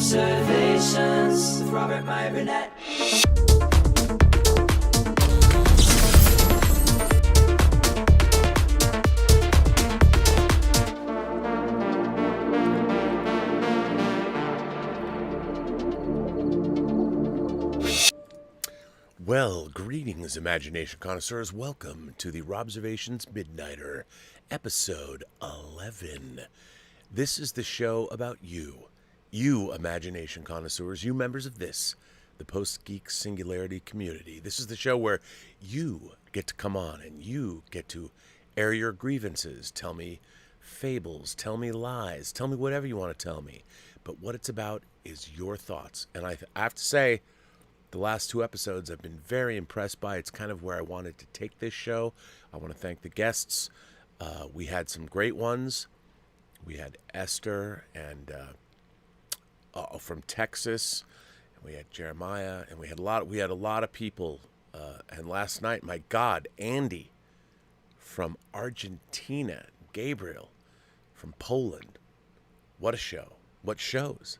Robservations with Robert, Meyer, Burnett. Well, greetings, imagination connoisseurs. Welcome to the Robservations Midnighter, episode 11. This is the show about you imagination connoisseurs, you members of this, the Post-Geek Singularity community. This is the show where you get to come on and you get to air your grievances, tell me fables, tell me lies, tell me whatever you want to tell me. But what it's about is your thoughts. And I have to say, the last two episodes I've been very impressed by. It's kind of where I wanted to take this show. I want to thank the guests. We had some great ones. We had Esther and from Texas, and we had Jeremiah, and we had a lot of people. And last night, my God, Andy from Argentina, Gabriel from Poland. What a show! What shows?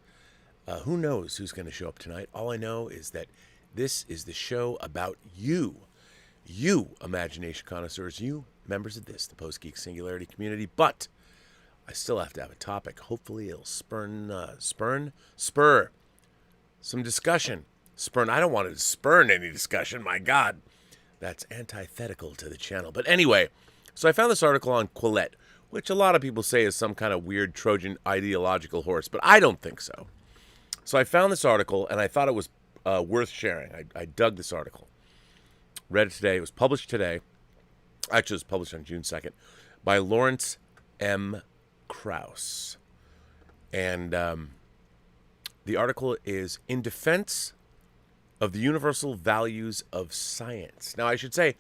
Who knows who's going to show up tonight? All I know is that this is the show about you imagination connoisseurs, you members of this, the Post-Geek Singularity community. But I still have to have a topic. Hopefully it'll spur some discussion. I don't want to spurn any discussion. My God, that's antithetical to the channel. But anyway, so I found this article on Quillette, which a lot of people say is some kind of weird Trojan ideological horse, but I don't think so. So I found this article, and I thought it was worth sharing. I dug this article. Read it today. It was published today. Actually, it was published on June 2nd by Lawrence M. Krauss. And the article is In Defense of the Universal Values of Science. Now, I should say,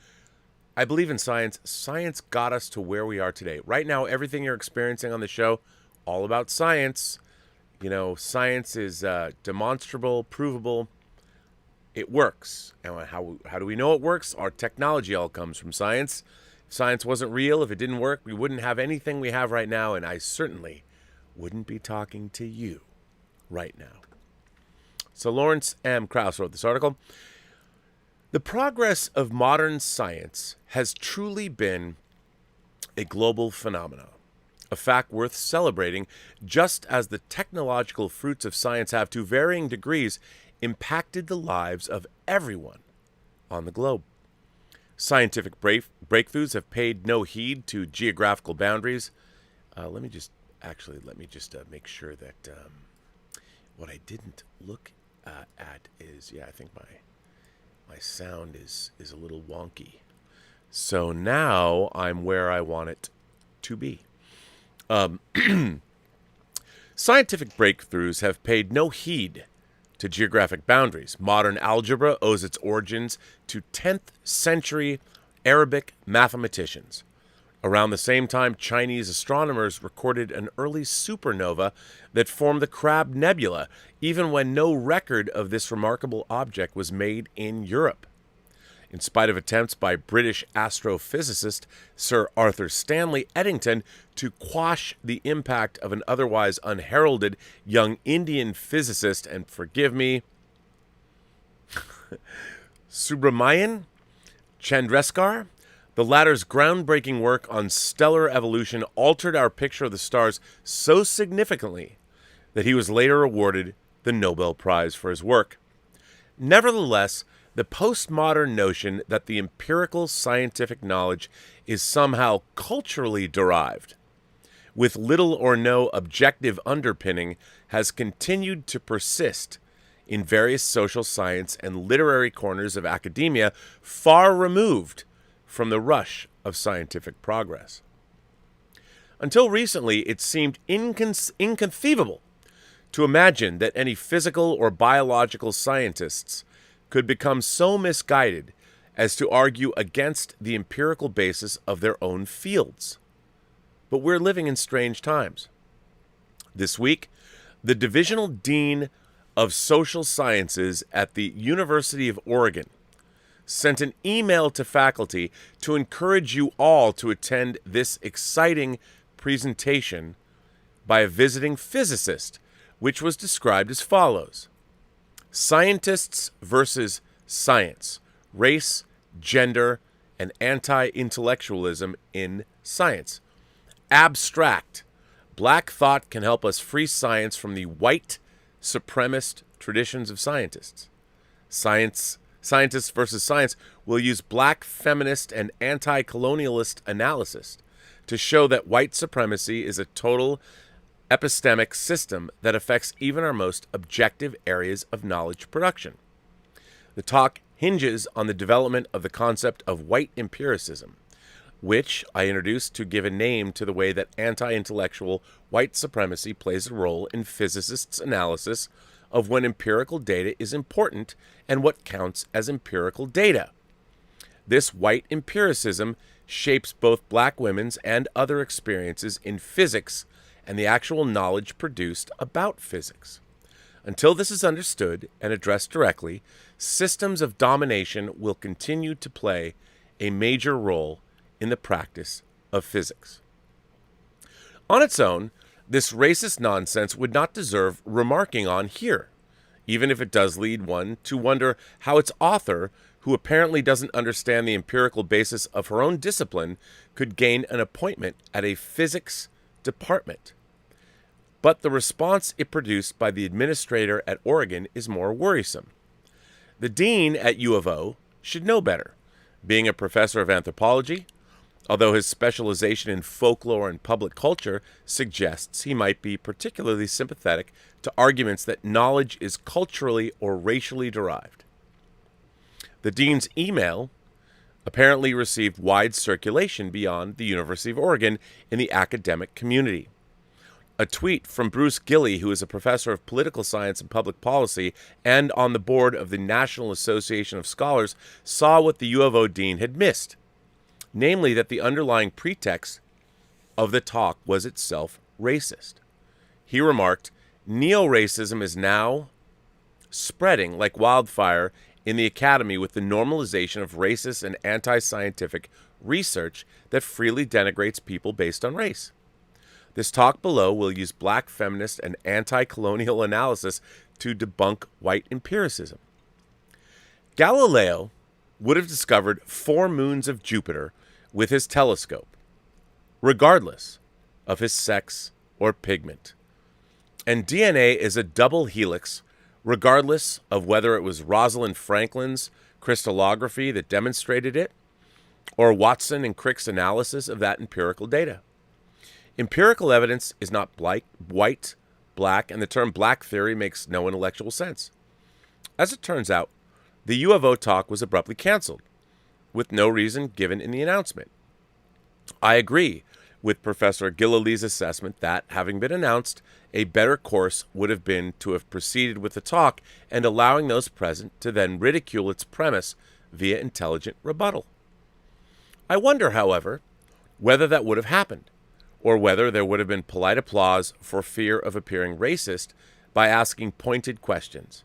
I believe in science. Science got us to where we are today. Right now, everything you're experiencing on the show, all about science. You know, science is demonstrable, provable. It works. And how do we know it works? Our technology all comes from science. If science wasn't real, if it didn't work, we wouldn't have anything we have right now, and I certainly wouldn't be talking to you right now. So Lawrence M. Krauss wrote this article. The progress of modern science has truly been a global phenomenon. A fact worth celebrating, just as the technological fruits of science have, to varying degrees, impacted the lives of everyone on the globe. Scientific breakthroughs have paid no heed to geographical boundaries. Let me just make sure that what I didn't look at is, I think my sound is a little wonky. So now I'm where I want it to be. Scientific breakthroughs have paid no heed to geographic boundaries. Modern algebra owes its origins to 10th century Arabic mathematicians. Around the same time, Chinese astronomers recorded an early supernova that formed the Crab Nebula, even when no record of this remarkable object was made in Europe. In spite of attempts by British astrophysicist Sir Arthur Stanley Eddington to quash the impact of an otherwise unheralded young Indian physicist, and forgive me, Subramanian Chandrasekhar, the latter's groundbreaking work on stellar evolution altered our picture of the stars so significantly that he was later awarded the Nobel Prize for his work. Nevertheless, the postmodern notion that the empirical scientific knowledge is somehow culturally derived, with little or no objective underpinning, has continued to persist in various social science and literary corners of academia far removed from the rush of scientific progress. Until recently, it seemed inconceivable to imagine that any physical or biological scientists could become so misguided as to argue against the empirical basis of their own fields. But we're living in strange times. This week, the Divisional Dean of Social Sciences at the University of Oregon sent an email to faculty to encourage you all to attend this exciting presentation by a visiting physicist which was described as follows: scientists versus science, race, gender, and anti-intellectualism in science. Abstract. Black thought can help us free science from the white supremacist traditions of scientists. Scientists versus science will use black feminist and anti-colonialist analysis to show that white supremacy is a total epistemic system that affects even our most objective areas of knowledge production. The talk hinges on the development of the concept of white empiricism, which I introduced to give a name to the way that anti-intellectual white supremacy plays a role in physicists' analysis of when empirical data is important and what counts as empirical data. This white empiricism shapes both black women's and other experiences in physics and the actual knowledge produced about physics. Until this is understood and addressed directly, systems of domination will continue to play a major role in the practice of physics. On its own, this racist nonsense would not deserve remarking on here, even if it does lead one to wonder how its author, who apparently doesn't understand the empirical basis of her own discipline, could gain an appointment at a physics department. But the response it produced by the administrator at Oregon is more worrisome. The dean at U of O should know better, being a professor of anthropology, although his specialization in folklore and public culture suggests he might be particularly sympathetic to arguments that knowledge is culturally or racially derived. The dean's email apparently received wide circulation beyond the University of Oregon in the academic community. A tweet from Bruce Gilley, who is a professor of political science and public policy and on the board of the National Association of Scholars, saw what the U of O dean had missed, namely that the underlying pretext of the talk was itself racist. He remarked, "Neo-racism is now spreading like wildfire in the academy with the normalization of racist and anti-scientific research that freely denigrates people based on race. This talk below will use black feminist and anti-colonial analysis to debunk white empiricism." Galileo would have discovered 4 moons of Jupiter with his telescope, regardless of his sex or pigment. And DNA is a double helix, regardless of whether it was Rosalind Franklin's crystallography that demonstrated it, or Watson and Crick's analysis of that empirical data. Empirical evidence is not white, black, and the term black theory makes no intellectual sense. As it turns out, the U of O talk was abruptly canceled, with no reason given in the announcement. I agree with Professor Gillely's assessment that, having been announced, a better course would have been to have proceeded with the talk and allowing those present to then ridicule its premise via intelligent rebuttal. I wonder, however, whether that would have happened, or whether there would have been polite applause for fear of appearing racist by asking pointed questions.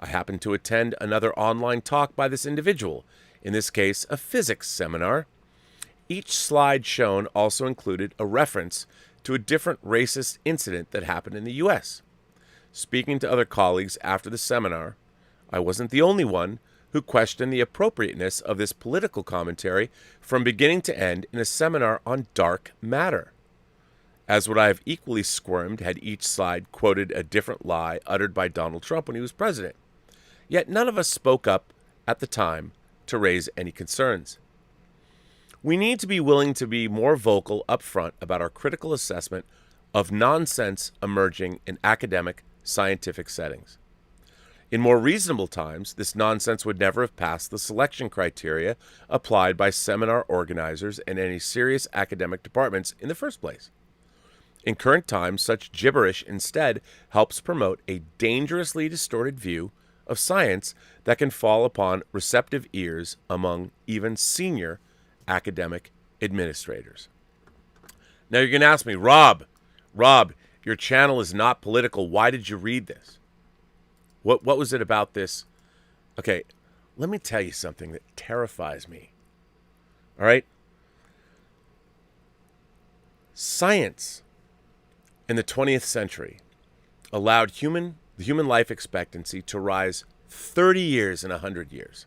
I happened to attend another online talk by this individual, in this case a physics seminar. Each slide shown also included a reference to a different racist incident that happened in the U.S. Speaking to other colleagues after the seminar, I wasn't the only one who questioned the appropriateness of this political commentary from beginning to end in a seminar on dark matter. As would I have equally squirmed had each slide quoted a different lie uttered by Donald Trump when he was president. Yet none of us spoke up at the time to raise any concerns. We need to be willing to be more vocal up front about our critical assessment of nonsense emerging in academic, scientific settings. In more reasonable times, this nonsense would never have passed the selection criteria applied by seminar organizers and any serious academic departments in the first place. In current times, such gibberish instead helps promote a dangerously distorted view of science that can fall upon receptive ears among even senior academic administrators. Now you're going to ask me, Rob, your channel is not political. Why did you read this? What was it about this? Okay, let me tell you something that terrifies me. All right? Science in the 20th century, allowed the human life expectancy to rise 30 years in 100 years.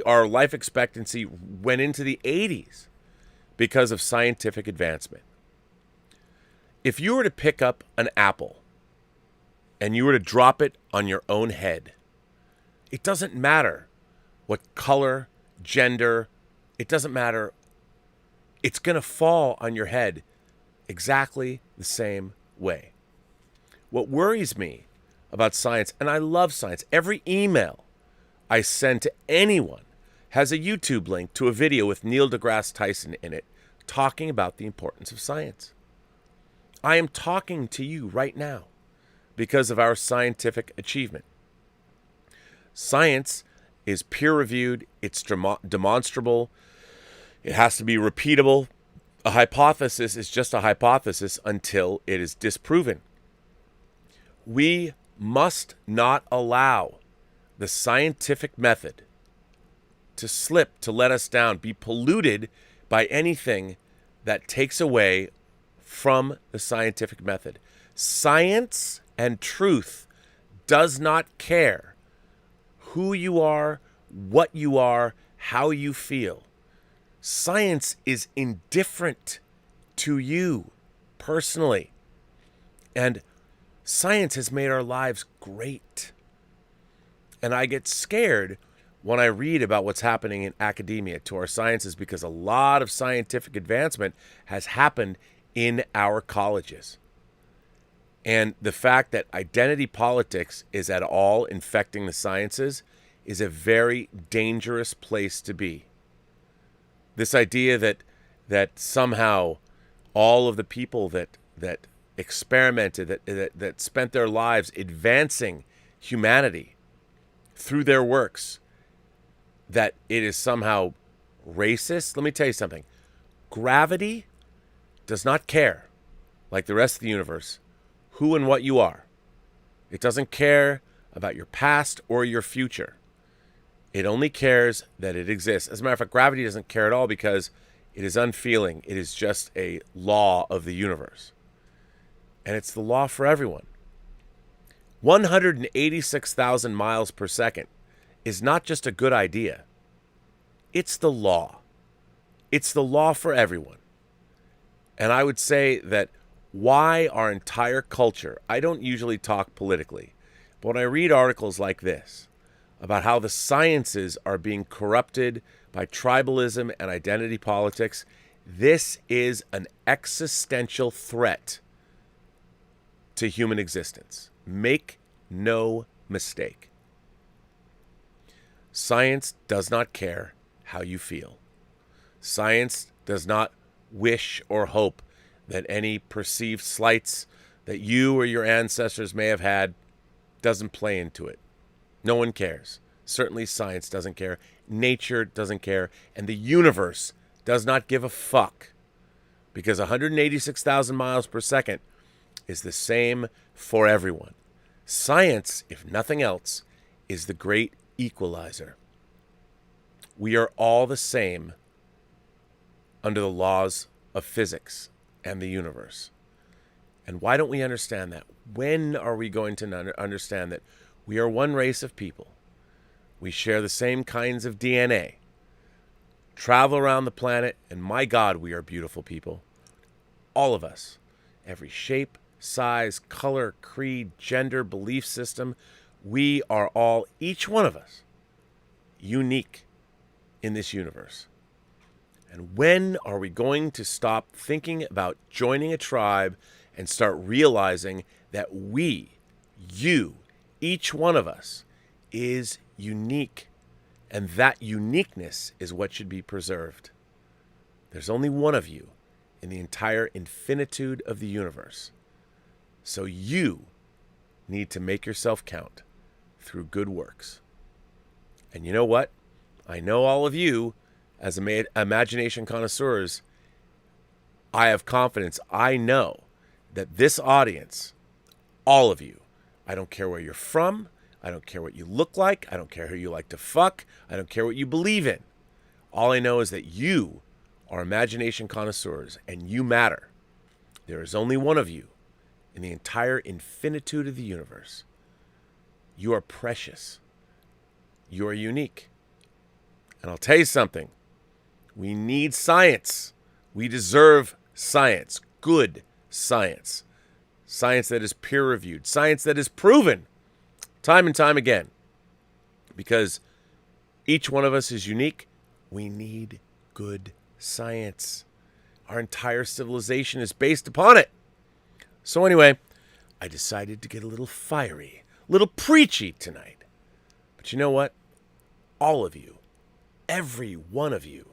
Our life expectancy went into the 80s because of scientific advancement. If you were to pick up an apple and you were to drop it on your own head, it doesn't matter what color, gender, it doesn't matter. It's going to fall on your head exactly the same way. What worries me about science, and I love science, every email I send to anyone has a YouTube link to a video with Neil deGrasse Tyson in it talking about the importance of science. I am talking to you right now because of our scientific achievement. Science is peer-reviewed, it's demonstrable, it has to be repeatable. A hypothesis is just a hypothesis until it is disproven. We must not allow the scientific method to slip, to let us down, be polluted by anything that takes away from the scientific method. Science and truth does not care who you are, what you are, how you feel. Science is indifferent to you personally. And science has made our lives great. And I get scared when I read about what's happening in academia to our sciences because a lot of scientific advancement has happened in our colleges. And the fact that identity politics is at all infecting the sciences is a very dangerous place to be. This idea that somehow all of the people that experimented, that spent their lives advancing humanity through their works, that it is somehow racist. Let me tell you something. Gravity does not care, like the rest of the universe, who and what you are. It doesn't care about your past or your future. It only cares that it exists. As a matter of fact, gravity doesn't care at all because it is unfeeling. It is just a law of the universe. And it's the law for everyone. 186,000 miles per second is not just a good idea. It's the law. It's the law for everyone. And I would say that why our entire culture, I don't usually talk politically, but when I read articles like this about how the sciences are being corrupted by tribalism and identity politics, this is an existential threat to human existence. Make no mistake. Science does not care how you feel. Science does not wish or hope that any perceived slights that you or your ancestors may have had doesn't play into it. No one cares. Certainly science doesn't care. Nature doesn't care. And the universe does not give a fuck. Because 186,000 miles per second is the same for everyone. Science, if nothing else, is the great equalizer. We are all the same under the laws of physics and the universe. And why don't we understand that? When are we going to understand that we are one race of people? We share the same kinds of DNA, travel around the planet, and my God, we are beautiful people. All of us. Every shape, size, color, creed, gender, belief system. We are all, each one of us, unique in this universe. And when are we going to stop thinking about joining a tribe and start realizing that we, you, each one of us, is unique, and that uniqueness is what should be preserved? There's only one of you in the entire infinitude of the universe. So you need to make yourself count through good works. And you know what? I know all of you, as imagination connoisseurs, I have confidence. I know that this audience, all of you, I don't care where you're from, I don't care what you look like, I don't care who you like to fuck, I don't care what you believe in. All I know is that you are imagination connoisseurs and you matter. There is only one of you in the entire infinitude of the universe. You are precious. You are unique. And I'll tell you something. We need science. We deserve science. Good science. Science that is peer-reviewed. Science that is proven time and time again. Because each one of us is unique. We need good science. Our entire civilization is based upon it. So anyway, I decided to get a little fiery, a little preachy tonight. But you know what? All of you, every one of you,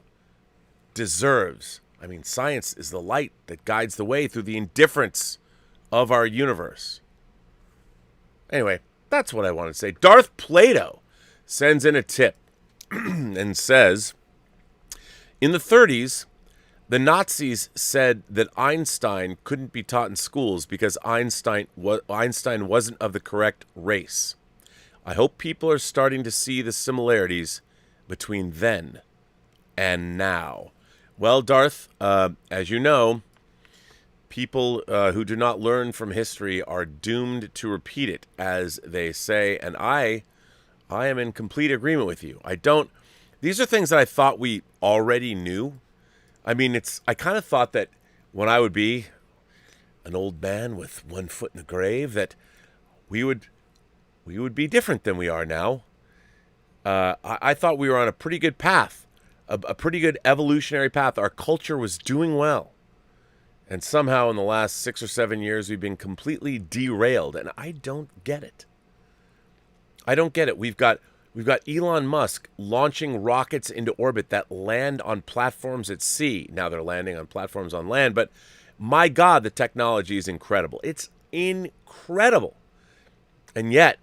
deserves. Science is the light that guides the way through the indifference of our universe. Anyway, that's what I want to say. Darth Plato sends in a tip and says, in the 30s, the Nazis said that Einstein couldn't be taught in schools because Einstein wasn't of the correct race. I hope people are starting to see the similarities between then and now. Well, Darth, as you know, people who do not learn from history are doomed to repeat it, as they say, and I am in complete agreement with you. These are things that I thought we already knew. I kind of thought that when I would be an old man with one foot in the grave, that we would be different than we are now. I thought we were on a pretty good path, a pretty good evolutionary path. Our culture was doing well. And somehow in the last 6 or 7 years, we've been completely derailed. And I don't get it. I don't get it. We've got Elon Musk launching rockets into orbit that land on platforms at sea. Now they're landing on platforms on land. But my God, the technology is incredible. It's incredible. And yet,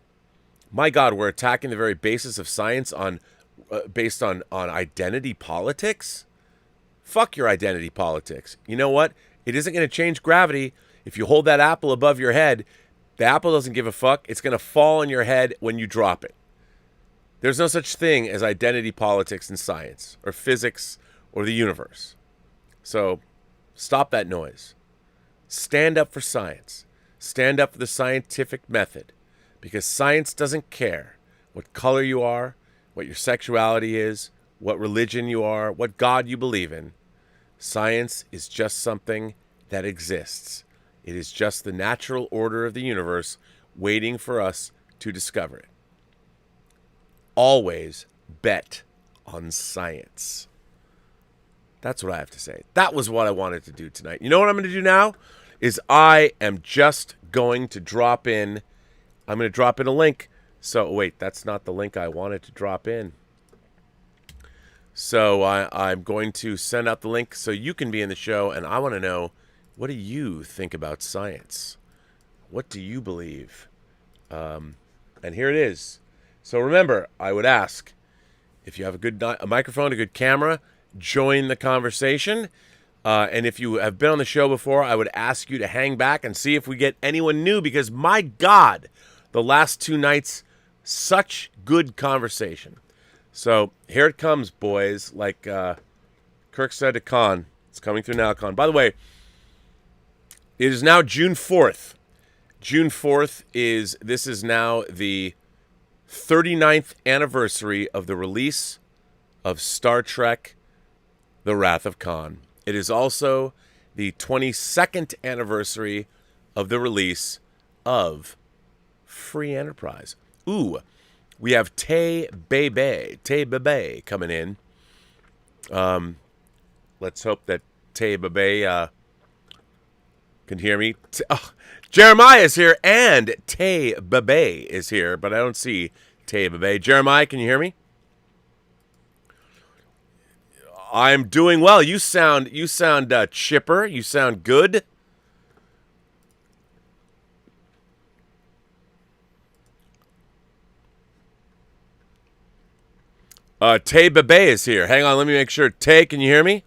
my God, we're attacking the very basis of science based on identity politics? Fuck your identity politics. You know what? It isn't going to change gravity. If you hold that apple above your head, the apple doesn't give a fuck. It's going to fall on your head when you drop it. There's no such thing as identity politics in science or physics or the universe. So stop that noise. Stand up for science. Stand up for the scientific method. Because science doesn't care what color you are, what your sexuality is, what religion you are, what God you believe in. Science is just something that exists. It is just the natural order of the universe waiting for us to discover it. Always bet on science. That's what I have to say. That was what I wanted to do tonight. You know what I'm going to do now? I am just going to drop in. I'm going to drop in a link. So, wait, that's not the link I wanted to drop in. So I'm going to send out the link so you can be in the show, and I want to know, what do you think about science? What do you believe? And here it is. So remember, I would ask, if you have a microphone, a good camera, join the conversation. And if you have been on the show before, I would ask you to hang back and see if we get anyone new, because my God, the last 2 nights, such good conversation. So here it comes, boys. Like Kirk said to Con, it's coming through now, Con. By the way, it is now June 4th. June 4th is now the 39th anniversary of the release of Star Trek: The Wrath of Khan. It is also the 22nd anniversary of the release of Free Enterprise. Ooh, we have Taybe coming in. Let's hope that Taybe can hear me. Jeremiah is here, and Taybe is here, but I don't see Taybe. Jeremiah, can you hear me? I'm doing well. You sound chipper. You sound good. Taybe is here. Hang on, let me make sure. Tay, can you hear me?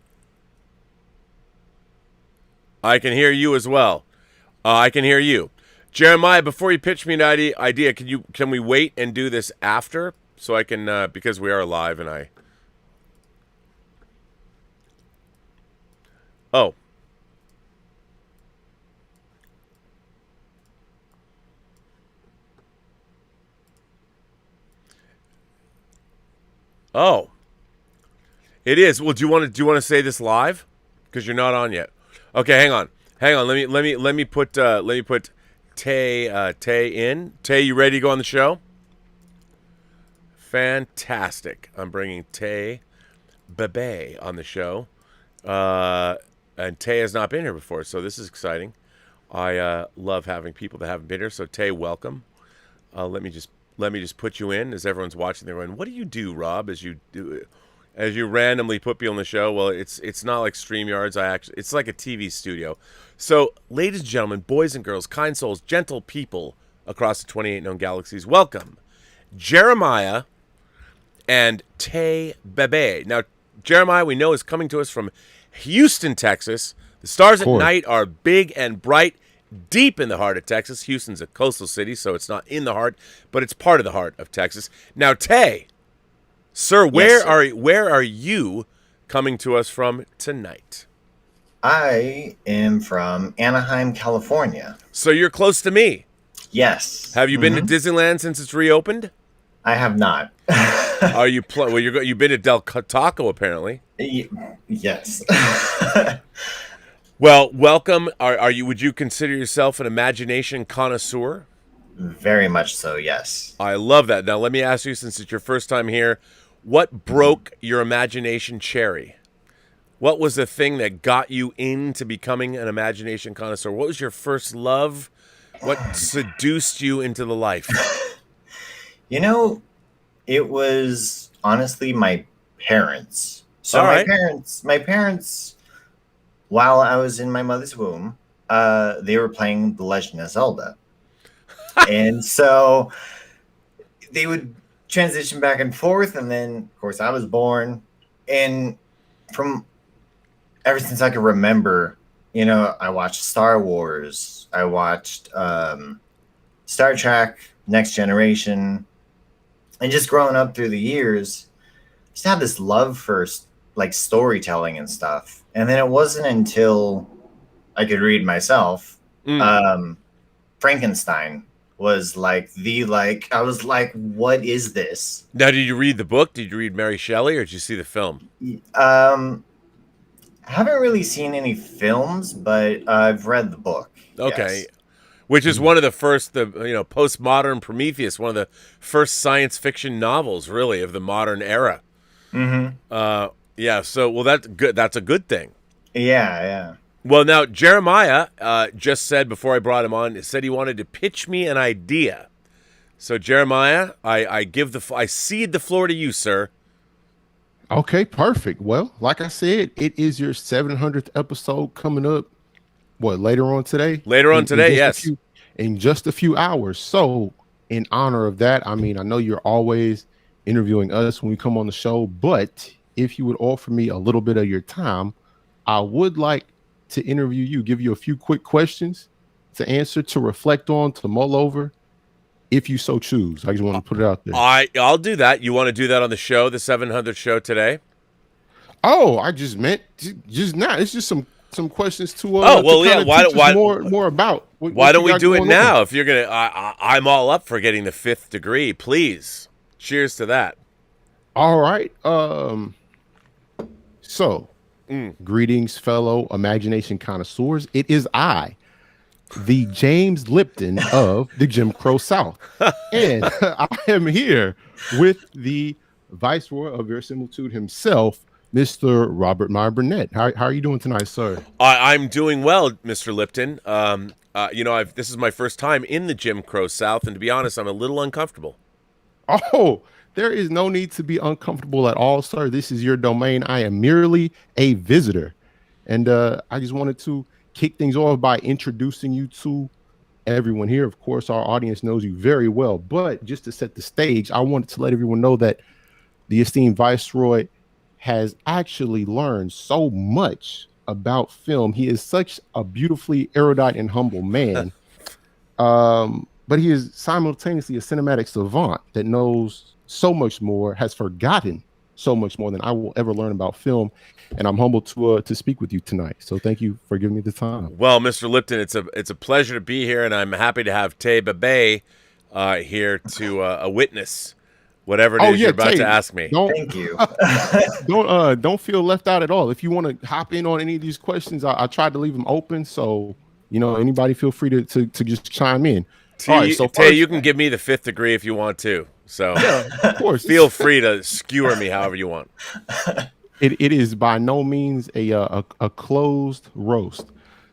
I can hear you as well. I can hear you. Jeremiah, before you pitch me an idea, can we wait and do this after? So I can, because we are live and I... Oh. Oh, it is. Well, do you want to say this live? Because you're not on yet. Okay, hang on. Let me put Tay in. Tay, you ready to go on the show? Fantastic. I'm bringing Taybe on the show. And Tay has not been here before, so this is exciting. I love having people that haven't been here. So Tay, welcome. Let me just put you in as everyone's watching. They're going, "What do you do, Rob?" As you randomly put people on the show. Well, it's not like StreamYards. It's like a TV studio. So, ladies and gentlemen, boys and girls, kind souls, gentle people across the 28 known galaxies, welcome Jeremiah and Taybe. Now, Jeremiah, we know, is coming to us from Houston, Texas. The stars at night are big and bright, deep in the heart of Texas. Houston's a coastal city, so it's not in the heart, but it's part of the heart of Texas. Now, Tay, sir, where are you coming to us from tonight? I am from Anaheim, California. So you're close to me. Yes. Have you been to Disneyland since it's reopened? I have not. Are you well? You've been to Del Taco apparently. Yes. Well, welcome. Are you? Would you consider yourself an imagination connoisseur? Very much so. Yes. I love that. Now, let me ask you, since it's your first time here, what broke your imagination cherry? What was the thing that got you into becoming an imagination connoisseur? What was your first love? What seduced you into the life? It was honestly my parents. So my parents, while I was in my mother's womb, they were playing The Legend of Zelda. And so they would transition back and forth. And then, of course, I was born. And from ever since I can remember, I watched Star Wars. I watched Star Trek, Next Generation. And just growing up through the years, just had this love for like storytelling and stuff. And then it wasn't until I could read myself, Frankenstein was I was like, what is this? Now, did you read the book? Did you read Mary Shelley, or did you see the film? I haven't really seen any films, but I've read the book. Okay. Yes. Which is one of the first, postmodern Prometheus, one of the first science fiction novels, really, of the modern era. Mm-hmm. Yeah. So, well, that's good. That's a good thing. Yeah. Well, now Jeremiah just said before I brought him on, said he wanted to pitch me an idea. So, Jeremiah, I cede the floor to you, sir. Okay, perfect. Well, like I said, it is your 700th episode coming up. What, later on today? Later on today, yes. In just a few hours. So, in honor of that, I mean, I know you're always interviewing us when we come on the show, but if you would offer me a little bit of your time, I would like to interview you, give you a few quick questions to answer, to reflect on, to mull over, if you so choose. I just want to put it out there. I'll do that. You want to do that on the show, the 700th show today? Oh, I just meant just now. It's just some questions to more about. Why don't we do it now? If you're gonna, I'm all up for getting the 5th degree. Please, cheers to that. All right. Greetings, fellow imagination connoisseurs. It is I, the James Lipton of the Jim Crow South, and I am here with the Viceroy of Verisimilitude himself, Mr. Robert Meyer Burnett. How are you doing tonight, sir? I'm doing well, Mr. Lipton. This is my first time in the Jim Crow South, and to be honest, I'm a little uncomfortable. Oh, there is no need to be uncomfortable at all, sir. This is your domain. I am merely a visitor. And I just wanted to kick things off by introducing you to everyone here. Of course, our audience knows you very well, but just to set the stage, I wanted to let everyone know that the esteemed Viceroy has actually learned so much about film. He is such a beautifully erudite and humble man. But he is simultaneously a cinematic savant that knows so much more, has forgotten so much more than I will ever learn about film. And I'm humbled to speak with you tonight. So thank you for giving me the time. Well, Mr. Lipton, it's a pleasure to be here, and I'm happy to have Taybe here to a witness whatever it is you're about to ask me. Thank you. Don't feel left out at all. If you want to hop in on any of these questions, I tried to leave them open, so anybody feel free to just chime in. All right, so Tay, you can give me the 5th degree if you want to. So yeah, of course, feel free to skewer me however you want. It is by no means a closed roast.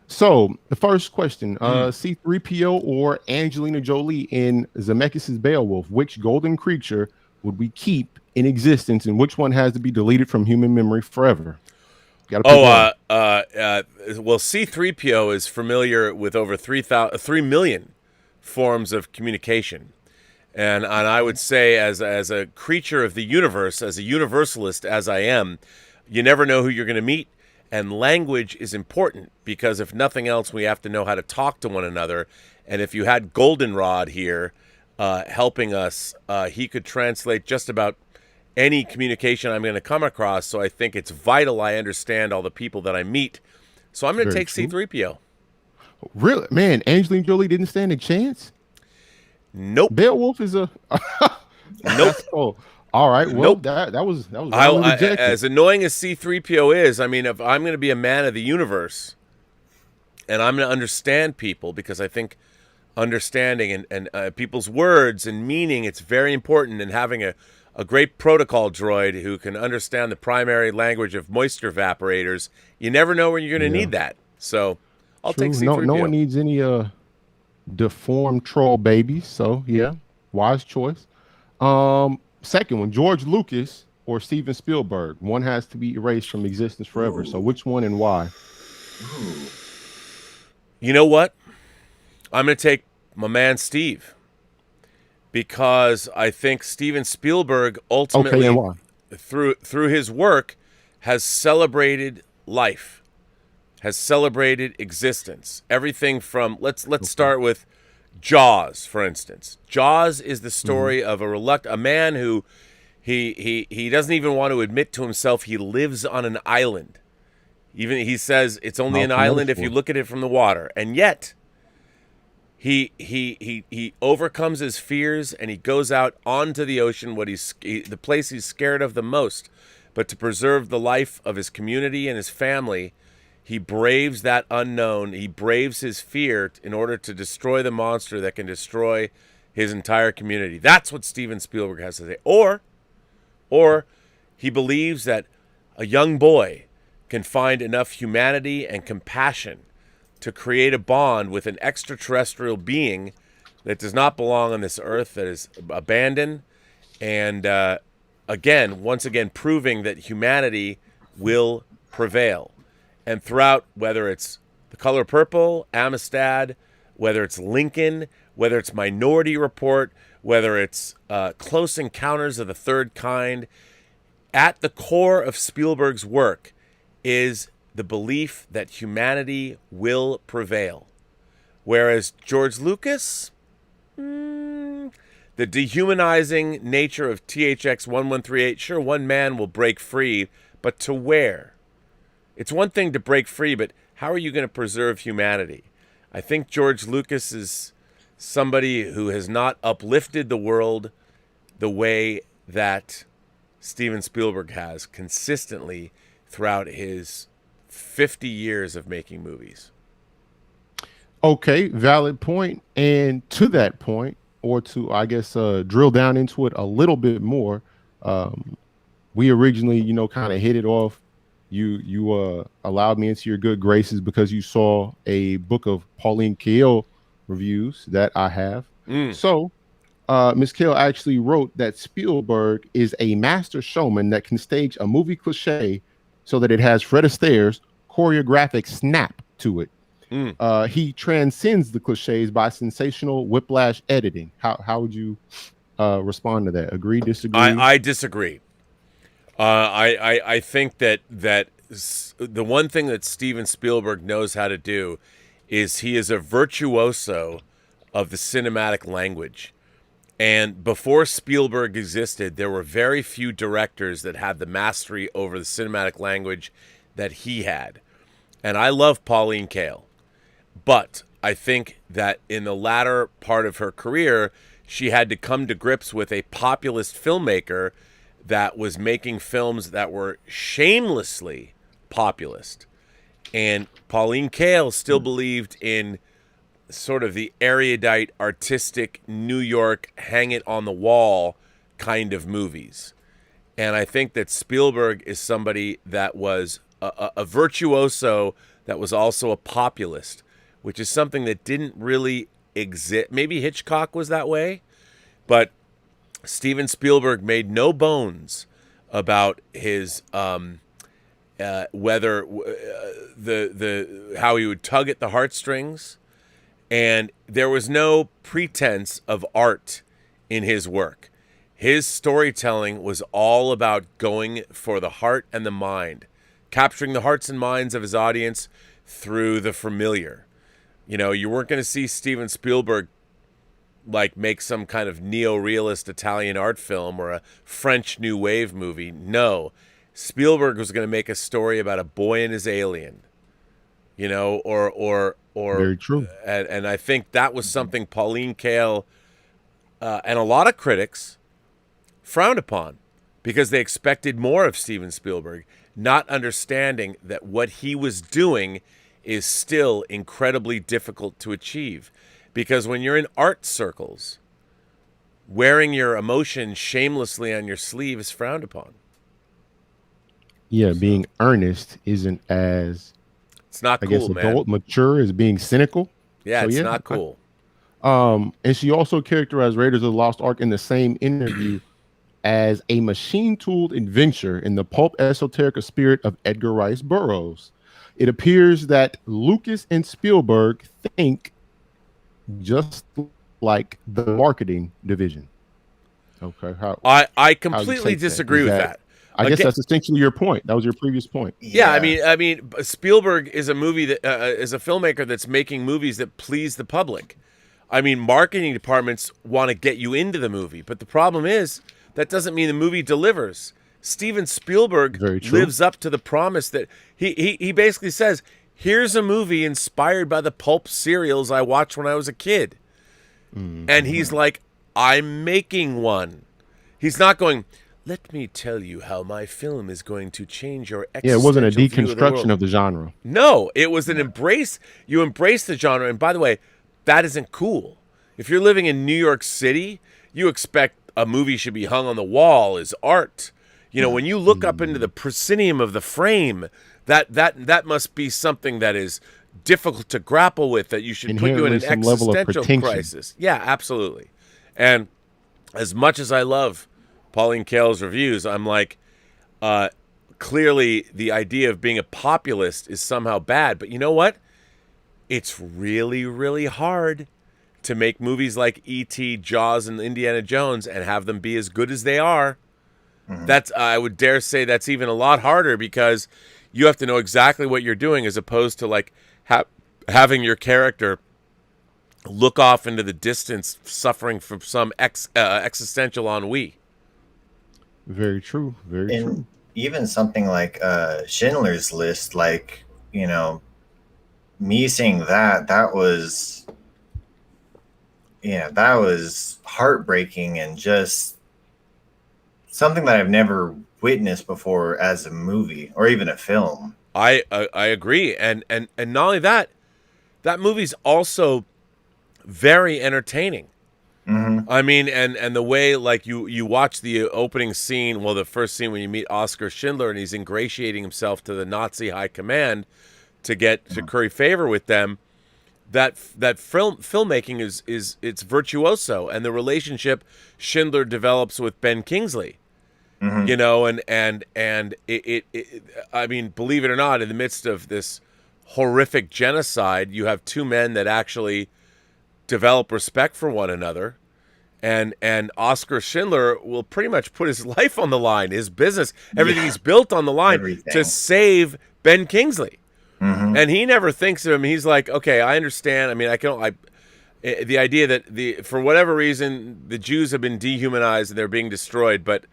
So the first question: C-3PO or Angelina Jolie in Zemeckis' Beowulf? Which golden creature would we keep in existence, and which one has to be deleted from human memory forever? Well, C-3PO is familiar with over 3 million forms of communication. And I would say, as a creature of the universe, as a universalist as I am, you never know who you're going to meet, and language is important because if nothing else, we have to know how to talk to one another. And if you had Goldenrod here helping us, he could translate just about any communication I'm going to come across. So I think it's vital I understand all the people that I meet. So I'm going to take C-3PO. Really, man? Angelina Jolie didn't stand a chance. Nope. Beowulf is a nope. Oh, all right. Well, nope. that was as annoying as C-3PO is. I mean, if I'm going to be a man of the universe, and I'm going to understand people, because I think understanding and people's words and meaning, it's very important. And having a great protocol droid who can understand the primary language of moisture evaporators, you never know when you're going to need that. So I'll take C-3PO. No one needs any deformed troll babies, so yeah, wise choice. Second one, George Lucas or Steven Spielberg. One has to be erased from existence forever. So which one and why? You know what? I'm going to take my man Steve, because I think Steven Spielberg ultimately, through his work, has celebrated life, has celebrated existence. Everything from let's start with Jaws, for instance. Jaws is the story of a man who he doesn't even want to admit to himself he lives on an island. Even he says it's only an island if you look at it from the water, and yet he overcomes his fears and he goes out onto the ocean, the place he's scared of the most, but to preserve the life of his community and his family. He braves that unknown. He braves his fear in order to destroy the monster that can destroy his entire community. That's what Steven Spielberg has to say. Or he believes that a young boy can find enough humanity and compassion to create a bond with an extraterrestrial being that does not belong on this earth, that is abandoned, and once again proving that humanity will prevail. And throughout, whether it's The Color Purple, Amistad, whether it's Lincoln, whether it's Minority Report, whether it's Close Encounters of the Third Kind, at the core of Spielberg's work is the belief that humanity will prevail. Whereas George Lucas, the dehumanizing nature of THX 1138, sure, one man will break free, but to where? It's one thing to break free, but how are you going to preserve humanity? I think George Lucas is somebody who has not uplifted the world the way that Steven Spielberg has consistently throughout his 50 years of making movies. Okay, valid point. And to that point, or to, I guess, drill down into it a little bit more, we originally, kind of hit it off. You allowed me into your good graces because you saw a book of Pauline Kael reviews that I have. So Ms. Kael actually wrote that Spielberg is a master showman that can stage a movie cliche so that it has Fred Astaire's choreographic snap to it. He transcends the cliches by sensational whiplash editing. How would you respond to that? Agree, disagree? I disagree. I think that the one thing that Steven Spielberg knows how to do is he is a virtuoso of the cinematic language. And before Spielberg existed, there were very few directors that had the mastery over the cinematic language that he had. And I love Pauline Kael. But I think that in the latter part of her career, she had to come to grips with a populist filmmaker that was making films that were shamelessly populist. And Pauline Kael still believed in sort of the erudite, artistic, New York, hang it on the wall kind of movies. And I think that Spielberg is somebody that was a virtuoso that was also a populist, which is something that didn't really exist. Maybe Hitchcock was that way, but Steven Spielberg made no bones about his whether the how he would tug at the heartstrings, and there was no pretense of art in his work. His storytelling was all about going for the heart and the mind, capturing the hearts and minds of his audience through the familiar. You know, you weren't going to see Steven Spielberg like make some kind of neo-realist Italian art film or a French New Wave movie. No, Spielberg was going to make a story about a boy and his alien. You know, or Very true. And I think that was something Pauline Kael and a lot of critics frowned upon because they expected more of Steven Spielberg, not understanding that what he was doing is still incredibly difficult to achieve. Because when you're in art circles, wearing your emotion shamelessly on your sleeve is frowned upon. Yeah, being earnest isn't as, It's not I cool, guess, man. adult, mature as being cynical. Yeah, So, it's not cool. And she also characterized Raiders of the Lost Ark in the same interview as a machine-tooled adventure in the pulp esoteric spirit of Edgar Rice Burroughs. It appears that Lucas and Spielberg think just like the marketing division. Okay, I completely disagree with that. I guess that's essentially your point. That was your previous point. Yeah, I mean, Spielberg is a movie that is a filmmaker that's making movies that please the public. I mean, marketing departments want to get you into the movie, but the problem is that doesn't mean the movie delivers. Steven Spielberg lives up to the promise that he basically says, here's a movie inspired by the pulp serials I watched when I was a kid. Mm-hmm. And he's like, I'm making one. He's not going, let me tell you how my film is going to change your existential it wasn't a view deconstruction of the genre. No, it was an embrace. You embrace the genre. And by the way, that isn't cool. If you're living in New York City, you expect a movie should be hung on the wall as art. You know, when you look up into the proscenium of the frame, that must be something that is difficult to grapple with, that you should put you in an existential crisis. Yeah, absolutely. And as much as I love Pauline Kael's reviews, I'm like, clearly the idea of being a populist is somehow bad. But you know what? It's really, really hard to make movies like E.T., Jaws, and Indiana Jones and have them be as good as they are. That's, I would dare say that's even a lot harder because you have to know exactly what you're doing as opposed to like having your character look off into the distance suffering from some existential ennui. Very true. Very true. Even something like Schindler's List, like, you know, me seeing that was heartbreaking and just something that I've never witnessed before as a movie or even a film. I agree, and not only that, that movie's also very entertaining. Mm-hmm. I mean, and the way like you watch the opening scene, well, the first scene when you meet Oskar Schindler and he's ingratiating himself to the Nazi high command to get to curry favor with them. That filmmaking is it's virtuoso, and the relationship Schindler develops with Ben Kingsley. Mm-hmm. You know, and it I mean, believe it or not, in the midst of this horrific genocide, you have two men that actually develop respect for one another, and Oskar Schindler will pretty much put his life on the line, his business, everything he's built on the line to save Ben Kingsley. Mm-hmm. And he never thinks of him. He's like, okay, I understand. I mean, the idea that for whatever reason the Jews have been dehumanized and they're being destroyed, but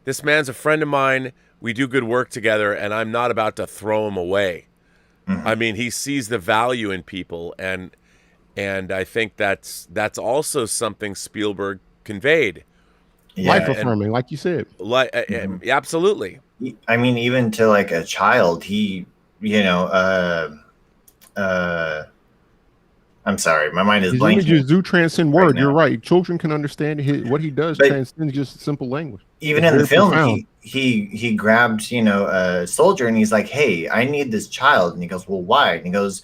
this man's a friend of mine. We do good work together, and I'm not about to throw him away. Mm-hmm. I mean, he sees the value in people, and And I think that's also something Spielberg conveyed. Life Yeah, affirming, like you said. Absolutely. I mean, even to like a child, he, you know, I'm sorry, my mind is His blanking images do transcend right word. You're now. right. Children can understand what he does But transcends just simple language. even It's in the very film, profound. he grabbed, you know, a soldier, and he's like, "Hey, I need this child." And he goes, "Well, why?" And he goes,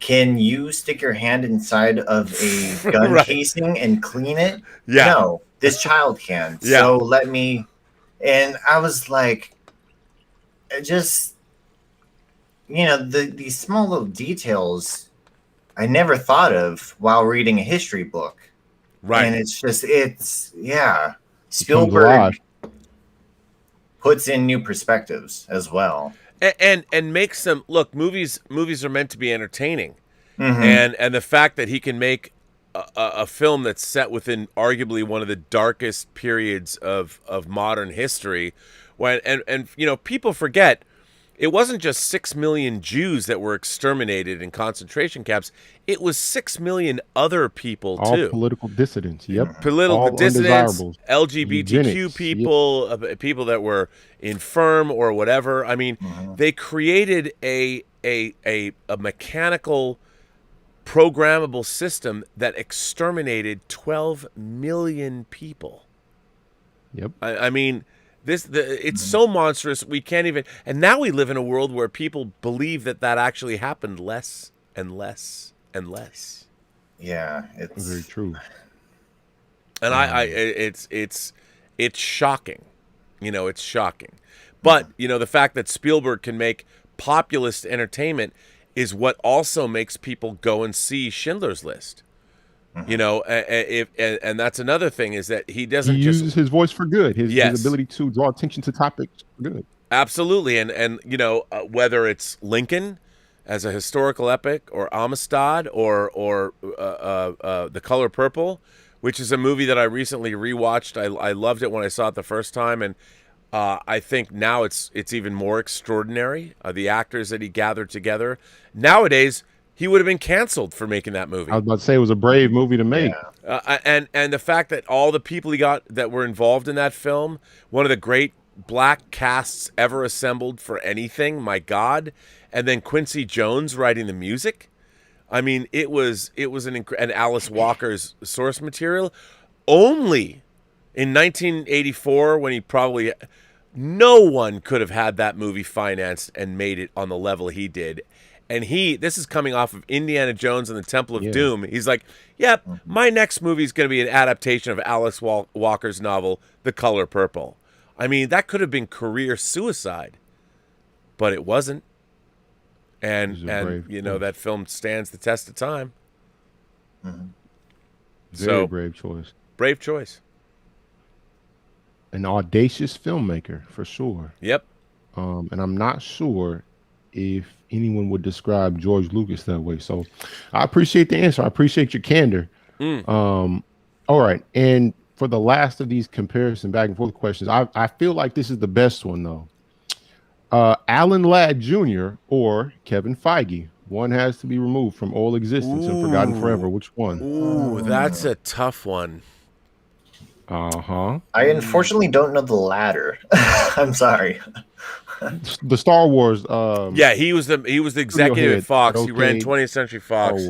"Can you stick your hand inside of a gun Right. casing and clean it?" Yeah. No, this child can. Yeah. So let me. And I was like, it just, you know, these small little details I never thought of while reading a history book. Right. And yeah. Comes alive. Spielberg puts in new perspectives as well. And makes them look. Movies are meant to be entertaining, Mm-hmm. and the fact that he can make a film that's set within arguably one of the darkest periods of modern history, when and you know, people forget it wasn't just 6 million Jews that were exterminated in concentration camps. It was 6 million other people All too. political dissidents. Yep. Political All dissidents, undesirables. LGBTQ Eugenics. people, people that were infirm or whatever. I mean, Mm-hmm. they created a mechanical, programmable system that exterminated 12 million people. Yep. I mean, it's so monstrous we can't even. And now we live in a world where people believe that actually happened less and less and less. Yeah, it's Very true. And it's shocking, you know, it's shocking. But you know, the fact that Spielberg can make populist entertainment is what also makes people go and see Schindler's List. You know, and that's another thing, is that he doesn't He just uses his voice for good. His Yes. ability to draw attention to topics for good. Absolutely, and you know, whether it's Lincoln as a historical epic, or Amistad, or The Color Purple, which is a movie that I recently rewatched. I loved it when I saw it the first time, and I think now it's even more extraordinary. The actors that he gathered together. Nowadays, he would have been canceled for making that movie. I was about to say it was a brave movie to make. yeah. And the fact that all the people he got that were involved in that film, one of the great black casts ever assembled for anything, my God, and then Quincy Jones writing the music. I mean, it was and Alice Walker's source material. Only in 1984, when he probably, no one could have had that movie financed and made it on the level he did. And this is coming off of Indiana Jones and the Temple of Doom. He's like, yep, my next movie is going to be an adaptation of Alice Walker's novel, The Color Purple. I mean, that could have been career suicide, but it wasn't. And you know, that film stands the test of time. Very brave choice. Brave choice. An audacious filmmaker for sure. Yep. And I'm not sure if anyone would describe George Lucas that way. So I appreciate the answer. I appreciate your candor. All right. And for the last of these comparison back and forth questions, I feel like this is the best one though. Alan Ladd Jr. or Kevin Feige. One has to be removed from all existence and forgotten forever. Which one? Ooh, that's a tough one. Uh-huh. I unfortunately don't know the latter. I'm sorry. The Star Wars. Yeah, he was the executive at Fox. He ran 20th Century Fox.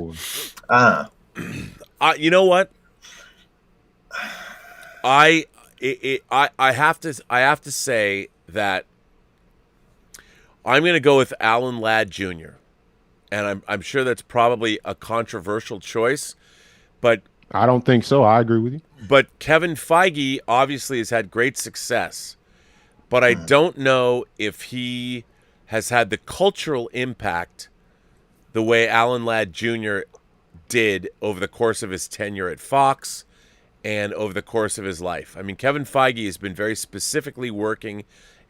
You know what? I have to say that I'm going to go with Alan Ladd Jr. And I'm sure that's probably a controversial choice, but I don't think so. I agree with you. But Kevin Feige obviously has had great success, but I don't know if he has had the cultural impact the way Alan Ladd Jr. did over the course of his tenure at Fox and over the course of his life. I mean, Kevin Feige has been very specifically working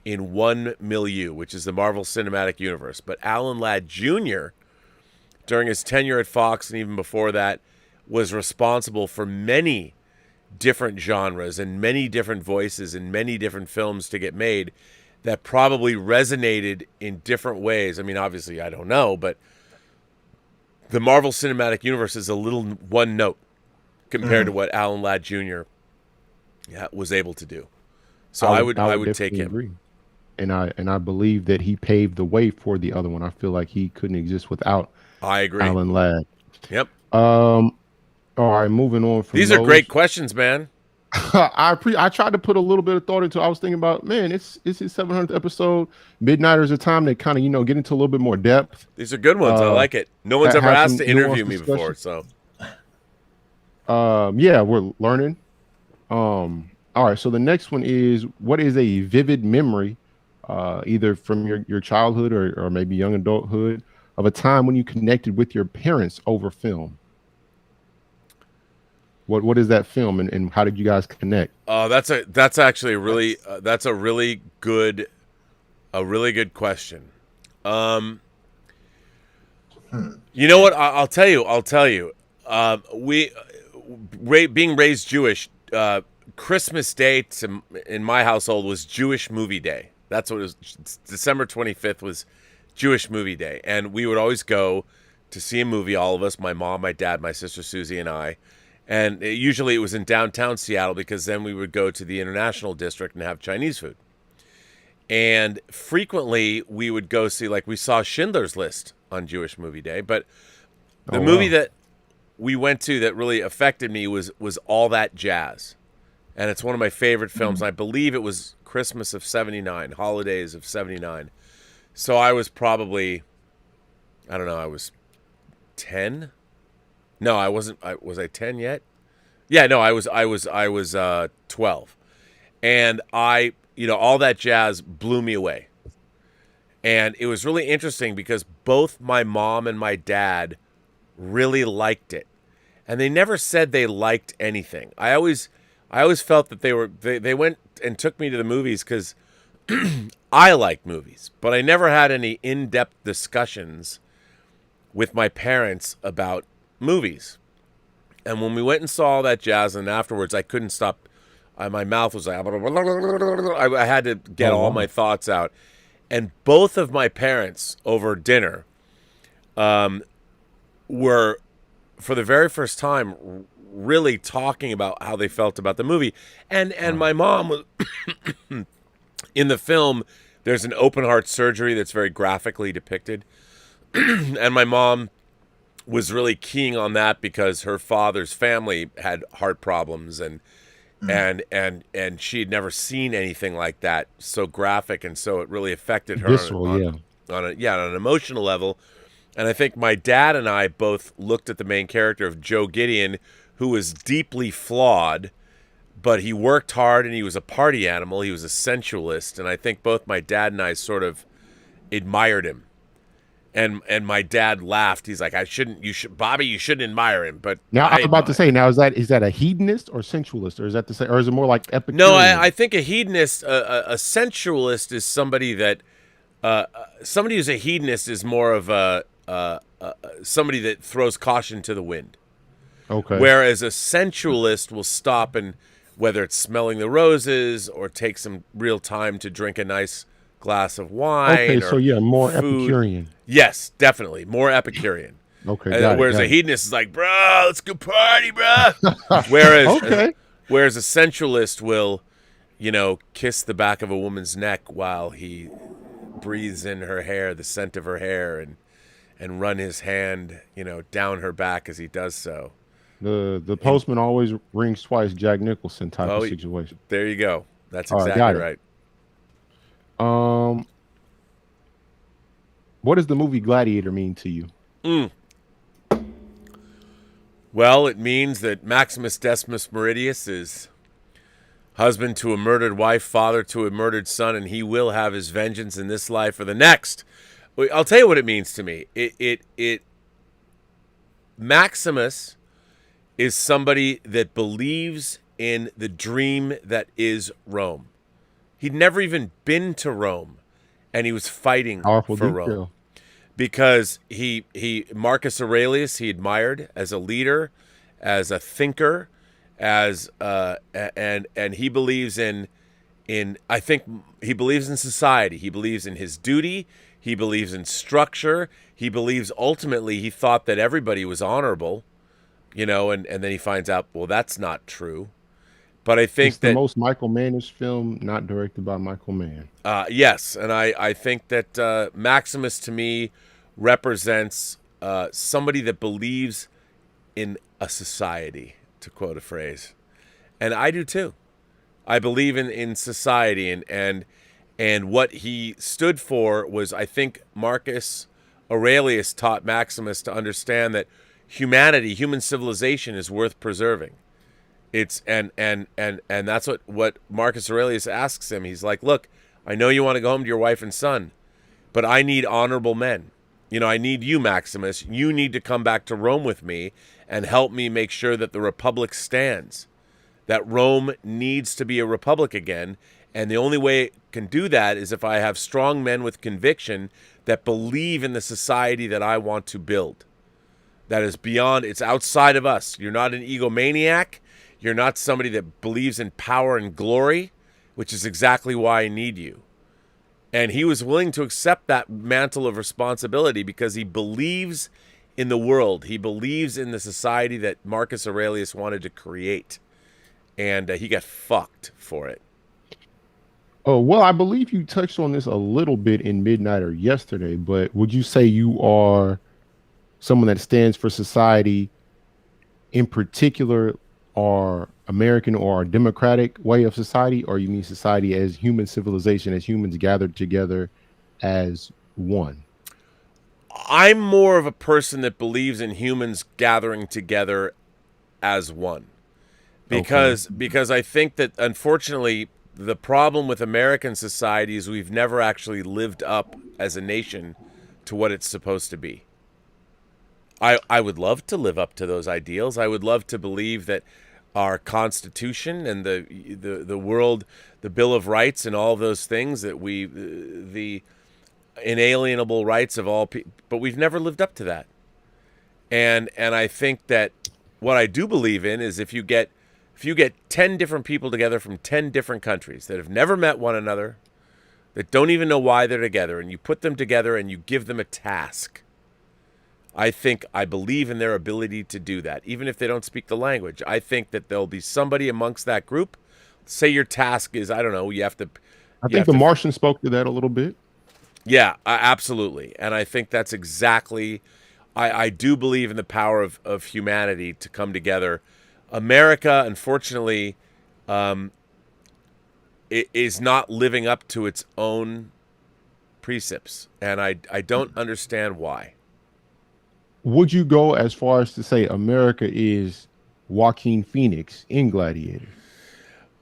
in one milieu, which is the Marvel Cinematic Universe. But Alan Ladd Jr., during his tenure at Fox and even before that, was responsible for many different genres and many different voices and many different films to get made that probably resonated in different ways. I mean, obviously, I don't know, but the Marvel Cinematic Universe is a little one note compared to what Alan Ladd Jr. Was able to do. So I would take him. Agree. And I believe that he paved the way for the other one. I feel like he couldn't exist without I agree. Alan Ladd. Yep. All right, moving on from these are great questions, man. I tried to put a little bit of thought into. I was thinking about, man, it's his 700th episode. Midnighters are time to kind of get into a little bit more depth. These are good ones. I like it. No one's ever asked to interview me before, so yeah, we're learning. All right, so the next one is, what is a vivid memory, either from your childhood or maybe young adulthood, of a time when you connected with your parents over film? What is that film, and how did you guys connect? That's actually a really that's a really good question. You know what? I'll tell you. Being raised Jewish, Christmas Day in my household was Jewish Movie Day. That's what it was. December 25th was Jewish Movie Day, and we would always go to see a movie. All of us, my mom, my dad, my sister Susie, and I. And usually it was in downtown Seattle, because then we would go to the International District and have Chinese food. And frequently we would go see, like, we saw Schindler's List on Jewish Movie Day. But the movie that we went to that really affected me was All That Jazz. And it's one of my favorite films. And I believe it was Christmas of 79, holidays of 79. So I was probably, I don't know, I was 10. No, I wasn't. Was I 10 yet? Yeah, no, I was 12. And All That Jazz blew me away. And it was really interesting because both my mom and my dad really liked it. And they never said they liked anything. I always felt that they went and took me to the movies because I like movies, but I never had any in-depth discussions with my parents about movies. And when we went and saw All That Jazz, and afterwards I couldn't stop, my mouth was like, I had to get all my thoughts out. And both of my parents over dinner were, for the very first time, really talking about how they felt about the movie. And my mom was in the film, there's an open heart surgery that's very graphically depicted. And my mom was really keying on that because her father's family had heart problems, and she had never seen anything like that so graphic, and so it really affected her on an emotional level. And I think my dad and I both looked at the main character of Joe Gideon, who was deeply flawed, but he worked hard and he was a party animal. He was a sensualist, and I think both my dad and I sort of admired him. And my dad laughed. He's like, Bobby, you shouldn't admire him. But now I was about to say, now is that a hedonist or sensualist, or is that the same, or is it more like Epicurean? No, I think a hedonist, a sensualist is somebody that, somebody who's a hedonist is more of somebody that throws caution to the wind. Okay. Whereas a sensualist will stop, and whether it's smelling the roses or take some real time to drink a nice glass of wine. Okay, so more food. Epicurean. Yes, definitely more Epicurean. Okay, whereas a hedonist is like, bro, let's go party, bro. Whereas a sensualist will, kiss the back of a woman's neck while he breathes in her hair, the scent of her hair, and run his hand, down her back as he does so. The postman always rings twice, Jack Nicholson type of situation. There you go. That's exactly right. What does the movie Gladiator mean to you? Well, it means that Maximus Decimus Meridius is husband to a murdered wife, father to a murdered son, and he will have his vengeance in this life or the next. I'll tell you what it means to me. Maximus is somebody that believes in the dream that is Rome. He'd never even been to Rome, and he was fighting for Rome. Because Marcus Aurelius he admired as a leader, as a thinker, and he believes in I think he believes in society. He believes in his duty. He believes in structure. He believes ultimately he thought that everybody was honorable, and then he finds out, well, that's not true. But I think it's the most Michael Mannish film not directed by Michael Mann. Yes, and I think that Maximus to me represents somebody that believes in a society, to quote a phrase. And I do too. I believe in society, and what he stood for was, I think Marcus Aurelius taught Maximus to understand that human civilization is worth preserving. It's and that's what Marcus Aurelius asks him. He's like, look, I know you want to go home to your wife and son, but I need honorable men. I need you, Maximus. You need to come back to Rome with me and help me make sure that the Republic stands. That Rome needs to be a republic again, and the only way it can do that is if I have strong men with conviction that believe in the society that I want to build. That is beyond, it's outside of us. You're not an egomaniac. You're not somebody that believes in power and glory, which is exactly why I need you. And he was willing to accept that mantle of responsibility because he believes in the world. He believes in the society that Marcus Aurelius wanted to create. And he got fucked for it. Oh, well, I believe you touched on this a little bit in Midnight or yesterday, but would you say you are someone that stands for society in particular, or American or democratic way of society, or you mean society as human civilization, as humans gathered together as one? I'm more of a person that believes in humans gathering together as one. Because I think that, unfortunately, the problem with American society is we've never actually lived up as a nation to what it's supposed to be. I would love to live up to those ideals. I would love to believe that our Constitution and the world, the Bill of Rights and all those things, that the inalienable rights of all people, but we've never lived up to that. And I think that what I do believe in is if you get 10 different people together from 10 different countries that have never met one another, that don't even know why they're together, and you put them together and you give them a task, I believe in their ability to do that, even if they don't speak the language. I think that there'll be somebody amongst that group. Say your task is, I don't know, you have to. I think The Martian spoke to that a little bit. Yeah, absolutely. And I think that's exactly, I do believe in the power of humanity to come together. America, unfortunately, is not living up to its own precepts, and I don't understand why. Would you go as far as to say America is Joaquin Phoenix in Gladiator?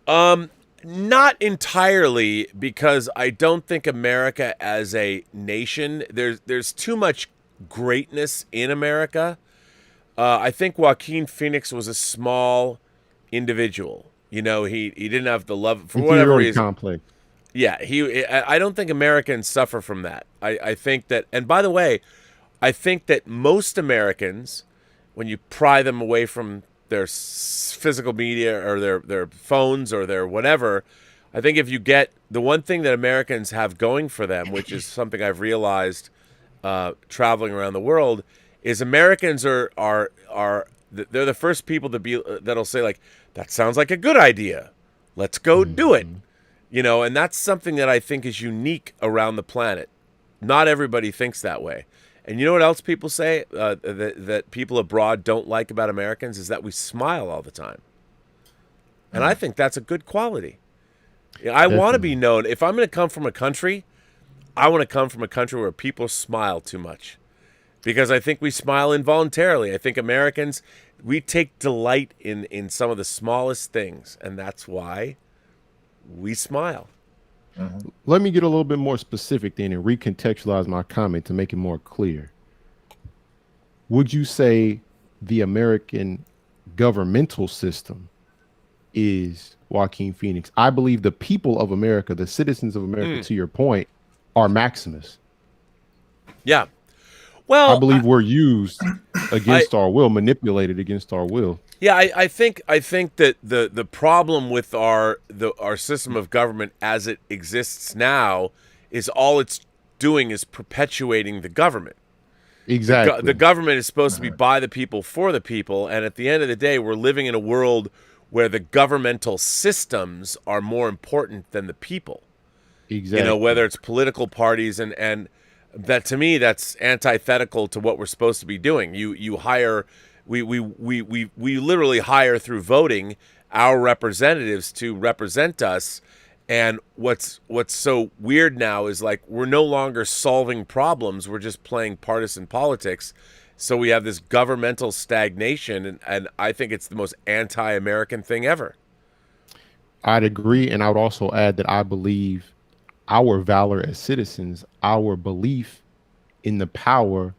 Not entirely, because I don't think America as a nation, there's too much greatness in America. I think Joaquin Phoenix was a small individual. He didn't have the love for whatever reason. Complex. Yeah, I don't think Americans suffer from that. I think that, and by the way, I think that most Americans, when you pry them away from their physical media or their phones or their whatever, I think if you get the one thing that Americans have going for them, which is something I've realized traveling around the world, is Americans are they're the first people that'll say, like, that sounds like a good idea, let's go do it, and that's something that I think is unique around the planet. Not everybody thinks that way. And you know what else people say that people abroad don't like about Americans is that we smile all the time. And I think that's a good quality. I want to be known. If I'm going to come from a country, I want to come from a country where people smile too much. Because I think we smile involuntarily. I think Americans, we take delight in some of the smallest things. And that's why we smile. Let me get a little bit more specific then and recontextualize my comment to make it more clear. Would you say the American governmental system is Joaquin Phoenix? I believe the people of America, the citizens of America, to your point, are Maximus. Yeah. Well, I believe we're used against our will, manipulated against our will. Yeah, I think that the problem with our system of government as it exists now is all it's doing is perpetuating the government. The Exactly. government is supposed to be by the people for the people, and at the end of the day, we're living in a world where the governmental systems are more important than the people. Exactly. You know, whether it's political parties and that, to me, that's antithetical to what we're supposed to be doing. You hire. We literally hire through voting our representatives to represent us, and what's so weird now is like we're no longer solving problems, we're just playing partisan politics. So we have this governmental stagnation, and I think it's the most anti-American thing ever. I'd agree, and I would also add that I believe our valor as citizens, our belief in the power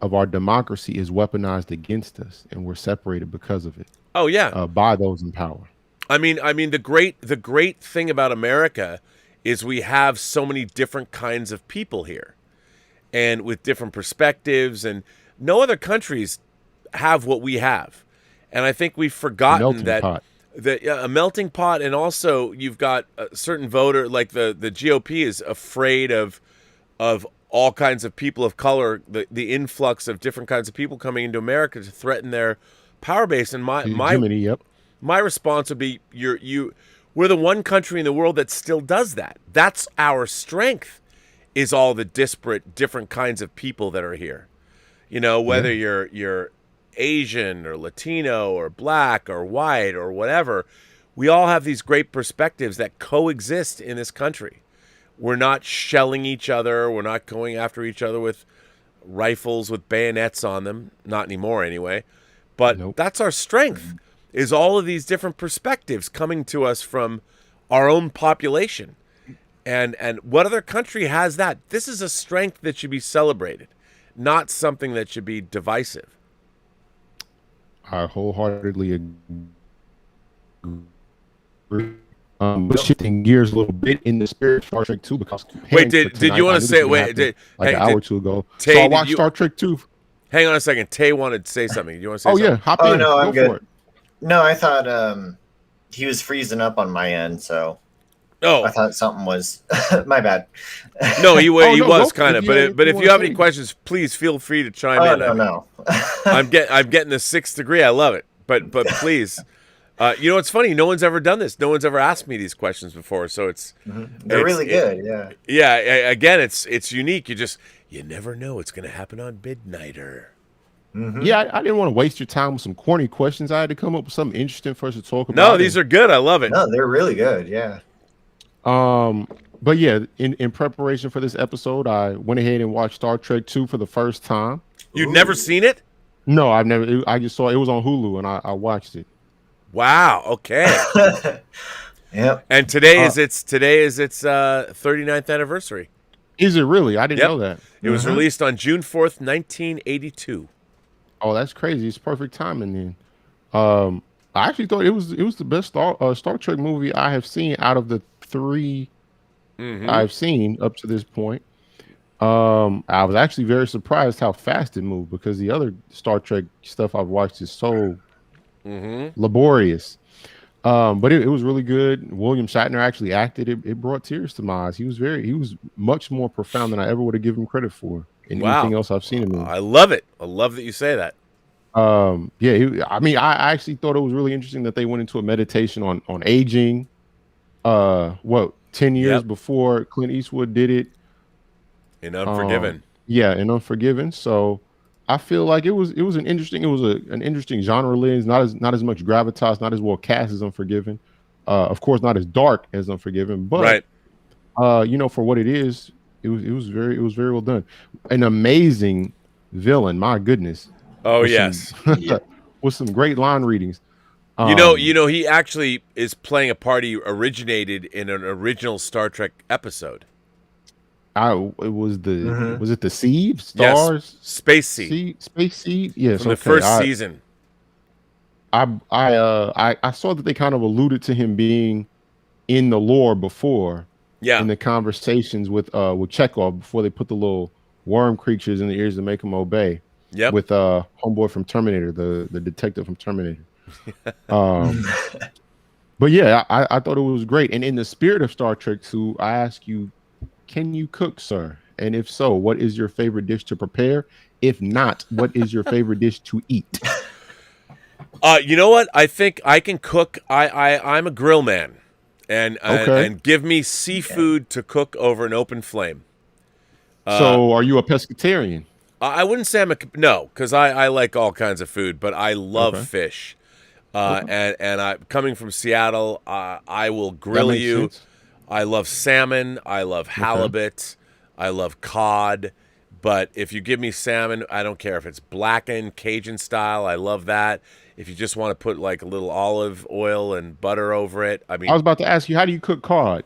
of our democracy is weaponized against us, and we're separated because of it. Oh yeah, by those in power. I mean, the great thing about America is we have so many different kinds of people here, and with different perspectives, and no other countries have what we have, and I think we've forgotten that a melting pot, and also you've got a certain voter like the GOP is afraid of all kinds of people of color, the influx of different kinds of people coming into America to threaten their power base. And my response would be, we're the one country in the world that still does that. That's our strength, is all the disparate, different kinds of people that are here. You know, whether you're Asian or Latino or black or white or whatever, we all have these great perspectives that coexist in this country. We're not shelling each other. We're not going after each other with rifles with bayonets on them. Not anymore, anyway. But that's our strength, is all of these different perspectives coming to us from our own population. And what other country has that? This is a strength that should be celebrated, not something that should be divisive. I wholeheartedly agree. But shifting gears a little bit in the spirit of Star Trek 2, because did you want to say an hour or two ago? Tay, so I watched Star Trek 2. Hang on a second. Tay wanted to say something. Do you want to say something? Yeah, hop in. No, I'm Go for good. it. No, I thought he was freezing up on my end, so I thought something was my bad. No, he was kind of. But if you have any questions, please feel free to chime in. No. I'm getting the 6th degree. I love it. But please. You know, it's funny. No one's ever done this. No one's ever asked me these questions before. So they're really good. Yeah. Yeah. Again, it's unique. You never know what's going to happen on Midnighter. Mm-hmm. Yeah, I didn't want to waste your time with some corny questions. I had to come up with something interesting for us to talk about. No, these are good. I love it. No, they're really good. Yeah. But yeah, in preparation for this episode, I went ahead and watched Star Trek 2 for the first time. You've never seen it? No, I've never. I just saw it was on Hulu, and I watched it. Wow. Okay. Yep. And today is its 39th anniversary. Is it really? I didn't know that. It was released on June 4th, 1982. Oh, that's crazy. It's perfect timing then. I actually thought it was the best Star Trek movie I have seen out of the 3 I've seen up to this point. I was actually very surprised how fast it moved, because the other Star Trek stuff I've watched is so laborious. But it was really good. William Shatner actually acted. It brought tears to my eyes. He was much more profound than I ever would have given him credit for in anything else I've seen him in. I love it. I love that you say that. I actually thought it was really interesting that they went into a meditation on aging. 10 years before Clint Eastwood did it in Unforgiven. In Unforgiven. So I feel like it was an interesting genre lens, not as much gravitas, not as well cast as Unforgiven. Of course, not as dark as Unforgiven, but for what it is, it was very well done. An amazing villain, my goodness. Oh yes, with some great line readings. You know, he actually is playing a part he originated in an original Star Trek episode. Was it the Seed? Stars? Yes, Space Seed. Space Seed? Yes. From the first season. I saw that they kind of alluded to him being in the lore before. Yeah. In the conversations with Chekhov before they put the little worm creatures in the ears to make him obey. Yep. with homeboy from Terminator, the detective from Terminator. Um, but yeah, I thought it was great. And in the spirit of Star Trek 2, I ask you, can you cook, sir? And if so, what is your favorite dish to prepare? If not, what is your favorite dish to eat? You know what? I think I can cook. I'm a grill man, and Okay. and give me seafood to cook over an open flame. So are you a pescatarian? I wouldn't say I'm no, because I like all kinds of food, but I love Okay. fish. Okay. And I coming from Seattle, I will That grill makes you. sense. I love salmon. I love halibut. I love cod. But if you give me salmon, I don't care if it's blackened Cajun style. I love that. If you just want to put like a little olive oil and butter over it, I I was mean, about to ask you, how do you cook cod?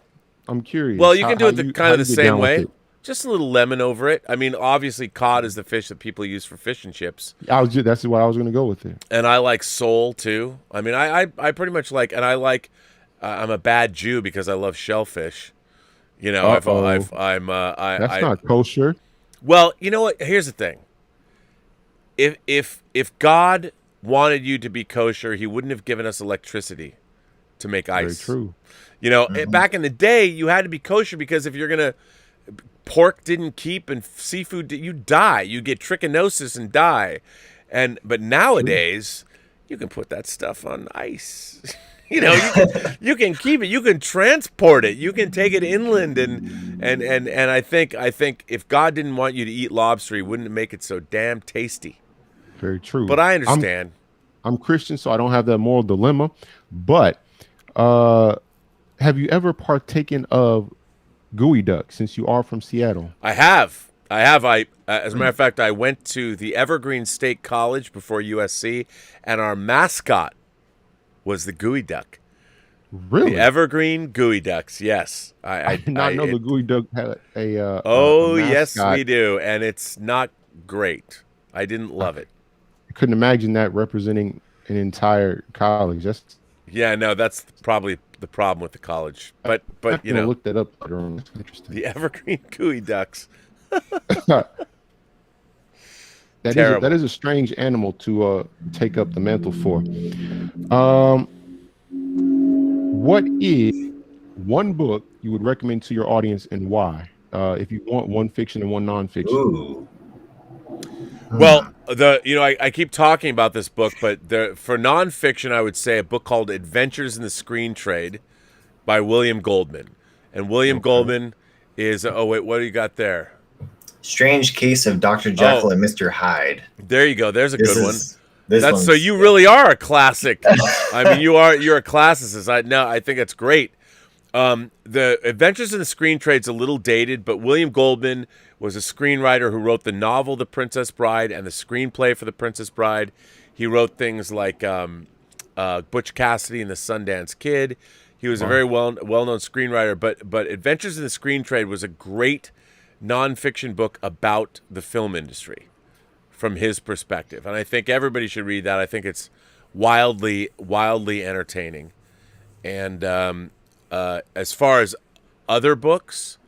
I'm well, curious. you can do How it the you kind of the get same down with way. it? Just a little lemon over it. I mean, obviously, cod is the fish that people use for fish and chips. That's what I was going to go with it. And I like sole too. I mean, I pretty much like, and I like. I'm a bad Jew because I love shellfish. You know, Uh-oh. That's I not kosher. well, you know what? Here's the thing. If God wanted you to be kosher, He wouldn't have given us electricity to make Very ice. true. You know, back in the day, you had to be kosher because if you're gonna pork didn't keep and seafood, you die. You get trichinosis and die. But nowadays, you can put that stuff on ice. You know, you can keep it. You can transport it. You can take it inland, and I think if God didn't want you to eat lobster, He wouldn't make it so damn tasty. Very true. But I understand. I'm Christian, so I don't have that moral dilemma. But have you ever partaken of gooey duck since you are from Seattle? I have. As a matter of fact, I went to the Evergreen State College before USC, and our mascot was the gooey duck. Really? The Evergreen Gooey Ducks. Yes, I did not know the gooey duck had a Oh, a yes, mascot. we do, and it's not great. I didn't love it. I couldn't imagine that representing an entire college. That's Yeah, no, that's probably the problem with the college. But I'm you gonna know, look that up later on. That's interesting. the Evergreen Gooey Ducks. That Terrible. is a strange animal to take up the mantle for. Um, what is one book you would recommend to your audience and why? If you want one fiction and one nonfiction. Ooh. Well, I keep talking about this book, but for nonfiction, I would say a book called Adventures in the Screen Trade by William Goldman. And William Goldman is what do you got there? Strange Case of Dr. Jekyll and Mr. Hyde. There you go. There's a good one. This So you really are a classic. I mean, you're a classicist. I think that's great. The Adventures in the Screen Trade's a little dated, but William Goldman was a screenwriter who wrote the novel The Princess Bride and the screenplay for The Princess Bride. He wrote things like Butch Cassidy and the Sundance Kid. He was a very well-known screenwriter, but Adventures in the Screen Trade was a great nonfiction book about the film industry from his perspective. And I think everybody should read that. I think it's wildly entertaining. And as far as other books,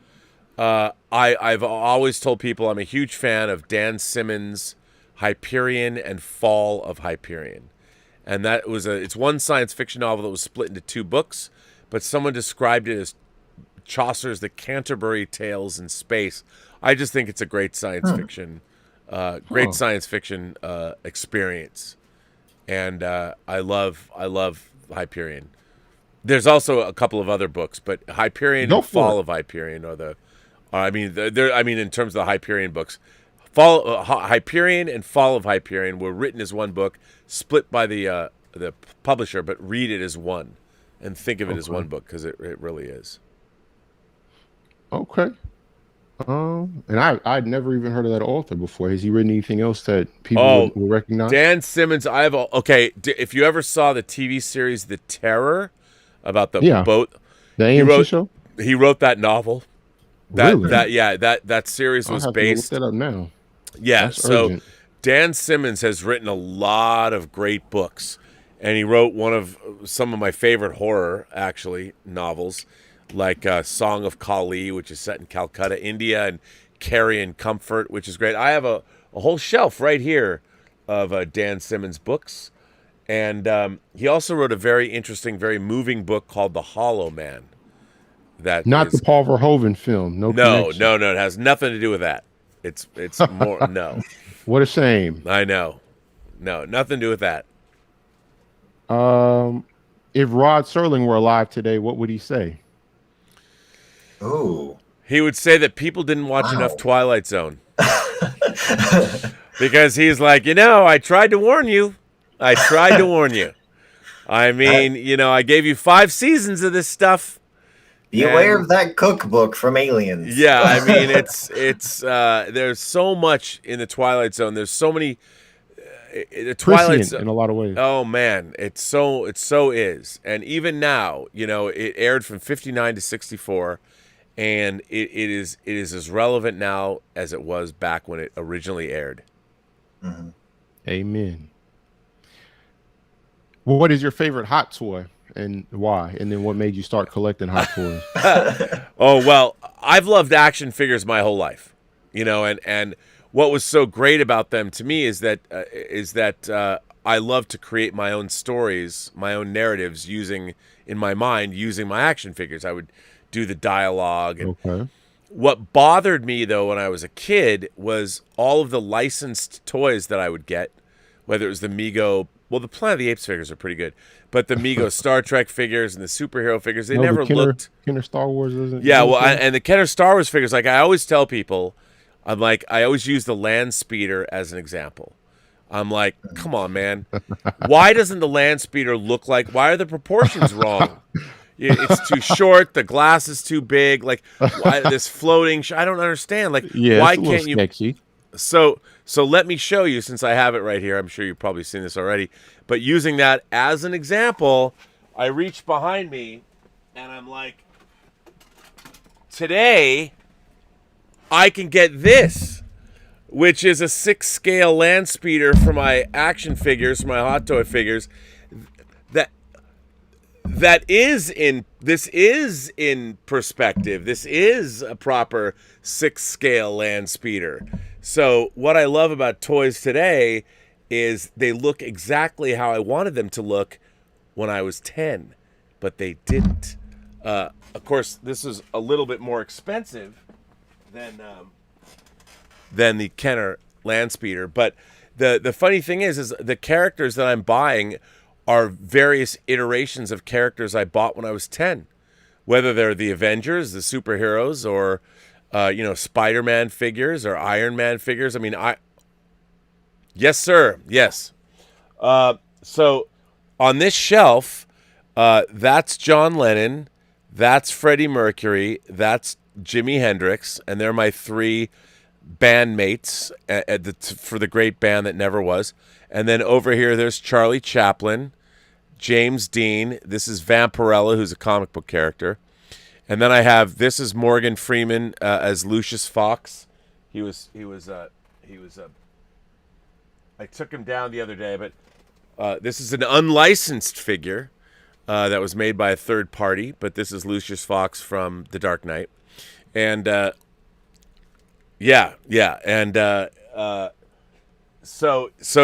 I've always told people I'm a huge fan of Dan Simmons' Hyperion and Fall of Hyperion. And that was it's one science fiction novel that was split into two books, but someone described it as Chaucer's The Canterbury Tales in Space. I just think it's a great science fiction, experience, and I love Hyperion. There's also a couple of other books, but Hyperion and Fall of Hyperion are in terms of the Hyperion books, Hyperion and Fall of Hyperion were written as one book, split by the publisher, but read it as one, and think of it as one book because it really is. Okay. And I'd never even heard of that author before. Has he written anything else that people will recognize? Dan Simmons. If you ever saw the TV series The Terror about the boat, the AMC show, he wrote that novel. Really? That series was based. Look that up now. Yeah. That's so urgent. Dan Simmons has written a lot of great books, and he wrote some of my favorite horror novels, like Song of Kali, which is set in Calcutta, India, and Carrion Comfort, which is great. I have a a whole shelf right here of Dan Simmons books. And he also wrote a very interesting, very moving book called The Hollow Man. Not the Paul Verhoeven film. No, no, connection. no. It has nothing to do with that. It's more no. What a shame. I know. No, nothing to do with that. If Rod Serling were alive today, what would he say? Oh. He would say that people didn't watch enough Twilight Zone. Because he's like, I tried to warn you. I mean, I gave you 5 seasons of this stuff. Be aware of that cookbook from Aliens. Yeah, I mean, it's there's so much in the Twilight Zone. There's so many the Twilight Zone in a lot of ways. Oh man, it so is. And even now, it aired from 59 to 64, and it is as relevant now as it was back when it originally aired. Mm-hmm. Amen. Well, what is your favorite hot toy and why? And then what made you start collecting hot toys? Oh, well, I've loved action figures my whole life, and what was so great about them to me is that I love to create my own stories, my own narratives using my action figures. I would do the dialogue. And okay. What bothered me, though, when I was a kid was all of the licensed toys that I would get, whether it was the Mego. Well, the Planet of the Apes figures are pretty good, but the Mego Star Trek figures and the superhero figures, they never looked. Kenner Star Wars isn't. Yeah, well, and the Kenner Star Wars figures, like I always tell people, I always use the Land Speeder as an example. I'm like, come on, man, why doesn't the Land Speeder look like? Why are the proportions wrong? It's too short. The glass is too big. Like why, this floating. I don't understand. Like, why can't you? Sketchy. So let me show you, since I have it right here. I'm sure you've probably seen this already. But using that as an example, I reach behind me, and I'm like, today, I can get this, which is a 6-scale Land Speeder for my action figures, for my hot toy figures. This is in perspective. This is a proper 6-scale Land Speeder. So what I love about toys today is they look exactly how I wanted them to look when I was 10, but they didn't. Of course, this is a little bit more expensive than the Kenner Land Speeder. But the funny thing is the characters that I'm buying are various iterations of characters I bought when I was 10, whether they're the Avengers, the superheroes, or Spider-Man figures or Iron Man figures. I mean, yes, sir. Yes. So on this shelf, that's John Lennon, that's Freddie Mercury, that's Jimi Hendrix, and they're my 3 bandmates for the great band that never was. And then over here, there's Charlie Chaplin, James Dean. This is Vampirella, who's a comic book character. And then this is Morgan Freeman as Lucius Fox. He was I took him down the other day, but this is an unlicensed figure that was made by a third party, but this is Lucius Fox from The Dark Knight. And so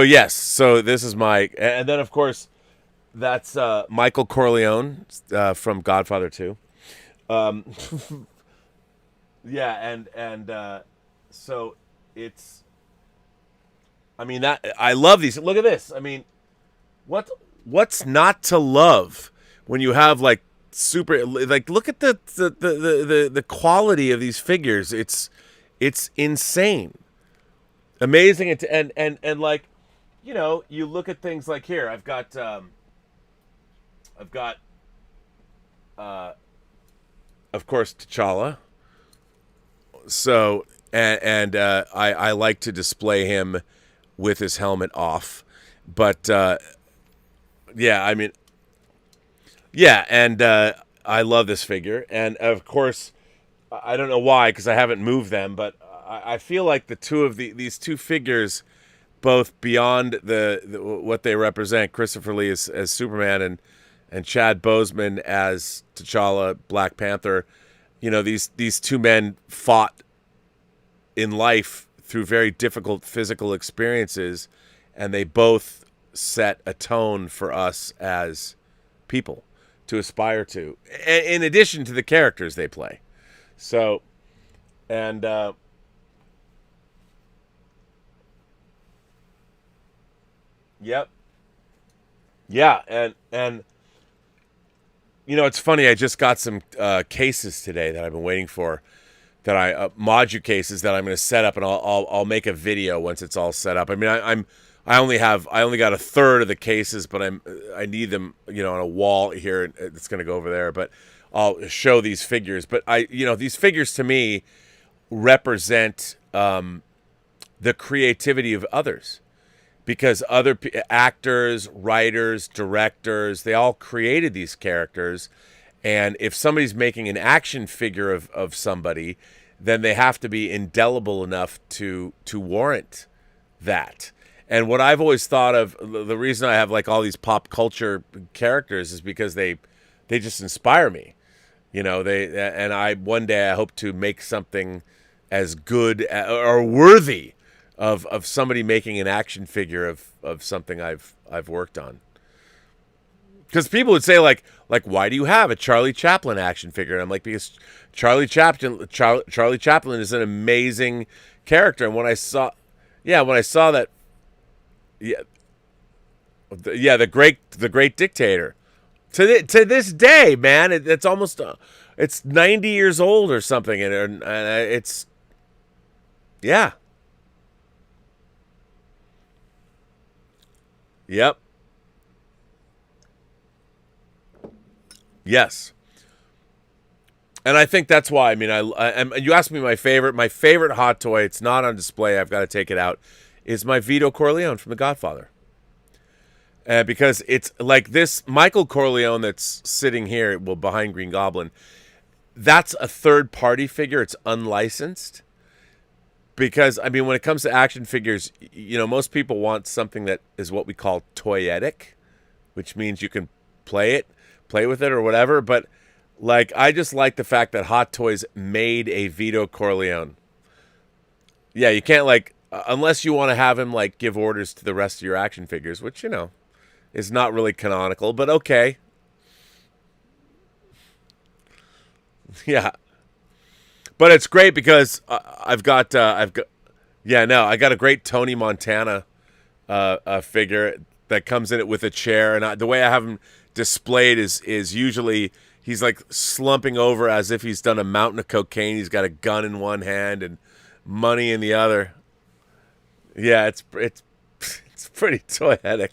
yes, so this is and then of course that's Michael Corleone from Godfather 2. So it's, I mean, that I love these. Look at this. I mean, what's not to love when you have like super, like, look at the quality of these figures. It's insane, amazing. And like, you look at things like here. I've got of course, T'Challa. So, I like to display him with his helmet off. But, I mean, and I love this figure. And, of course, I don't know why, because I haven't moved them, but I feel like these two figures, both beyond what they represent, Christopher Lee as Superman and Chad Boseman as T'Challa, Black Panther, these two men fought in life through very difficult physical experiences, and they both set a tone for us as people to aspire to, in addition to the characters they play. So, and yep, yeah, and you know, it's funny. I just got some cases today that I've been waiting for. That I module cases that I'm going to set up, and I'll make a video once it's all set up. I mean, I only got a third of the cases, but I need them, you know, on a wall here. It's going to go over there, but I'll show these figures. But these figures to me represent the creativity of others, because other actors, writers, directors, they all created these characters. And if somebody's making an action figure of somebody, then they have to be indelible enough to warrant that. And what I've always thought of, the reason I have like all these pop culture characters is because they just inspire me. You know, one day I hope to make something as good or worthy of somebody making an action figure of something I've worked on. Because people would say like, why do you have a Charlie Chaplin action figure? And I'm like, because Charlie Chaplin is an amazing character. And when I saw that, the great dictator, to this day, man, it's almost it's 90 years old or something, and it's yep. Yes, and I think that's why. I mean, you asked me my favorite hot toy. It's not on display. I've got to take it out. Is my Vito Corleone from The Godfather, because it's like this Michael Corleone that's sitting here, well, behind Green Goblin. That's a third-party figure. It's unlicensed. Because I mean, when it comes to action figures, you know, most people want something that is what we call toyetic, which means you can play with it or whatever, but like I just like the fact that Hot Toys made a Vito Corleone. Yeah, you can't like unless you want to have him like give orders to the rest of your action figures, which, you know, is not really canonical, but okay. Yeah. But it's great because I got a great Tony Montana figure that comes in it with a chair, and the way I have him displayed is usually he's like slumping over as if he's done a mountain of cocaine. He's got a gun in one hand and money in the other. Yeah, it's pretty toyetic.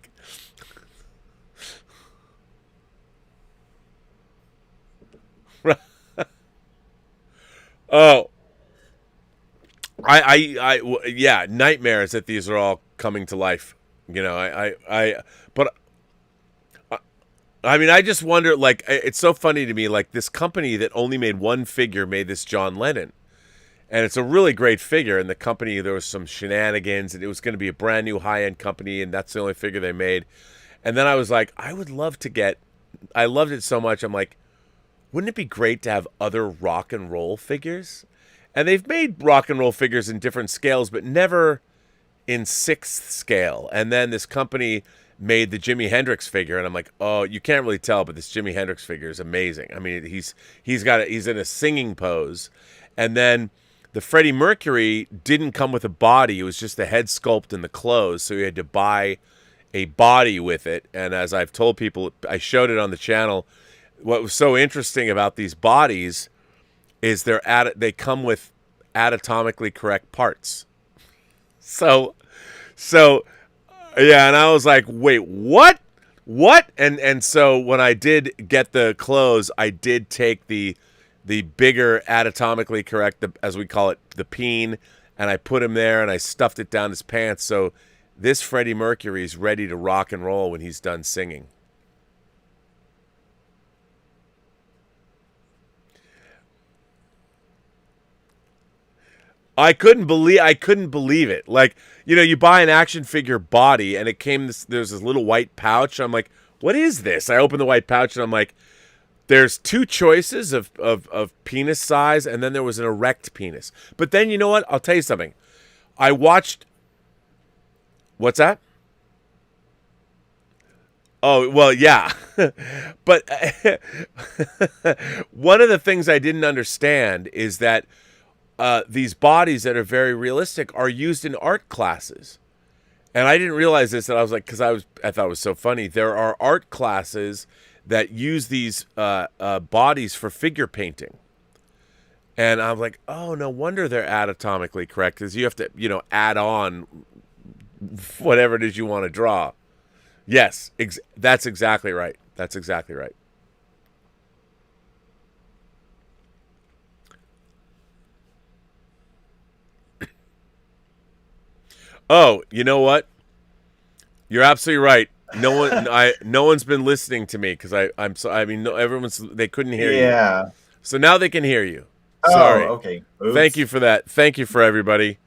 Oh, yeah, nightmares that these are all coming to life. You know, I mean, I just wonder, like, it's so funny to me, like, this company that only made one figure made this John Lennon. And it's a really great figure. And the company, there was some shenanigans, and it was going to be a brand new high-end company, and that's the only figure they made. And then I was like, I loved it so much, I'm like, wouldn't it be great to have other rock and roll figures? And they've made rock and roll figures in different scales, but never in 6th scale. And then this company made the Jimi Hendrix figure, and I'm like, oh, you can't really tell, but this Jimi Hendrix figure is amazing. I mean, he's in a singing pose. And then the Freddie Mercury didn't come with a body. It was just the head sculpt and the clothes, so you had to buy a body with it. And as I've told people, I showed it on the channel, what was so interesting about these bodies is they come with anatomically correct parts. So yeah, and I was like, wait, what? And so when I did get the clothes, I did take the bigger anatomically correct, as we call it, the peen, and I put him there and I stuffed it down his pants. So this Freddie Mercury is ready to rock and roll when he's done singing. I couldn't believe it. Like, you know, you buy an action figure body and there's this little white pouch. I'm like, what is this? I open the white pouch and I'm like, there's 2 choices of penis size, and then there was an erect penis. But then, you know what? I'll tell you something. I watched. What's that? Oh, well, yeah. But one of the things I didn't understand is that these bodies that are very realistic are used in art classes. And I didn't realize this, and I was like, because I thought it was so funny. There are art classes that use these bodies for figure painting. And I'm like, oh, no wonder they're anatomically correct, because you have to, add on whatever it is you want to draw. Yes, that's exactly right. That's exactly right. Oh, you know what? You're absolutely right. No one's been listening to me because they couldn't hear you. Yeah. So now they can hear you. Oh, Sorry. okay. Oops. Thank you for that. Thank you for everybody.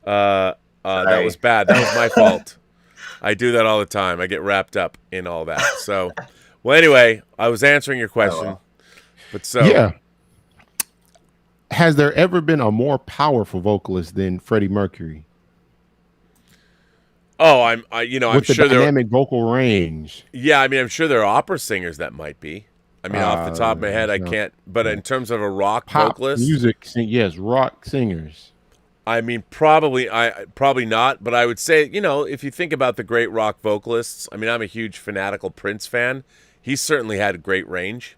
That was bad. That was my fault. I do that all the time. I get wrapped up in all that. So, well, anyway, I was answering your question. But so yeah. Has there ever been a more powerful vocalist than Freddie Mercury? Oh, I'm With sure the dynamic vocal range. Yeah, I mean, I'm sure there are opera singers that might be. I mean, off the top of my head, I can't. But in terms of a rock vocalist, yes, rock singers. I mean, probably not. But I would say, if you think about the great rock vocalists, I mean, I'm a huge fanatical Prince fan. He's certainly had great range.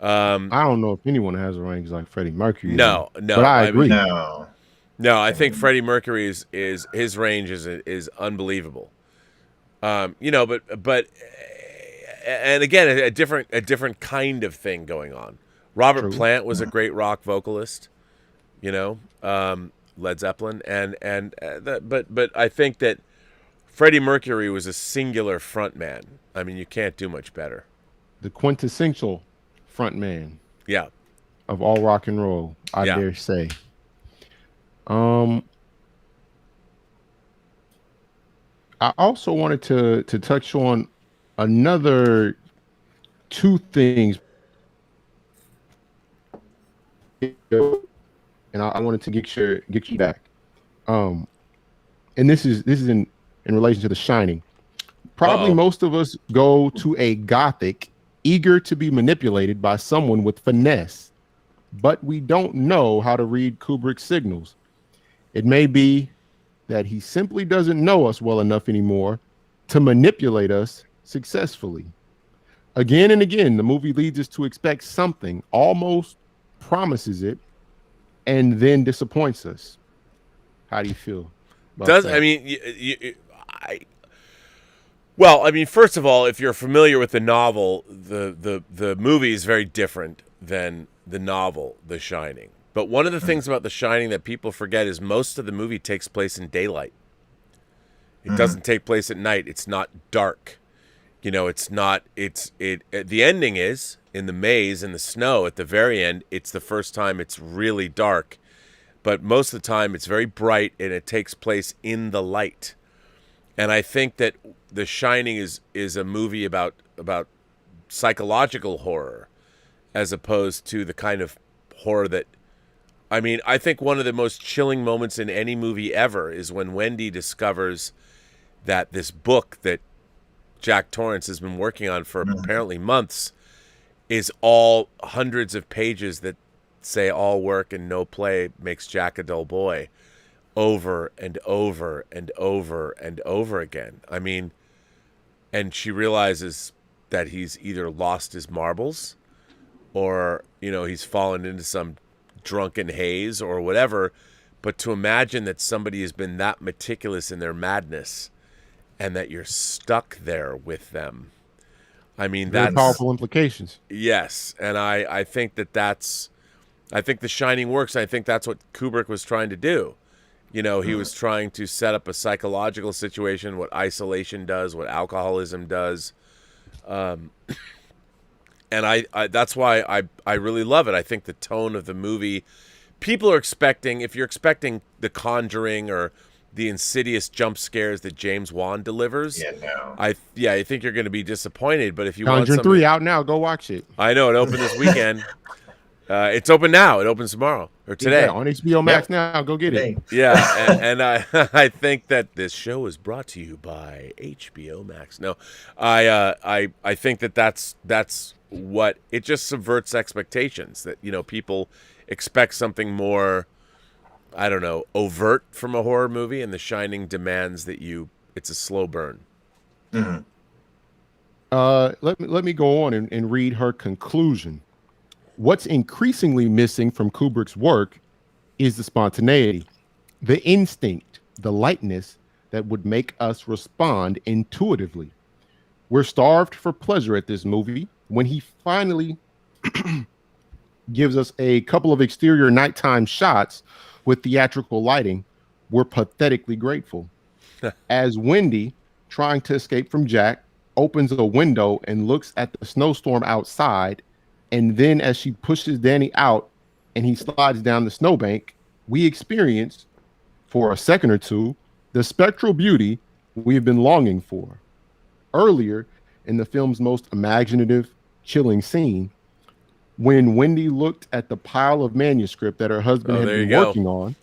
I don't know if anyone has a range like Freddie Mercury. No, but I agree. No, I think Freddie Mercury is his range is unbelievable. But and again, a different kind of thing going on. Robert Plant was a great rock vocalist, Led Zeppelin, but I think that Freddie Mercury was a singular frontman. I mean, you can't do much better. The quintessential frontman. Yeah. Of all rock and roll, I dare say. I also wanted to touch on another two things, and I wanted to get you back. And this is in relation to The Shining. Probably most of us go to a gothic eager to be manipulated by someone with finesse, but we don't know how to read Kubrick's signals. It may be that he simply doesn't know us well enough anymore to manipulate us successfully. Again and again, the movie leads us to expect something, almost promises it, and then disappoints us. How do you feel about that? Well, I mean, first of all, if you're familiar with the novel, the movie is very different than the novel, The Shining. But one of the things about The Shining that people forget is most of the movie takes place in daylight. It doesn't take place at night. It's not dark. It's not. The ending is in the maze in the snow at the very end. It's the first time it's really dark, but most of the time it's very bright and it takes place in the light. And I think that The Shining is a movie about psychological horror, as opposed to the kind of horror that. I mean, I think one of the most chilling moments in any movie ever is when Wendy discovers that this book that Jack Torrance has been working on for apparently months is all hundreds of pages that say all work and no play makes Jack a dull boy over and over and over and over again. I mean, and she realizes that he's either lost his marbles or, he's fallen into some drunken haze or whatever, but to imagine that somebody has been that meticulous in their madness and that you're stuck there with them. I mean, that's powerful implications. Yes. And I think I think The Shining works. I think that's what Kubrick was trying to do. He was trying to set up a psychological situation, what isolation does, what alcoholism does. And I that's why I really love it. I think the tone of the movie, people are expecting, if you're expecting The Conjuring or the insidious jump scares that James Wan delivers, I think you're going to be disappointed. But if you want Conjuring 3 out now, go watch it. I know, it opened this weekend. It's open now. It opens tomorrow or today. Yeah, on HBO Max now. Go get it. Yeah, and I think that this show is brought to you by HBO Max. No, I think that's what it just subverts expectations. That people expect something more, I don't know, overt from a horror movie, and The Shining demands that it's a slow burn. Mm-hmm. Let me go on and read her conclusion. What's increasingly missing from Kubrick's work is the spontaneity, the instinct, the lightness that would make us respond intuitively. We're starved for pleasure at this movie. When he finally gives us a couple of exterior nighttime shots with theatrical lighting, we're pathetically grateful. As Wendy, trying to escape from Jack, opens a window and looks at the snowstorm outside, and then as she pushes Danny out and he slides down the snowbank, we experience, for a second or two, the spectral beauty we have been longing for. Earlier, in the film's most imaginative, chilling scene, when Wendy looked at the pile of manuscript that her husband had been working on,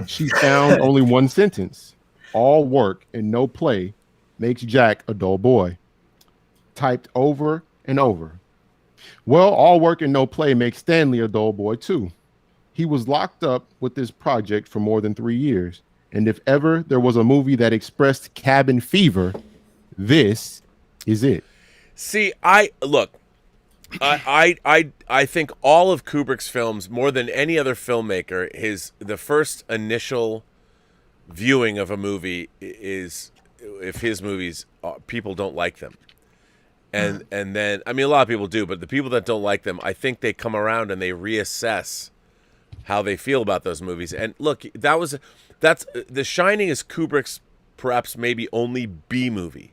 she found only one sentence: all work and no play makes Jack a dull boy. Typed over and over. Well, all work and no play makes Stanley a dull boy too. He was locked up with this project for more than 3 years. And if ever there was a movie that expressed cabin fever, this is it. See, I think all of Kubrick's films, more than any other filmmaker, the first initial viewing of a movie is if his movies people don't like them. And then, I mean, a lot of people do, but the people that don't like them, I think they come around and they reassess how they feel about those movies. And look, that's The Shining is Kubrick's perhaps maybe only B movie.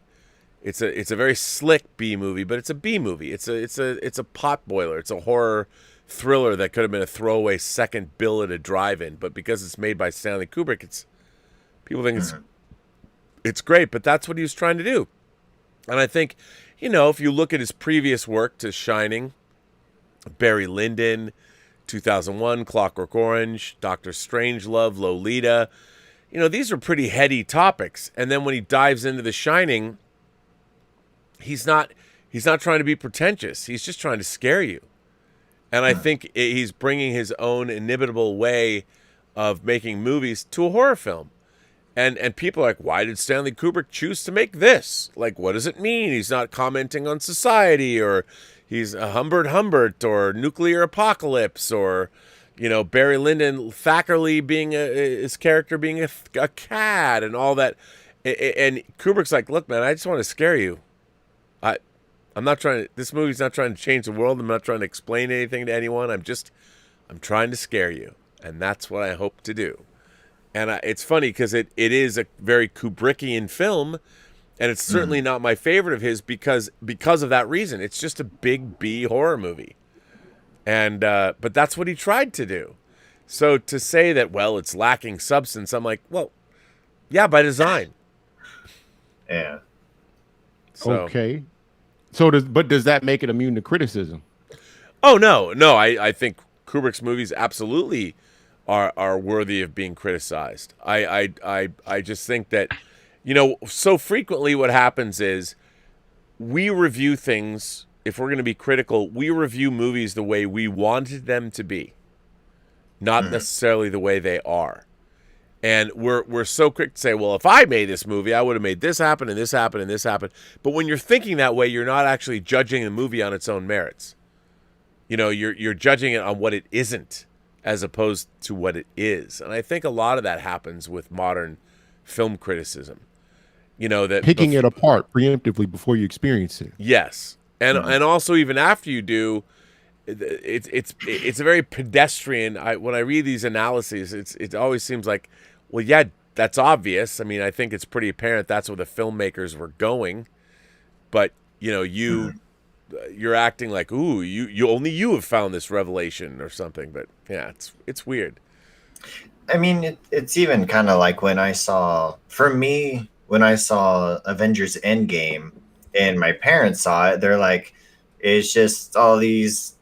It's a very slick B movie, but it's a B movie. It's a pot boiler. It's a horror thriller that could have been a throwaway second bill at a drive-in, but because it's made by Stanley Kubrick, people think it's great. But that's what he was trying to do. And I think, if you look at his previous work to Shining, Barry Lyndon, 2001, Clockwork Orange, Doctor Strangelove, Lolita, these are pretty heady topics. And then when he dives into The Shining, he's not trying to be pretentious. He's just trying to scare you. And I think he's bringing his own inimitable way of making movies to a horror film. And people are like, why did Stanley Kubrick choose to make this? Like, what does it mean? He's not commenting on society, or he's a Humbert or nuclear apocalypse, or, Barry Lyndon Thackeray being his character being a cat and all that. And Kubrick's like, look, man, I just want to scare you. This movie's not trying to change the world. I'm not trying to explain anything to anyone. I'm trying to scare you. And that's what I hope to do. And it's funny because it is a very Kubrickian film, and it's certainly not my favorite of his because of that reason. It's just a big B horror movie, and but that's what he tried to do. So to say that, well, it's lacking substance, I'm like, well, yeah, by design. Yeah. So, okay. So does that make it immune to criticism? Oh no. I think Kubrick's movies absolutely are worthy of being criticized. I just think that, so frequently what happens is we review things, if we're going to be critical, we review movies the way we wanted them to be, not necessarily the way they are. And we're so quick to say, well, if I made this movie, I would have made this happen and this happen and this happen. But when you're thinking that way, you're not actually judging the movie on its own merits. You're judging it on what it isn't, as opposed to what it is. And I think a lot of that happens with modern film criticism. That picking it apart preemptively before you experience it. Yes. And also even after you do, it's a very pedestrian. When I read these analyses, it always seems like, well, yeah, that's obvious. I mean, I think it's pretty apparent that's where the filmmakers were going. But, you're acting like, ooh, you only you have found this revelation or something. But yeah, it's weird. I mean, it's even kind of like when I saw Avengers Endgame and my parents saw it, they're like, it's just all these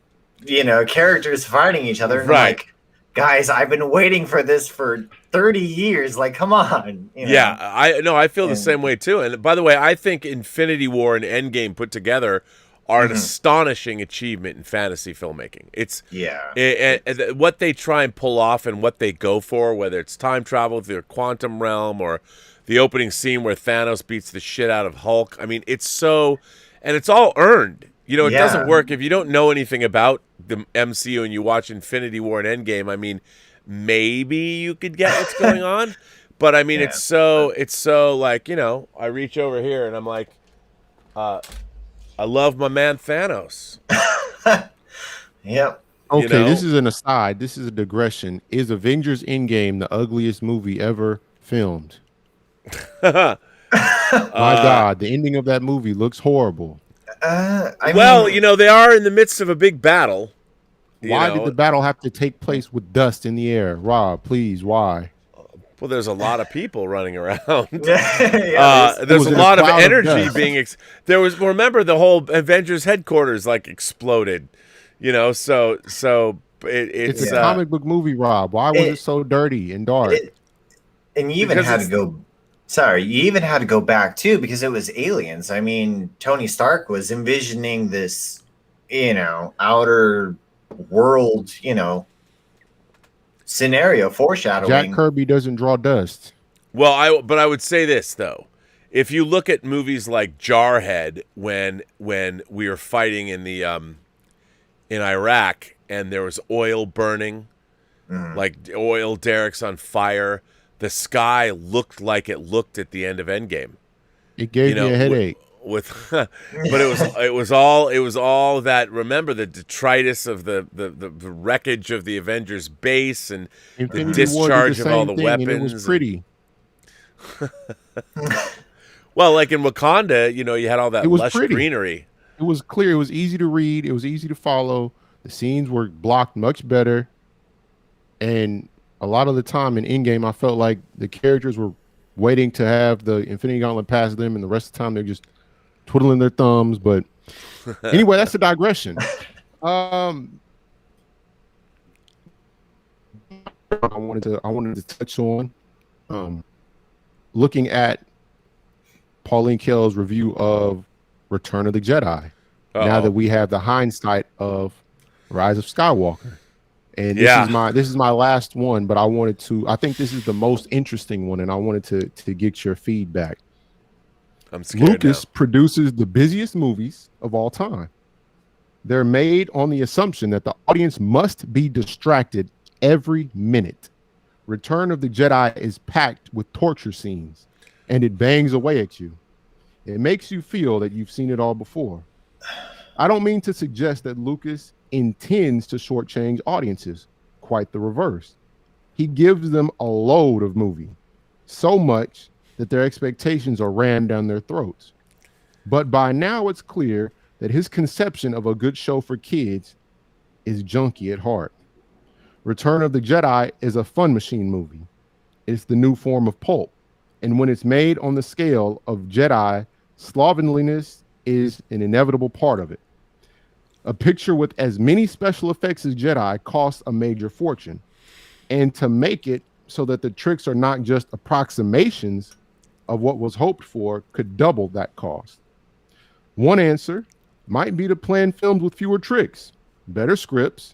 characters fighting each other. And I'm Right. like, guys, I've been waiting for this for 30 years. Like, come on. Yeah, I feel the And- same way too. And by the way, I think Infinity War and Endgame put together are an astonishing achievement in fantasy filmmaking. It's what they try and pull off and what they go for, whether it's time travel through the quantum realm or the opening scene where Thanos beats the shit out of Hulk. I mean, it's so, and it's all earned. It doesn't work if you don't know anything about the MCU and you watch Infinity War and Endgame. I mean, maybe you could get what's going on, but I mean, it's so like, I reach over here and I'm like, I love my man Thanos. Yep. Okay, this is an aside. This is a digression. Is Avengers Endgame the ugliest movie ever filmed? My God, the ending of that movie looks horrible. I mean, they are in the midst of a big battle. Why did the battle have to take place with dust in the air? Rob, please, why? Well, there's a lot of people running around. there's a lot of energy being. Remember the whole Avengers headquarters exploded. It's a comic book movie, Rob. Why was it so dirty and dark? And you even had to go. Sorry, you even had to go back too because it was aliens. I mean, Tony Stark was envisioning this, outer world, scenario foreshadowing. Jack Kirby doesn't draw dust. Well, I would say this though. If you look at movies like Jarhead, when we were fighting in the in Iraq and there was oil burning, like oil derricks on fire, the sky looked like it looked at the end of Endgame. It gave me a headache. But it was all that. Remember the detritus of the wreckage of the Avengers base and Infinity the discharge of all the weapons. And it was pretty. Well, like in Wakanda, you had all that lush greenery. It was clear. It was easy to read. It was easy to follow. The scenes were blocked much better, and a lot of the time in Endgame, I felt like the characters were waiting to have the Infinity Gauntlet pass them, and the rest of the time they're just twiddling their thumbs. But anyway, that's a digression. I wanted to touch on looking at Pauline Kael's review of Return of the Jedi. Now that we have the hindsight of Rise of Skywalker. And this is my last one, but I think this is the most interesting one, and I wanted to get your feedback. I'm scared Lucas now. produces the busiest movies of all time. They're made on the assumption that the audience must be distracted every minute. Return of the Jedi is packed with torture scenes, and it bangs away at you. It makes you feel that you've seen it all before. I don't mean to suggest that Lucas intends to shortchange audiences. Quite the reverse. He gives them a load of movie, so much that their expectations are rammed down their throats. But by now it's clear that his conception of a good show for kids is junky at heart. Return of the Jedi is a fun machine movie. It's the new form of pulp. And when it's made on the scale of Jedi, slovenliness is an inevitable part of it. A picture with as many special effects as Jedi costs a major fortune. And to make it so that the tricks are not just approximations of what was hoped for could double that cost. One answer might be to plan films with fewer tricks, better scripts,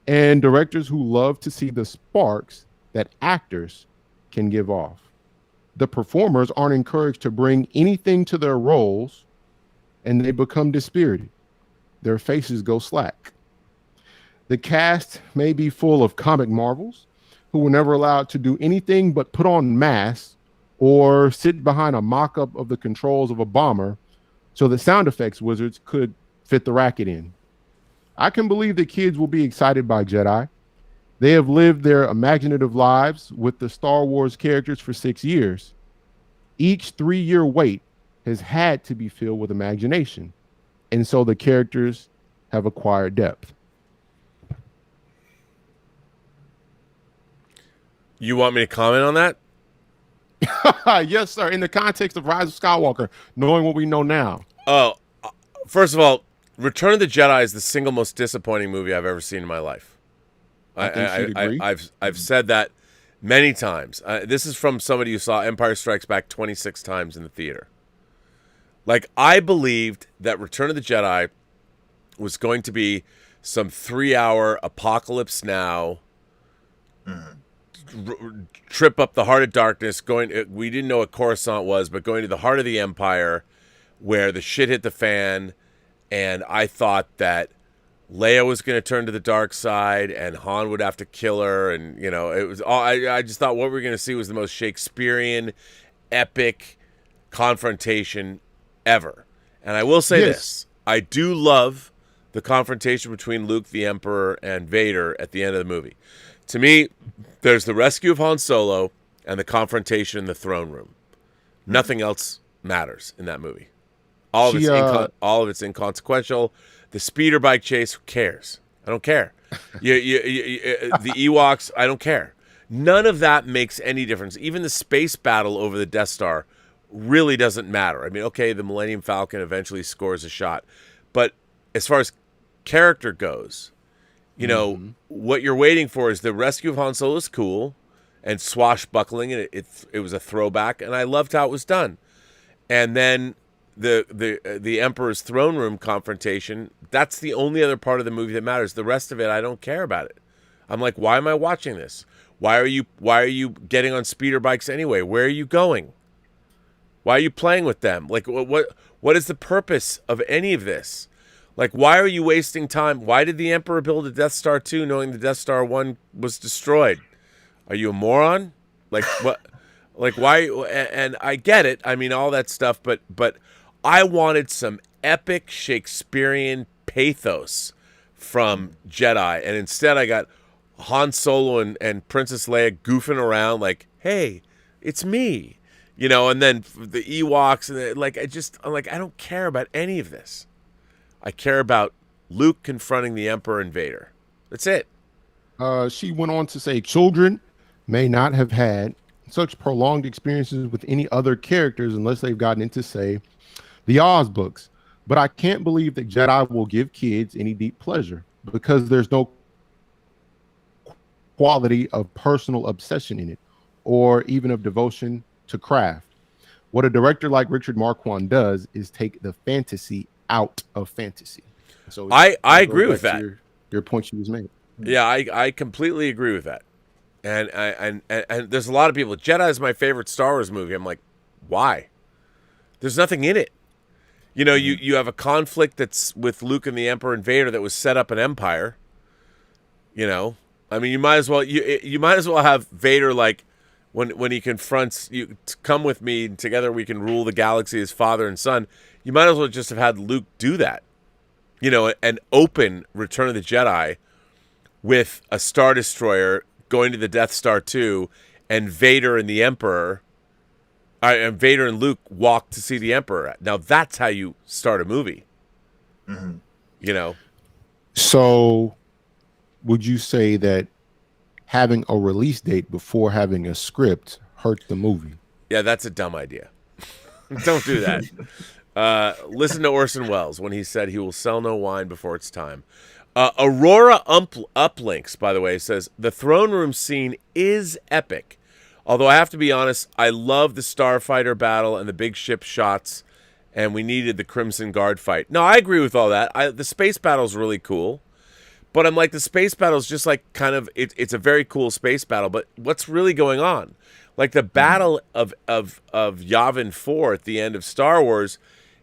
and directors who love to see the sparks that actors can give off. The performers aren't encouraged to bring anything to their roles, and they become dispirited. Their faces go slack. The cast may be full of comic marvels who were never allowed to do anything but put on masks or sit behind a mock-up of the controls of a bomber so the sound effects wizards could fit the racket in. I can believe that kids will be excited by Jedi. They have lived their imaginative lives with the Star Wars characters for 6 years. Each 3-year wait has had to be filled with imagination. And so the characters have acquired depth. You want me to comment on that? Yes, sir. In the context of Rise of Skywalker, knowing what we know now. Oh, first of all, Return of the Jedi is the single most disappointing movie I've ever seen in my life. I think she'd agree. I've said that many times. This is from somebody who saw Empire Strikes Back 26 times in the theater. Like, I believed that Return of the Jedi was going to be some 3-hour Apocalypse Now, trip up the heart of darkness. We didn't know what Coruscant was, but going to the heart of the Empire, where the shit hit the fan, and I thought that Leia was going to turn to the dark side, and Han would have to kill her, and it was all. I just thought what we were going to see was the most Shakespearean, epic confrontation ever. And I will say this: I do love the confrontation between Luke, the Emperor, and Vader at the end of the movie. To me, there's the rescue of Han Solo and the confrontation in the throne room. Nothing else matters in that movie. All of it's inconsequential. The speeder bike chase, who cares? I don't care. The Ewoks, I don't care. None of that makes any difference. Even the space battle over the Death Star really doesn't matter. I mean, okay, the Millennium Falcon eventually scores a shot, but as far as character goes, what you're waiting for is the rescue of Han Solo is cool and swashbuckling, and it was a throwback, and I loved how it was done. And then the Emperor's throne room confrontation, that's the only other part of the movie that matters. The rest of it, I don't care about it. I'm like, why am I watching this? Why are you getting on speeder bikes anyway? Where are you going? Why are you playing with them? Like, what is the purpose of any of this? Like, why are you wasting time? Why did the Emperor build a Death Star 2 knowing the Death Star 1 was destroyed? Are you a moron? Like, what? Like, why? And I get it. I mean, all that stuff, but I wanted some epic Shakespearean pathos from Jedi, and instead I got Han Solo and Princess Leia goofing around like, hey, it's me. And then the Ewoks, and I'm like, I don't care about any of this. I care about Luke confronting the Emperor and Vader. That's it. She went on to say, children may not have had such prolonged experiences with any other characters unless they've gotten into, say, the Oz books. But I can't believe that Jedi will give kids any deep pleasure because there's no quality of personal obsession in it or even of devotion to craft. What a director like Richard Marquand does is take the fantasy out of fantasy. So I agree with that. Your point she was made. Yeah, I completely agree with that. And there's a lot of people. Jedi is my favorite Star Wars movie. I'm like, why? There's nothing in it. You have a conflict that's with Luke and the Emperor and Vader that was set up an empire. I mean, you might as well have Vader like when he confronts you, come with me, together we can rule the galaxy as father and son. You might as well just have had Luke do that, and open Return of the Jedi with a Star Destroyer going to the Death Star 2 and Vader and the Emperor, and Vader and Luke walk to see the Emperor. Now that's how you start a movie. Mm-hmm. So would you say that having a release date before having a script hurt the movie? Yeah, that's a dumb idea. Don't do that. Listen to Orson Welles when he said he will sell no wine before it's time. Aurora Uplinks, by the way, says, the throne room scene is epic. Although I have to be honest, I love the starfighter battle and the big ship shots, and we needed the Crimson Guard fight. No, I agree with all that. The space battle's really cool. But I'm like, the space battle's just like kind of, it's a very cool space battle, but what's really going on? Like the battle of Yavin 4 at the end of Star Wars,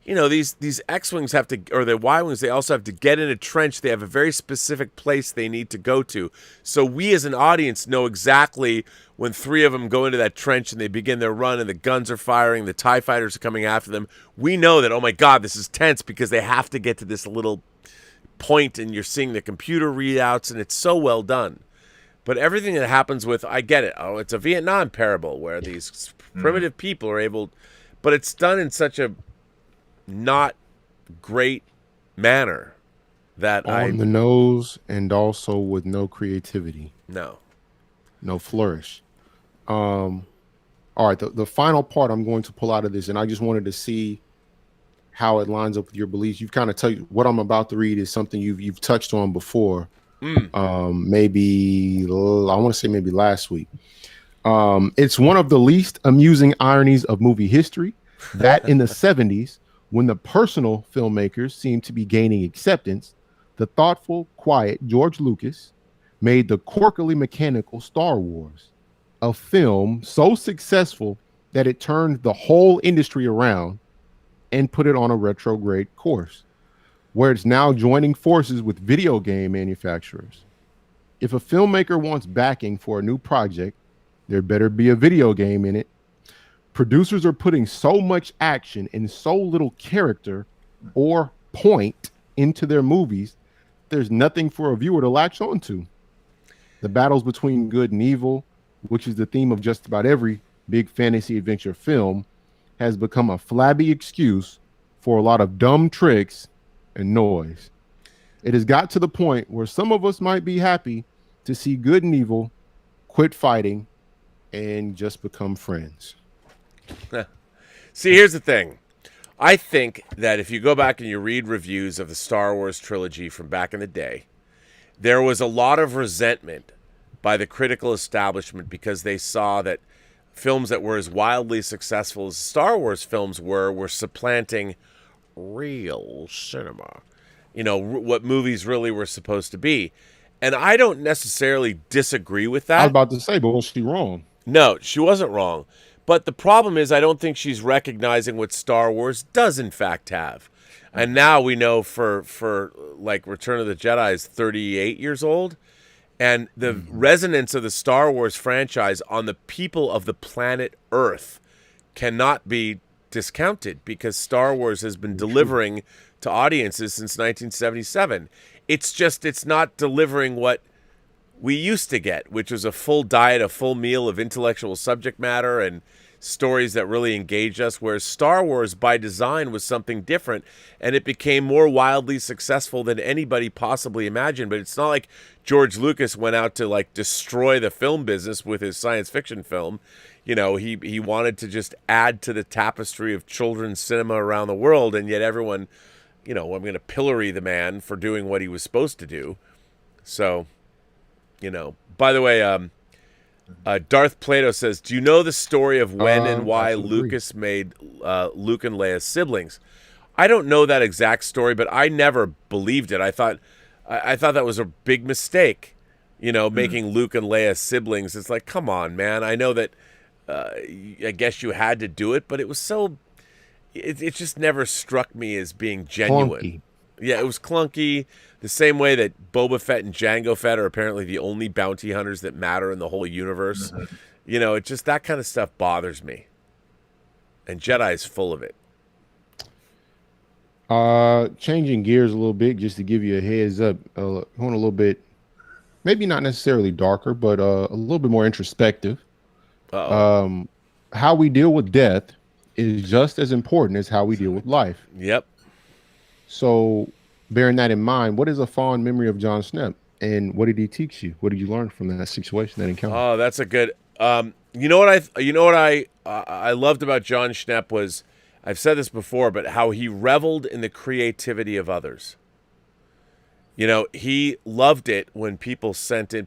these X-Wings have to, or the Y-Wings, they also have to get in a trench. They have a very specific place they need to go to. So we as an audience know exactly when 3 of them go into that trench and they begin their run and the guns are firing, the TIE fighters are coming after them. We know that, oh my God, this is tense because they have to get to this little point and you're seeing the computer readouts and it's so well done. But everything that happens with, I get it. Oh, it's a Vietnam parable where these primitive people are able, but it's done in such a not great manner that on the nose and also with no creativity. No flourish. All right, the final part I'm going to pull out of this, and I just wanted to see how it lines up with your beliefs. You've kind of what I'm about to read is something you've touched on before. Maybe I want to say maybe last week. It's one of the least amusing ironies of movie history that in the 70s, when the personal filmmakers seemed to be gaining acceptance, the thoughtful, quiet George Lucas made the quirkily mechanical Star Wars, a film so successful that it turned the whole industry around and put it on a retrograde course, where it's now joining forces with video game manufacturers. If a filmmaker wants backing for a new project, there better be a video game in it. Producers are putting so much action and so little character or point into their movies, there's nothing for a viewer to latch onto. The battles between good and evil, which is the theme of just about every big fantasy adventure film, has become a flabby excuse for a lot of dumb tricks and noise. It has got to the point where some of us might be happy to see good and evil quit fighting and just become friends. See, here's the thing. I think that if you go back and you read reviews of the Star Wars trilogy from back in the day, there was a lot of resentment by the critical establishment because they saw that films that were as wildly successful as Star Wars films were supplanting real cinema. You know, what movies really were supposed to be. And I don't necessarily disagree with that. I was about to say, but was she wrong? No, she wasn't wrong. But the problem is I don't think she's recognizing what Star Wars does in fact have. And now we know for like Return of the Jedi is 38 years old. And the resonance of the Star Wars franchise on the people of the planet Earth cannot be discounted because Star Wars has been delivering to audiences since 1977. It's not delivering what we used to get, which was a full diet, a full meal of intellectual subject matter and stories that really engaged us, whereas Star Wars by design was something different, and it became more wildly successful than anybody possibly imagined. But it's not like George Lucas went out to like destroy the film business with his science fiction film. You know, he wanted to just add to the tapestry of children's cinema around the world, and yet everyone, you know, I'm going to pillory the man for doing what he was supposed to do. So, you know, by the way, Darth Plato says, do you know the story of when and why Lucas made Luke and Leia siblings? I don't know that exact story, but I never believed it. I thought that was a big mistake, you know, making Luke and Leia siblings. It's like, come on, man. I know that I guess you had to do it, but it was so... It just never struck me as being genuine. Clunky. Yeah, it was clunky. The same way that Boba Fett and Jango Fett are apparently the only bounty hunters that matter in the whole universe. You know, it just, that kind of stuff bothers me. And Jedi is full of it. Changing gears a little bit, just to give you a heads up, going a little bit, maybe not necessarily darker, but a little bit more introspective. How we deal with death is just as important as how we deal with life. Yep. So, bearing that in mind, what is a fond memory of John Schnepp, and what did he teach you? What did you learn from that situation, that encounter? Oh, that's a good. You know what I loved about John Schnepp was, I've said this before, but how he reveled in the creativity of others. You know, he loved it when people sent us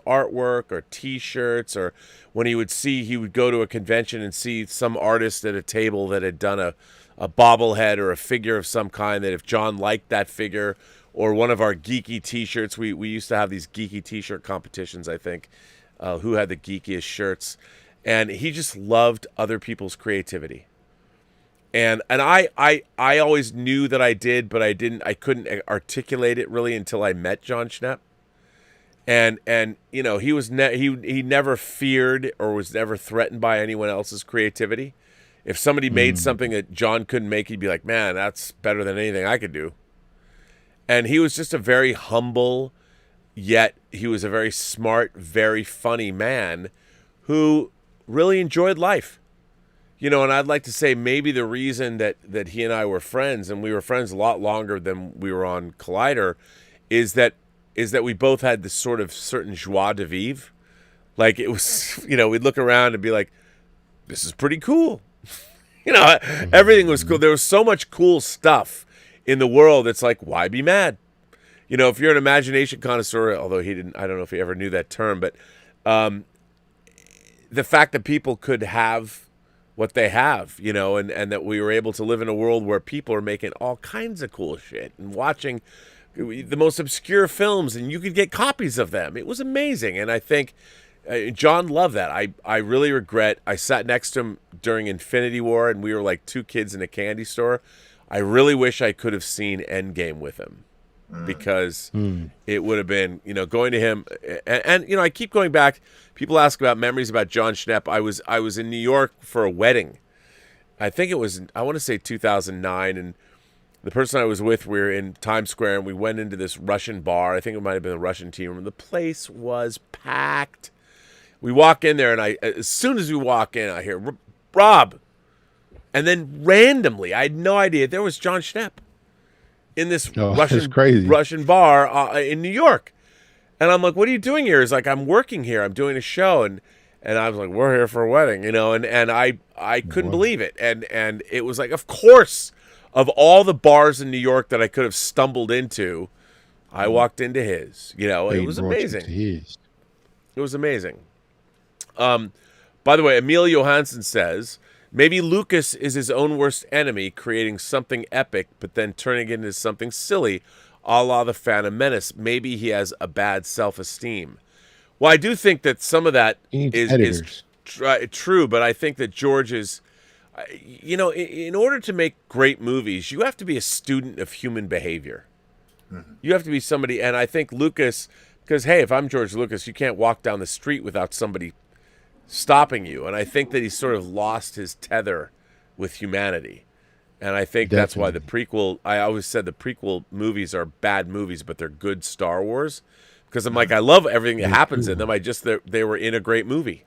artwork or T-shirts, or when he would go to a convention and see some artist at a table that had done a bobblehead or a figure of some kind, that if John liked that figure, or one of our geeky T-shirts, we used to have these geeky T-shirt competitions, I think, who had the geekiest shirts, and he just loved other people's creativity. And I always knew that I did, but I couldn't articulate it really until I met John Schnepp. And you know, he never feared or was never threatened by anyone else's creativity. If somebody made something that John couldn't make, he'd be like, man, that's better than anything I could do. And he was just a very humble, yet he was a very smart, very funny man who really enjoyed life. You know, and I'd like to say maybe the reason that he and I were friends, and we were friends a lot longer than we were on Collider, is that we both had this sort of certain joie de vivre. Like, it was, you know, we'd look around and be like, this is pretty cool. You know, everything was cool. There was so much cool stuff in the world. It's like, why be mad? You know, if you're an imagination connoisseur, although he didn't, I don't know if he ever knew that term, but the fact that people could have what they have, you know, and that we were able to live in a world where people are making all kinds of cool shit and watching the most obscure films, and you could get copies of them. It was amazing. And I think John loved that. I really regret, I sat next to him during Infinity War, and we were like two kids in a candy store. I really wish I could have seen Endgame with him, because it would have been, you know, going to him. And you know, I keep going back. People ask about memories about John Schnepp. I was in New York for a wedding. I think it was, I want to say 2009, and the person I was with, we were in Times Square, and we went into this Russian bar. I think it might have been the Russian tea room. The place was packed. We walk in there, and as soon as we walk in, I hear, Rob. And then randomly, I had no idea, there was John Schnepp in this Russian bar in New York. And I'm like, what are you doing here? He's like, I'm working here. I'm doing a show. And I was like, we're here for a wedding, you know, and I couldn't believe it. And it was like, of course, of all the bars in New York that I could have stumbled into, I walked into his, you know, it was amazing. It was amazing. By the way, Emil Johansson says, maybe Lucas is his own worst enemy, creating something epic, but then turning it into something silly, a la the Phantom Menace. Maybe he has a bad self-esteem. Well, I do think that some of that is true, but I think that George is, you know, in order to make great movies, you have to be a student of human behavior. You have to be somebody, and I think Lucas, because, hey, if I'm George Lucas, you can't walk down the street without somebody stopping you. And I think that he sort of lost his tether with humanity. And I think that's why the prequel, I always said the prequel movies are bad movies, but they're good Star Wars. Because I'm like, I love everything that happens in them. They were in a great movie.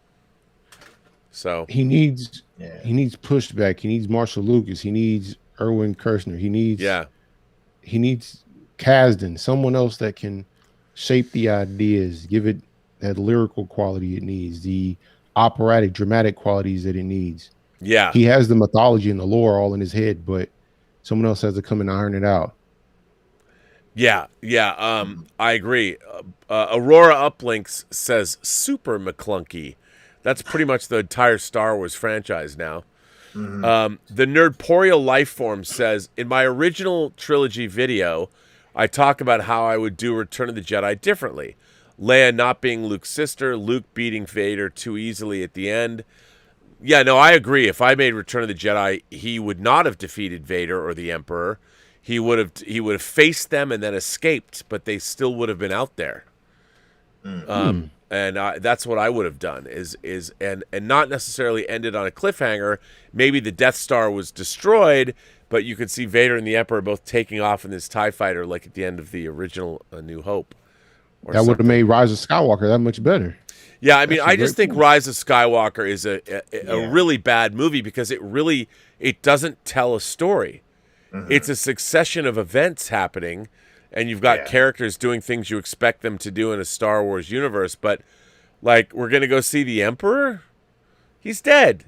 So he needs pushback. He needs Marshall Lucas. He needs Erwin Kershner. He needs Kasdan, someone else that can shape the ideas, give it that lyrical quality it needs, the operatic, dramatic qualities that it needs. Yeah. He has the mythology and the lore all in his head, but someone else has to come and iron it out. Yeah. I agree. Aurora Uplinks says Super McClunky. That's pretty much the entire Star Wars franchise now. The Nerdporial Lifeform says, in my original trilogy video, I talk about how I would do Return of the Jedi differently. Leia not being Luke's sister, Luke beating Vader too easily at the end. Yeah, no, I agree. If I made Return of the Jedi, he would not have defeated Vader or the Emperor. He would have faced them and then escaped, but they still would have been out there. And that's what I would have done and not necessarily ended on a cliffhanger. Maybe the Death Star was destroyed, but you could see Vader and the Emperor both taking off in this TIE fighter, like at the end of the original A New Hope. That would have made Rise of Skywalker that much better. Yeah, I mean, I just think Rise of Skywalker is a really bad movie because it doesn't tell a story. It's a succession of events happening, and you've got characters doing things you expect them to do in a Star Wars universe. But, like, we're going to go see the Emperor? He's dead.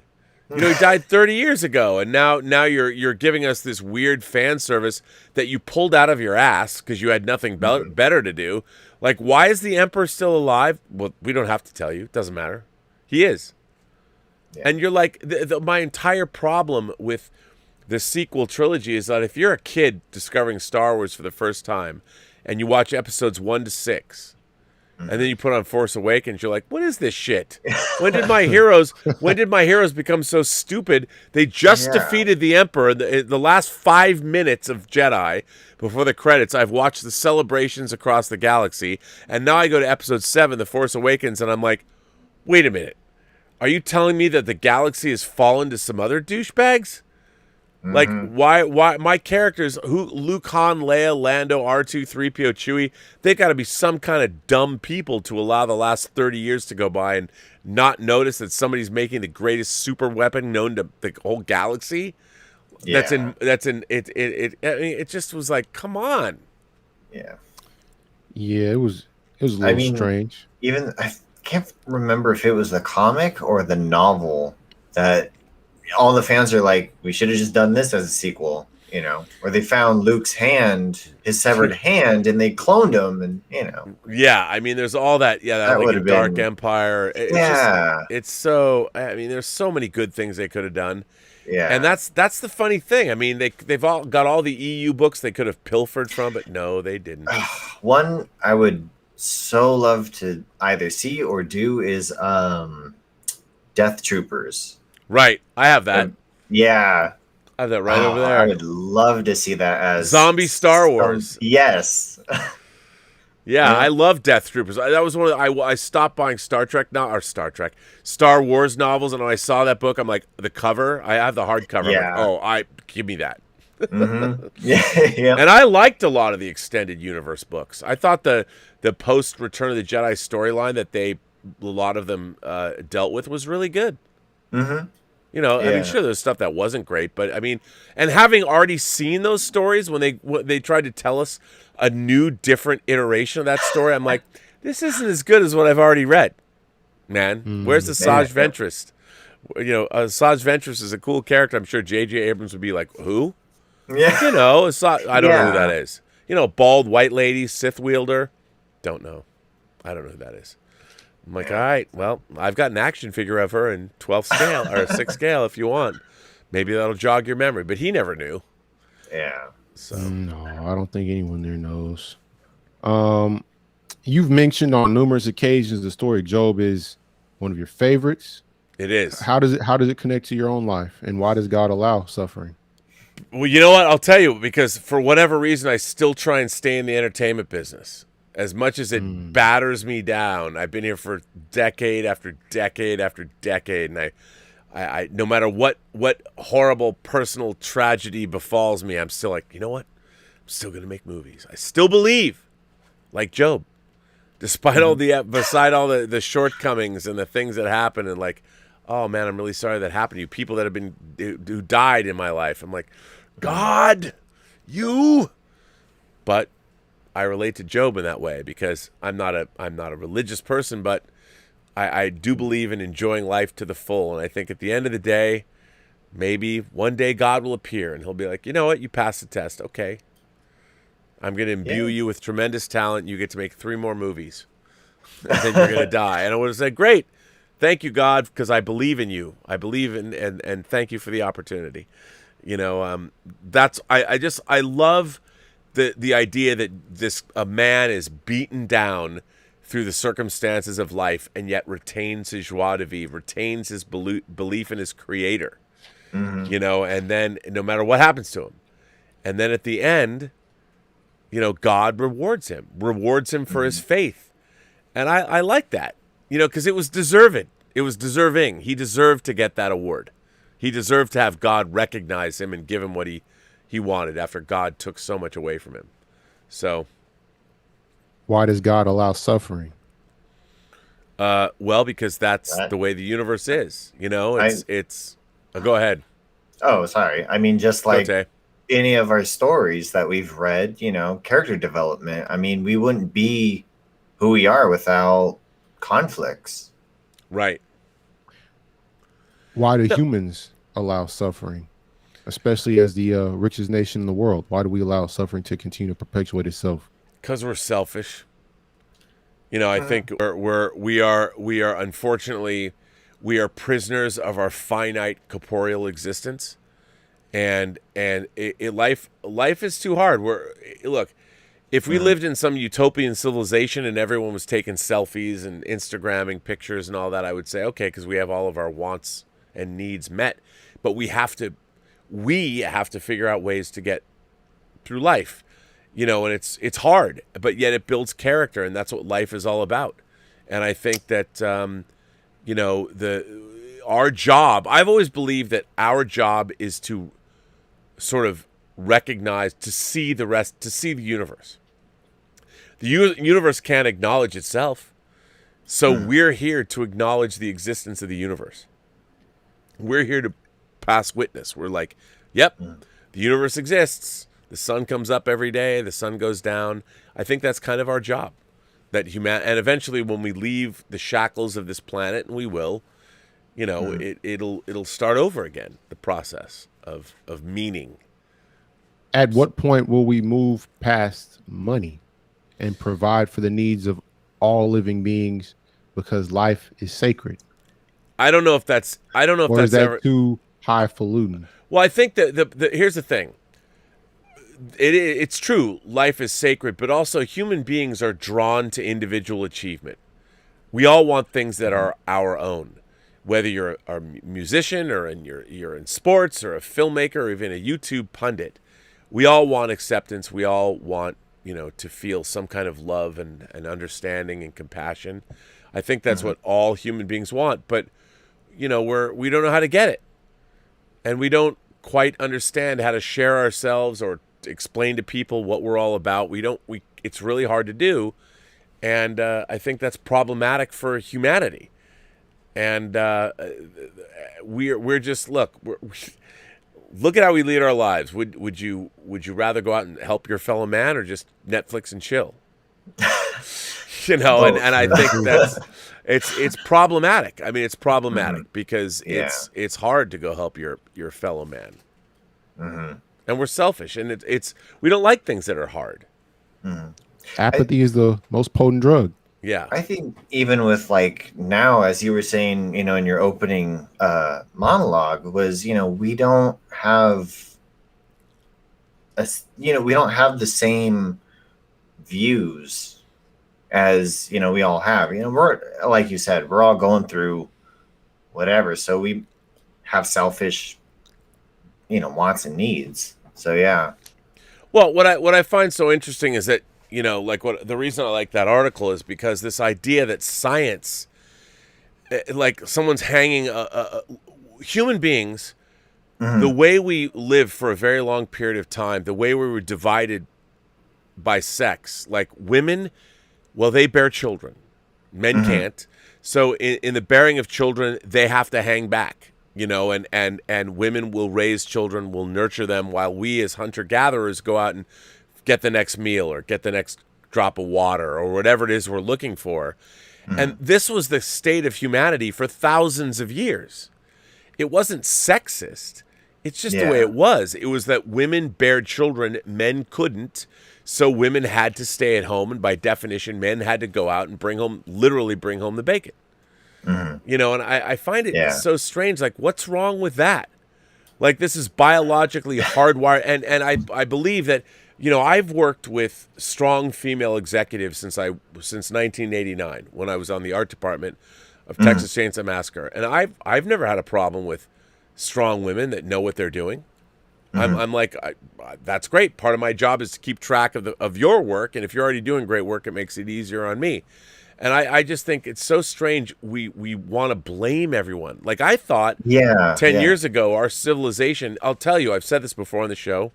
You know, he died 30 years ago, and now you're giving us this weird fan service that you pulled out of your ass because you had nothing better to do. Like, why is the Emperor still alive? Well, we don't have to tell you. It doesn't matter. He is. Yeah. And you're like, my entire problem with the sequel trilogy is that if you're a kid discovering Star Wars for the first time and you watch episodes 1 to 6, and then you put on Force Awakens, you're like, what is this shit? When did my heroes become so stupid? They just defeated the Emperor. The last 5 minutes of Jedi before the credits, I've watched the celebrations across the galaxy, and now I go to episode 7, The Force Awakens, and I'm like, wait a minute. Are you telling me that the galaxy has fallen to some other douchebags? Like, why my characters, Luke, Han, Leia, Lando, R2, 3PO, Chewie, they got to be some kind of dumb people to allow the last 30 years to go by and not notice that somebody's making the greatest super weapon known to the whole galaxy. Yeah. It just was like, come on. Yeah. Yeah, it was a little strange. Even I can't remember if it was the comic or the novel that all the fans are like, we should have just done this as a sequel, you know, or they found Luke's hand, his severed hand, and they cloned him, and you know. Yeah, I mean, there's all that. Yeah, that like in Dark Empire. It's yeah, just, it's so. I mean, there's so many good things they could have done. Yeah, and that's the funny thing. I mean, they've all got all the EU books they could have pilfered from, but no, they didn't. One I would so love to either see or do is Death Troopers. Right, I have that. Yeah, I have that right over there. I would love to see that as zombie Star Wars. Yes. Yeah, I love Death Troopers. That was one of I stopped buying Star Wars novels, and when I saw that book, I'm like, the cover. I have the hardcover. Yeah. Like, give me that. Mm-hmm. Yeah. And I liked a lot of the extended universe books. I thought the post Return of the Jedi storyline that a lot of them dealt with was really good. Mm-hmm. You know, I mean, sure, there's stuff that wasn't great, but I mean, and having already seen those stories when they tried to tell us a new, different iteration of that story, I'm like, this isn't as good as what I've already read, man. Where's the Asajj Ventress? You know, Asajj Ventress is a cool character. I'm sure J.J. Abrams would be like, who? Yeah. You know, I don't know who that is. You know, bald white lady, Sith wielder. Don't know. I don't know who that is. I'm like, all right, well, I've got an action figure of her in 12 scale or 6 scale if you want. Maybe that'll jog your memory. But he never knew. Yeah. So no, I don't think anyone there knows. You've mentioned on numerous occasions the story of Job is one of your favorites. It is. How does it connect to your own life, and why does God allow suffering? Well, you know what? I'll tell you, because for whatever reason, I still try and stay in the entertainment business. As much as it batters me down, I've been here for decade after decade after decade, and I no matter what horrible personal tragedy befalls me, I'm still like, you know what? I'm still gonna make movies. I still believe, like Job, despite all beside all the shortcomings and the things that happen, and like, oh man, I'm really sorry that happened to you. People that have been who died in my life. I'm like, God, you, but I relate to Job in that way because I'm not a religious person, but I do believe in enjoying life to the full. And I think at the end of the day, maybe one day God will appear and he'll be like, you know what? You passed the test. Okay. I'm going to imbue you with tremendous talent. You get to make 3 more movies and then you're going to die. And I would have said, great. Thank you, God, because I believe in you. I believe in, and thank you for the opportunity. You know, I love the idea that a man is beaten down through the circumstances of life and yet retains his joie de vivre, retains his belief in his creator, you know, and then no matter what happens to him. And then at the end, you know, God rewards him for his faith. And I like that, you know, because it was deserving. It was deserving. He deserved to get that award. He deserved to have God recognize him and give him what he wanted after God took so much away from him. So why does God allow suffering? Well, because that's the way the universe is. You know, it's go ahead. Oh, sorry. I mean, just like any of our stories that we've read, you know, character development. I mean, we wouldn't be who we are without conflicts. Right. Why do humans allow suffering? Especially as the richest nation in the world. Why do we allow suffering to continue to perpetuate itself? Because we're selfish. You know, I think we are unfortunately, we are prisoners of our finite corporeal existence, and life is too hard. Look, if we lived in some utopian civilization and everyone was taking selfies and Instagramming pictures and all that, I would say okay, because we have all of our wants and needs met, but we have to figure out ways to get through life, you know, and it's hard, but yet it builds character, and that's what life is all about. And I think that, you know, our job, I've always believed that our job is to sort of recognize, to see the universe. The universe can't acknowledge itself. So we're here to acknowledge the existence of the universe. We're here to pass witness. We're like, yep, the universe exists. The sun comes up every day. The sun goes down. I think that's kind of our job. And eventually when we leave the shackles of this planet, and we will, it'll start over again, the process of meaning. At what point will we move past money and provide for the needs of all living beings because life is sacred? I don't know if that's Is that too highfalutin? Well, I think that here's the thing. It's true, life is sacred, but also human beings are drawn to individual achievement. We all want things that are our own. Whether you're a musician or you're in sports or a filmmaker or even a YouTube pundit, we all want acceptance. We all want, to feel some kind of love and understanding and compassion. I think that's what all human beings want, but we don't know how to get it. And we don't quite understand how to share ourselves or explain to people what we're all about. It's really hard to do. And I think that's problematic for humanity. And we're just look at how we lead our lives. Would you rather go out and help your fellow man or just Netflix and chill? And I think that's it's problematic. I mean, it's problematic because it's hard to go help your fellow man. And we're selfish, and we don't like things that are hard. Apathy is the most potent drug. Yeah, I think even with now, as you were saying, in your opening monologue, was we don't have we don't have the same views as we all have. We're, like you said, we're all going through whatever, so we have selfish wants and needs. So yeah. Well, what I find so interesting is that the reason I like that article is because this idea that science, like someone's hanging human beings, the way we live for a very long period of time, the way we were divided by sex, like women, well, they bear children, men can't. So in the bearing of children, they have to hang back. And women will raise children, will nurture them, while we as hunter-gatherers go out and get the next meal or get the next drop of water or whatever it is we're looking for. And this was the state of humanity for thousands of years. It wasn't sexist. It's just the way it was. It was that women bared children, men couldn't. So women had to stay at home, and by definition, men had to go out and literally bring home the bacon. And I find it so strange. Like, what's wrong with that? Like, this is biologically hardwired. And I believe that, I've worked with strong female executives since 1989, when I was on the art department of Texas Chainsaw Massacre. And I've never had a problem with strong women that know what they're doing. I'm like, that's great. Part of my job is to keep track of your work. And if you're already doing great work, it makes it easier on me. And I just think it's so strange we want to blame everyone. Like, I thought 10 years ago, our civilization, I'll tell you, I've said this before on the show,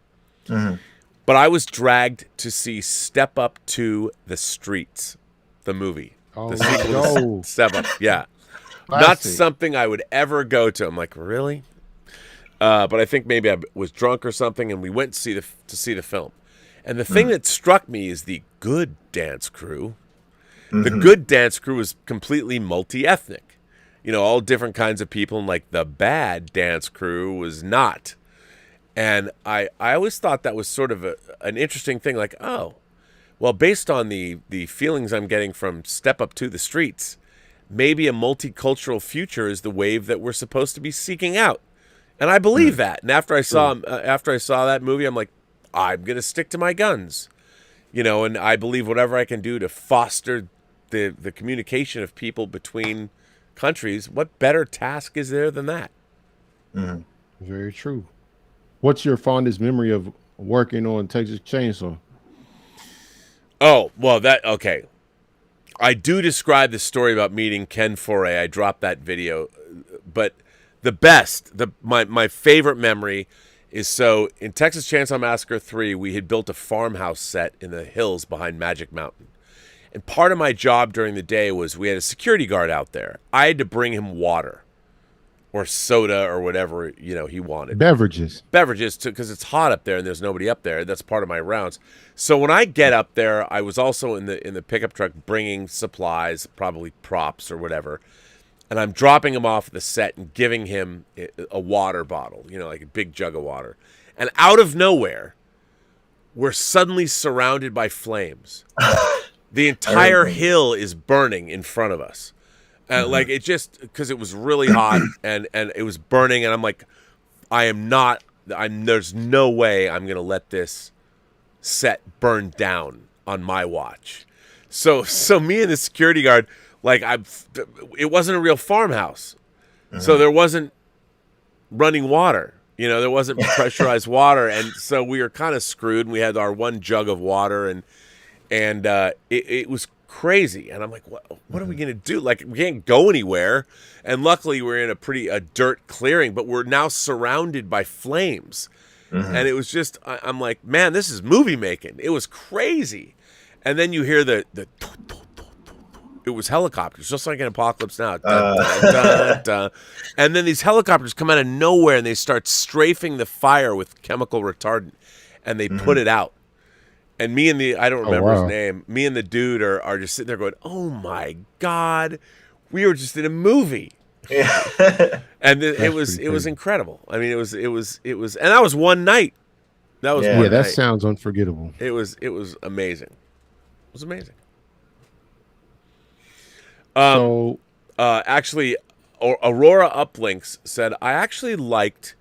but I was dragged to see Step Up to the Streets, the movie. The sequel to Step Up, yeah. Not something I would ever go to. I'm like, really? But I think maybe I was drunk or something, and we went to see the film. And the thing that struck me is the good dance crew. The good dance crew was completely multi-ethnic, all different kinds of people, and like the bad dance crew was not. And I always thought that was sort of an interesting thing, like, oh, well, based on the feelings I'm getting from Step Up to the Streets, maybe a multicultural future is the wave that we're supposed to be seeking out. And I believe that. And after I saw that movie, I'm like, I'm going to stick to my guns. And I believe whatever I can do to foster the communication of people between countries, what better task is there than that? Very true. What's your fondest memory of working on Texas Chainsaw? Oh, well, okay. I do describe the story about meeting Ken Foray. I dropped that video. But my favorite memory is, so in Texas Chainsaw Massacre 3, we had built a farmhouse set in the hills behind Magic Mountain. And part of my job during the day was we had a security guard out there. I had to bring him water or soda or whatever, he wanted. Beverages, because it's hot up there and there's nobody up there. That's part of my rounds. So when I get up there, I was also in the pickup truck bringing supplies, probably props or whatever. and I'm dropping him off the set and giving him a water bottle, like a big jug of water. And out of nowhere, we're suddenly surrounded by flames. The entire hill is burning in front of us. Like it just, because it was really hot and it was burning. And I'm like, there's no way I'm going to let this set burn down on my watch. So me and the security guard, it wasn't a real farmhouse. So there wasn't running water. There wasn't pressurized water. And so we were kind of screwed. And we had our one jug of water and it was crazy. And I'm like, what are we going to do? Like, we can't go anywhere. And luckily we're in a dirt clearing, but we're now surrounded by flames. And it was just, I'm like, man, this is movie making. It was crazy. And then you hear the it was helicopters, just like in Apocalypse Now. Dun, dun, dun, dun. And then these helicopters come out of nowhere and they start strafing the fire with chemical retardant and they put it out. And I don't remember his name, me and the dude are just sitting there going, oh my God, we were just in a movie. Yeah. And it was incredible. I mean, it was, and that was one night. That was one night. Sounds unforgettable. It was amazing. It was amazing. Actually, Aurora Uplinks said, I actually liked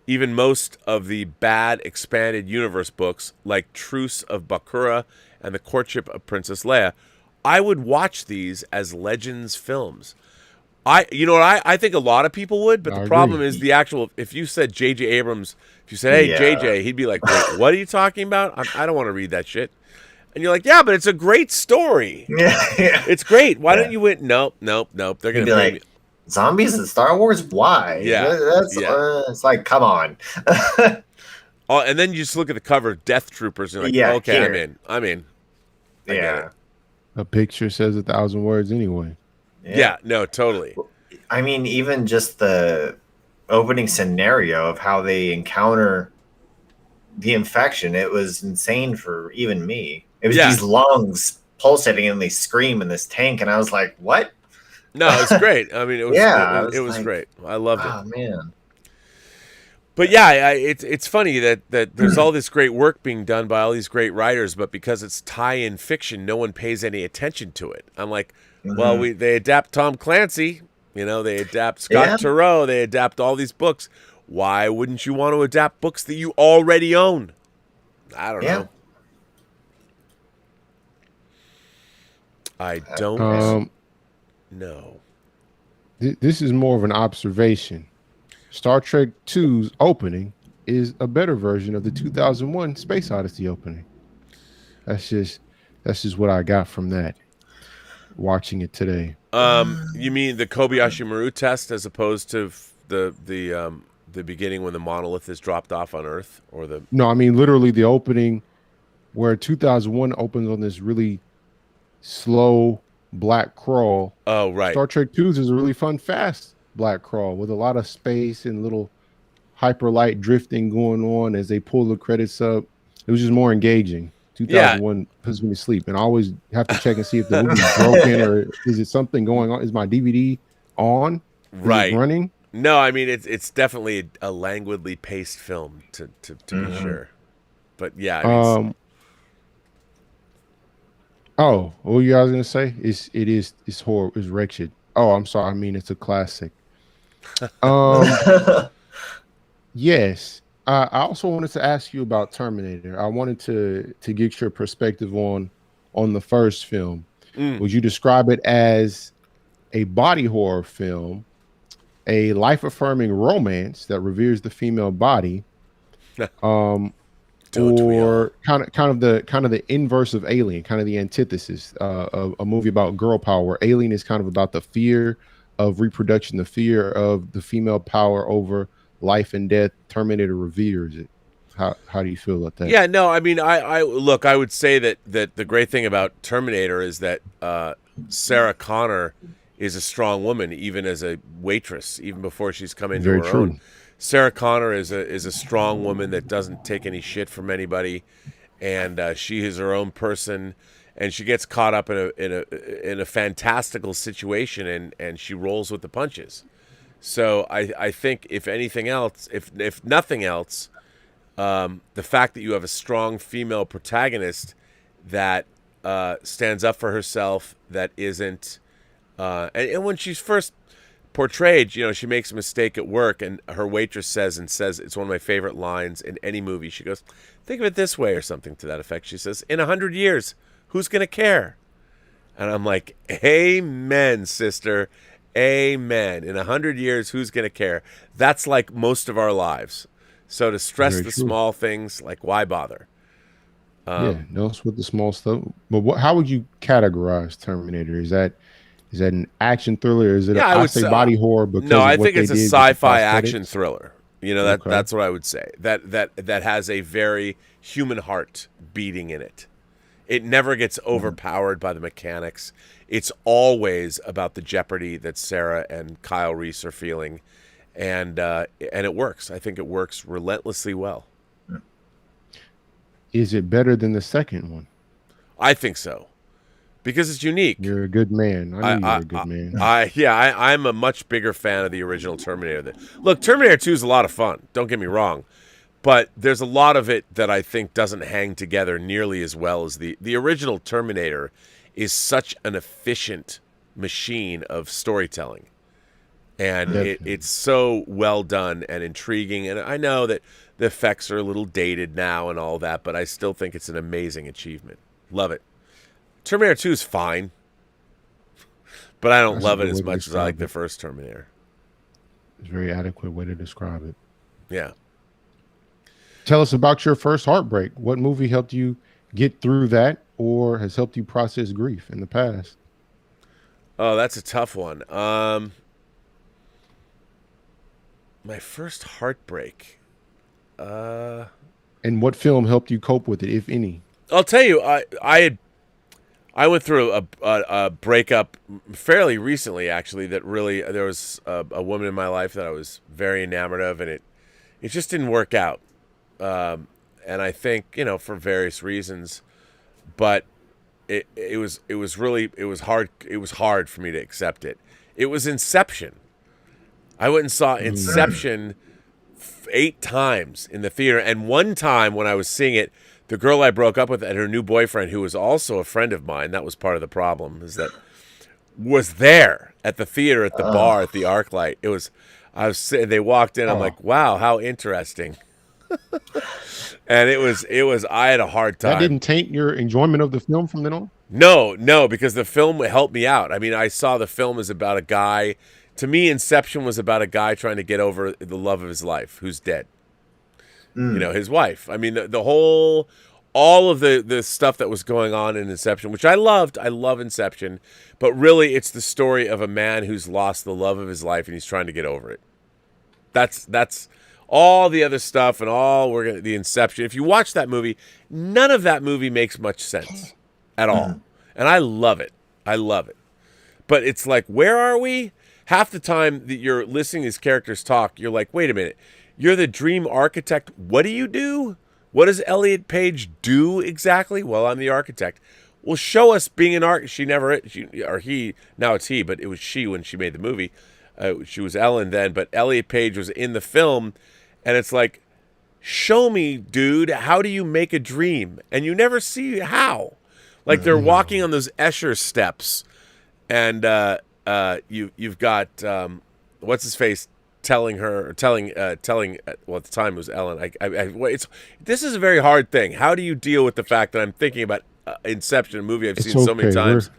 even most of the bad expanded universe books like Truce of Bakura and The Courtship of Princess Leia. I would watch these as Legends films. I think a lot of people would, but the problem is the actual, if you said J.J. Abrams, if you said, hey, J.J., he'd be like, wait, what are you talking about? I don't want to read that shit. And you're like, yeah, but it's a great story. Yeah. It's great. Why don't you win? Nope. They're going to be like, zombies in Star Wars? Why? Yeah. It's like, come on. And then you just look at the cover, Death Troopers, and you're like, okay, I'm in. I get it. A picture says 1,000 words anyway. Yeah, no, totally. I mean, even just the opening scenario of how they encounter the infection, it was insane for even me. It was these lungs pulsating and they scream in this tank, and I was like, what? No, it was great. I mean, it was it was great. I loved it. Oh, man. But yeah, it's funny that there's all this great work being done by all these great writers, but because it's tie-in fiction, no one pays any attention to it. I'm like, well, they adapt Tom Clancy, they adapt Scott Turow, they adapt all these books. Why wouldn't you want to adapt books that you already own? I don't know. I don't know. This is more of an observation. Star Trek II's opening is a better version of the 2001 Space Odyssey opening. That's just what I got from that. Watching it today. You mean the Kobayashi Maru test as opposed to the beginning when the monolith is dropped off on Earth, or the? No, I mean literally the opening where 2001 opens on this really slow black crawl. Oh, right. Star Trek II's is a really fun, fast black crawl with a lot of space and little hyperlight drifting going on as they pull the credits up. It was just more engaging. 2001 puts me to sleep, and I always have to check and see if the movie's broken or is it something going on. Is my DVD on? Right, running? No, I mean it's definitely a languidly paced film to be sure. But yeah. Oh, what were you guys gonna say? It's horrible. It's wretched. Oh, I'm sorry. I mean, it's a classic. Yes. I also wanted to ask you about Terminator. I wanted to get your perspective on the first film. Would you describe it as a body horror film, a life-affirming romance that reveres the female body, or kind of the inverse of Alien, kind of the antithesis of a movie about girl power, where Alien is kind of about the fear of reproduction, the fear of the female power over life and death. Terminator reveres it. How do you feel about that? Yeah, no, I mean, I would say that the great thing about Terminator is that Sarah Connor is a strong woman, even as a waitress, even before she's come into her own. Sarah Connor is a strong woman that doesn't take any shit from anybody, and she is her own person, and she gets caught up in a fantastical situation, and she rolls with the punches. So I think if anything else, if nothing else, the fact that you have a strong female protagonist that stands up for herself, that isn't, and when she's first portrayed, she makes a mistake at work, and her waitress says it's one of my favorite lines in any movie. She goes, "Think of it this way," or something to that effect. She says, "In 100 years, who's gonna care?" And I'm like, "Amen, sister. Amen. In 100 years, who's gonna care?" That's like most of our lives. So to stress Very the true. small things, like, why bother? Yeah, no, it's with the small stuff. But how would you categorize Terminator? Is that an action thriller? Or is it? Yeah, I I would say say body horror because no. of I what think they it's a did with the sci-fi action prosthetics? thriller. Okay. That's what I would say. That has a very human heart beating in it. It never gets overpowered by the mechanics. It's always about the jeopardy that Sarah and Kyle Reese are feeling, and it works. I think it works relentlessly well. Is it better than the second one? I think so, because it's unique. You're a good man. I knew you were a good man. I'm a much bigger fan of the original Terminator. Look, Terminator 2 is a lot of fun. Don't get me wrong, but there's a lot of it that I think doesn't hang together nearly as well as the original Terminator. Is such an efficient machine of storytelling, and it's so well done and intriguing. And I know that the effects are a little dated now and all that, but I still think it's an amazing achievement. Love it. Terminator 2 is fine, but I don't That's a love it good as way to much as I like describe the it. first Terminator. It's a very adequate way to describe it. Yeah. Tell us about your first heartbreak. What movie helped you get through that, or has helped you process grief in the past? Oh, that's a tough one. My first heartbreak. And what film helped you cope with it, if any? I'll tell you, I went through a breakup fairly recently, actually. That really, there was a woman in my life that I was very enamored of, and it just didn't work out. And I think, for various reasons, but it was hard for me to accept it. It was Inception. I went and saw Inception 8 times in the theater, and one time when I was seeing it, the girl I broke up with and her new boyfriend, who was also a friend of mine, that was part of the problem, is that was there at the theater, at the bar, at the ArcLight. I was sitting, they walked in, I'm like, wow, how interesting. And it was I had a hard time. That didn't taint your enjoyment of the film from then on? No, because the film helped me out. I mean, I saw the film as about a guy. To me, Inception was about a guy trying to get over the love of his life, who's dead. His wife. I mean, all of the stuff that was going on in Inception, which I loved. I love Inception, but really, it's the story of a man who's lost the love of his life and he's trying to get over it. That's all the other stuff and the Inception. If you watch that movie, none of that movie makes much sense at all, and I love it. I love it, but it's like, where are we? Half the time that you're listening to these characters talk, you're like, wait a minute. You're the dream architect. What do you do? What does Elliot Page do exactly? Well, I'm the architect. Well, show us being an architect. Now it's he, but it was she when she made the movie. She was Ellen then, but Elliot Page was in the film. And it's like, show me, dude, how do you make a dream? And you never see how. Like, they're walking on those Escher steps. And you've got, what's his face? Telling, well, at the time it was Ellen. This is a very hard thing. How do you deal with the fact that I'm thinking about Inception, a movie I've seen so many times?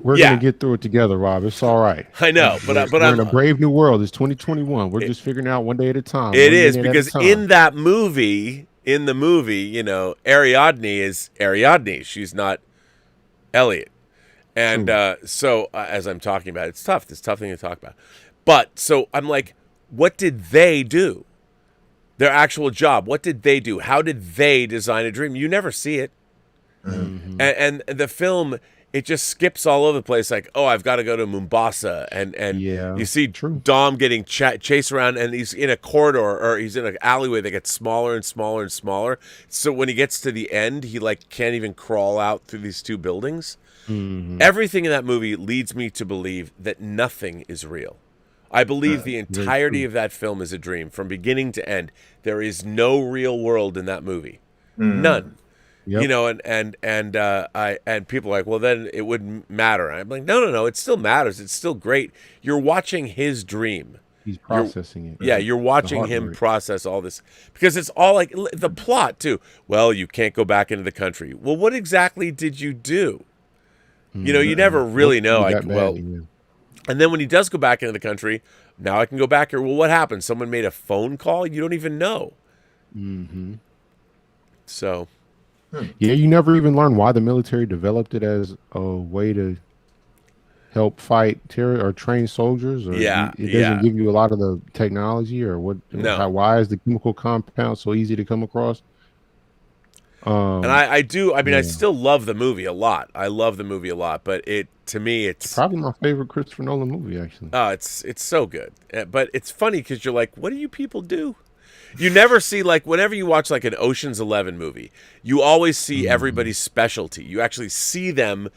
We're gonna get through it together, Rob. It's all right. I know, but we're in a brave new world. It's 2021. We're just figuring out one day at a time. It is, because in the movie, Ariadne is Ariadne. She's not Elliot, and so as I'm talking about, it's tough. It's a tough thing to talk about. But so I'm like, what did they do? Their actual job. What did they do? How did they design a dream? You never see it. And the film it just skips all over the place. Like, oh, I've got to go to Mombasa, and Yeah, you see true. Dom getting chased around, and he's in a corridor or he's in an alleyway that gets smaller and smaller and smaller. So when he gets to the end, he like can't even crawl out through these two buildings. Everything in that movie leads me to believe that nothing is real. I believe the entirety of that film is a dream from beginning to end. There is no real world in that movie, none. Yep. You know, and people are like, well, then it wouldn't matter. I'm like, no, it still matters. It's still great. You're watching his dream. He's processing it. Yeah, you're watching him process all this because it's all like the plot too. Well, you can't go back into the country. Well, what exactly did you do? You know, you never really know. Like, well, and then when he does go back into the country, now I can go back here. Well, what happened? Someone made a phone call. You don't even know. So. Yeah, you never even learn why the military developed it as a way to help fight terror or train soldiers. Or it doesn't give you a lot of the technology or what. No. Why is the chemical compound so easy to come across? And I do. I mean, I still love the movie a lot. I love the movie a lot, but to me, it's probably my favorite Christopher Nolan movie. Actually, oh, it's so good. But it's funny because you're like, what do you people do? You never see, like, whenever you watch like an Ocean's 11 movie, you always see everybody's specialty. You actually see them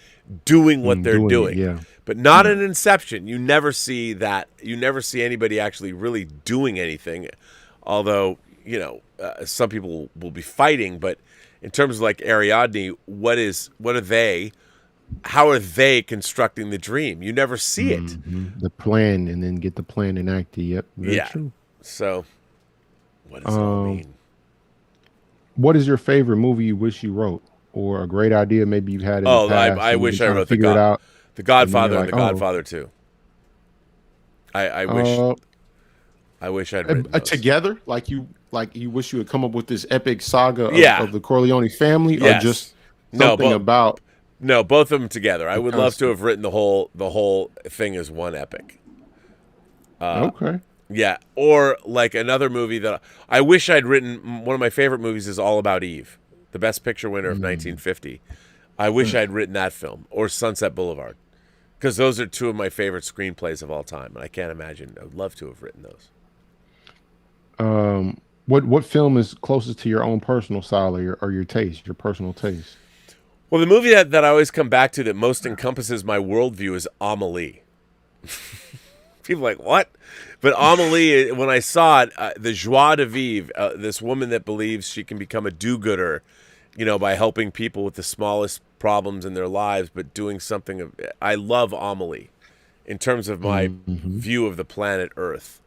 doing what they're doing. But not in Inception. You never see that. You never see anybody actually really doing anything. Although, you know, some people will be fighting. But in terms of like Ariadne, what are they? How are they constructing the dream? You never see it. The plan, and then get the plan enacted. Yep. Very true. So. What does it all mean? What is your favorite movie you wish you wrote, or a great idea maybe you've had in the past? I wish I wrote The Godfather and The Godfather 2. I wish I'd written those. Together, like you wish you had come up with this epic saga of the Corleone family, or just something about? No, both of them together. I would love to have written the whole thing as one epic. Okay. Yeah, or like another movie that I wish I'd written. One of my favorite movies is All About Eve, the Best Picture winner of 1950. I wish I'd written that film, or Sunset Boulevard, because those are two of my favorite screenplays of all time, and I can't imagine. I would love to have written those. What film is closest to your own personal style or your taste, your personal taste? Well, the movie that I always come back to that most encompasses my worldview is Amelie. People are like, what? But Amelie, when I saw it, the joie de vivre, this woman that believes she can become a do-gooder, you know, by helping people with the smallest problems in their lives, but doing something. I love Amelie in terms of my view of the planet Earth.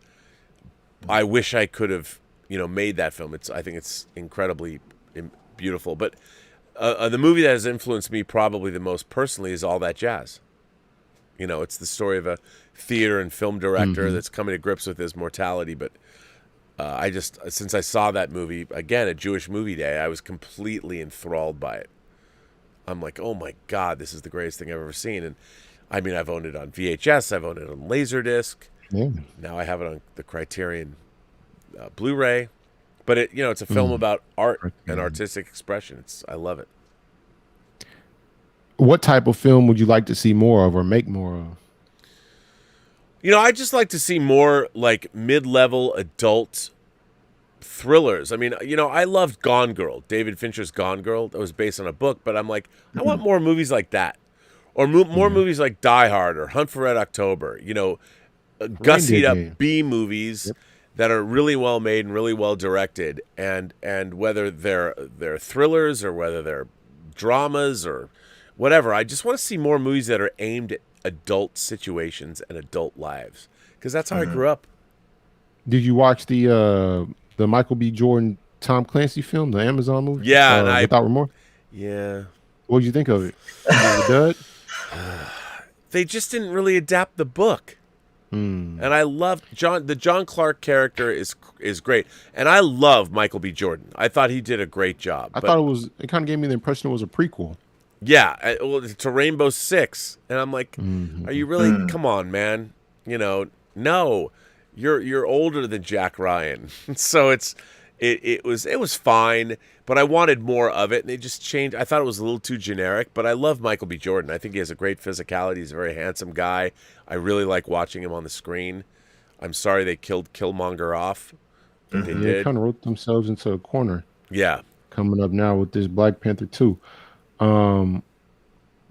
I wish I could have, you know, made that film. I think it's incredibly beautiful. But the movie that has influenced me probably the most personally is All That Jazz. You know, it's the story of a theater and film director that's coming to grips with his mortality. But since I saw that movie, again, at Jewish Movie Day, I was completely enthralled by it. I'm like, oh my God, this is the greatest thing I've ever seen. And I mean, I've owned it on VHS, I've owned it on Laserdisc. Now I have it on the Criterion Blu-ray. But it's a film about art and artistic expression. I love it. What type of film would you like to see more of or make more of? You know, I just like to see more like mid-level adult thrillers. I mean, you know, I loved Gone Girl, David Fincher's Gone Girl. That was based on a book, but I'm like, I want more movies like that. Or more movies like Die Hard or Hunt for Red October. You know, gussied up B movies that are really well made and really well directed. And whether they're thrillers or whether they're dramas or whatever, I just want to see more movies that are aimed at adult situations and adult lives, because that's how I grew up. Did you watch the Michael B. Jordan Tom Clancy film, the Amazon movie? Yeah, and Without Remorse. Yeah. What did you think of it? Was it good? They just didn't really adapt the book. And I love the John Clark character is great, and I love Michael B. Jordan. I thought he did a great job. I thought it kind of gave me the impression it was a prequel. Yeah, to Rainbow Six, and I'm like, are you really? Come on, man. You know, no, you're older than Jack Ryan, so it's it was fine, but I wanted more of it, and they just changed. I thought it was a little too generic, but I love Michael B. Jordan. I think he has a great physicality. He's a very handsome guy. I really like watching him on the screen. I'm sorry they killed Killmonger off. They did. kind of wrote themselves into a corner. Yeah. Coming up now with this Black Panther 2.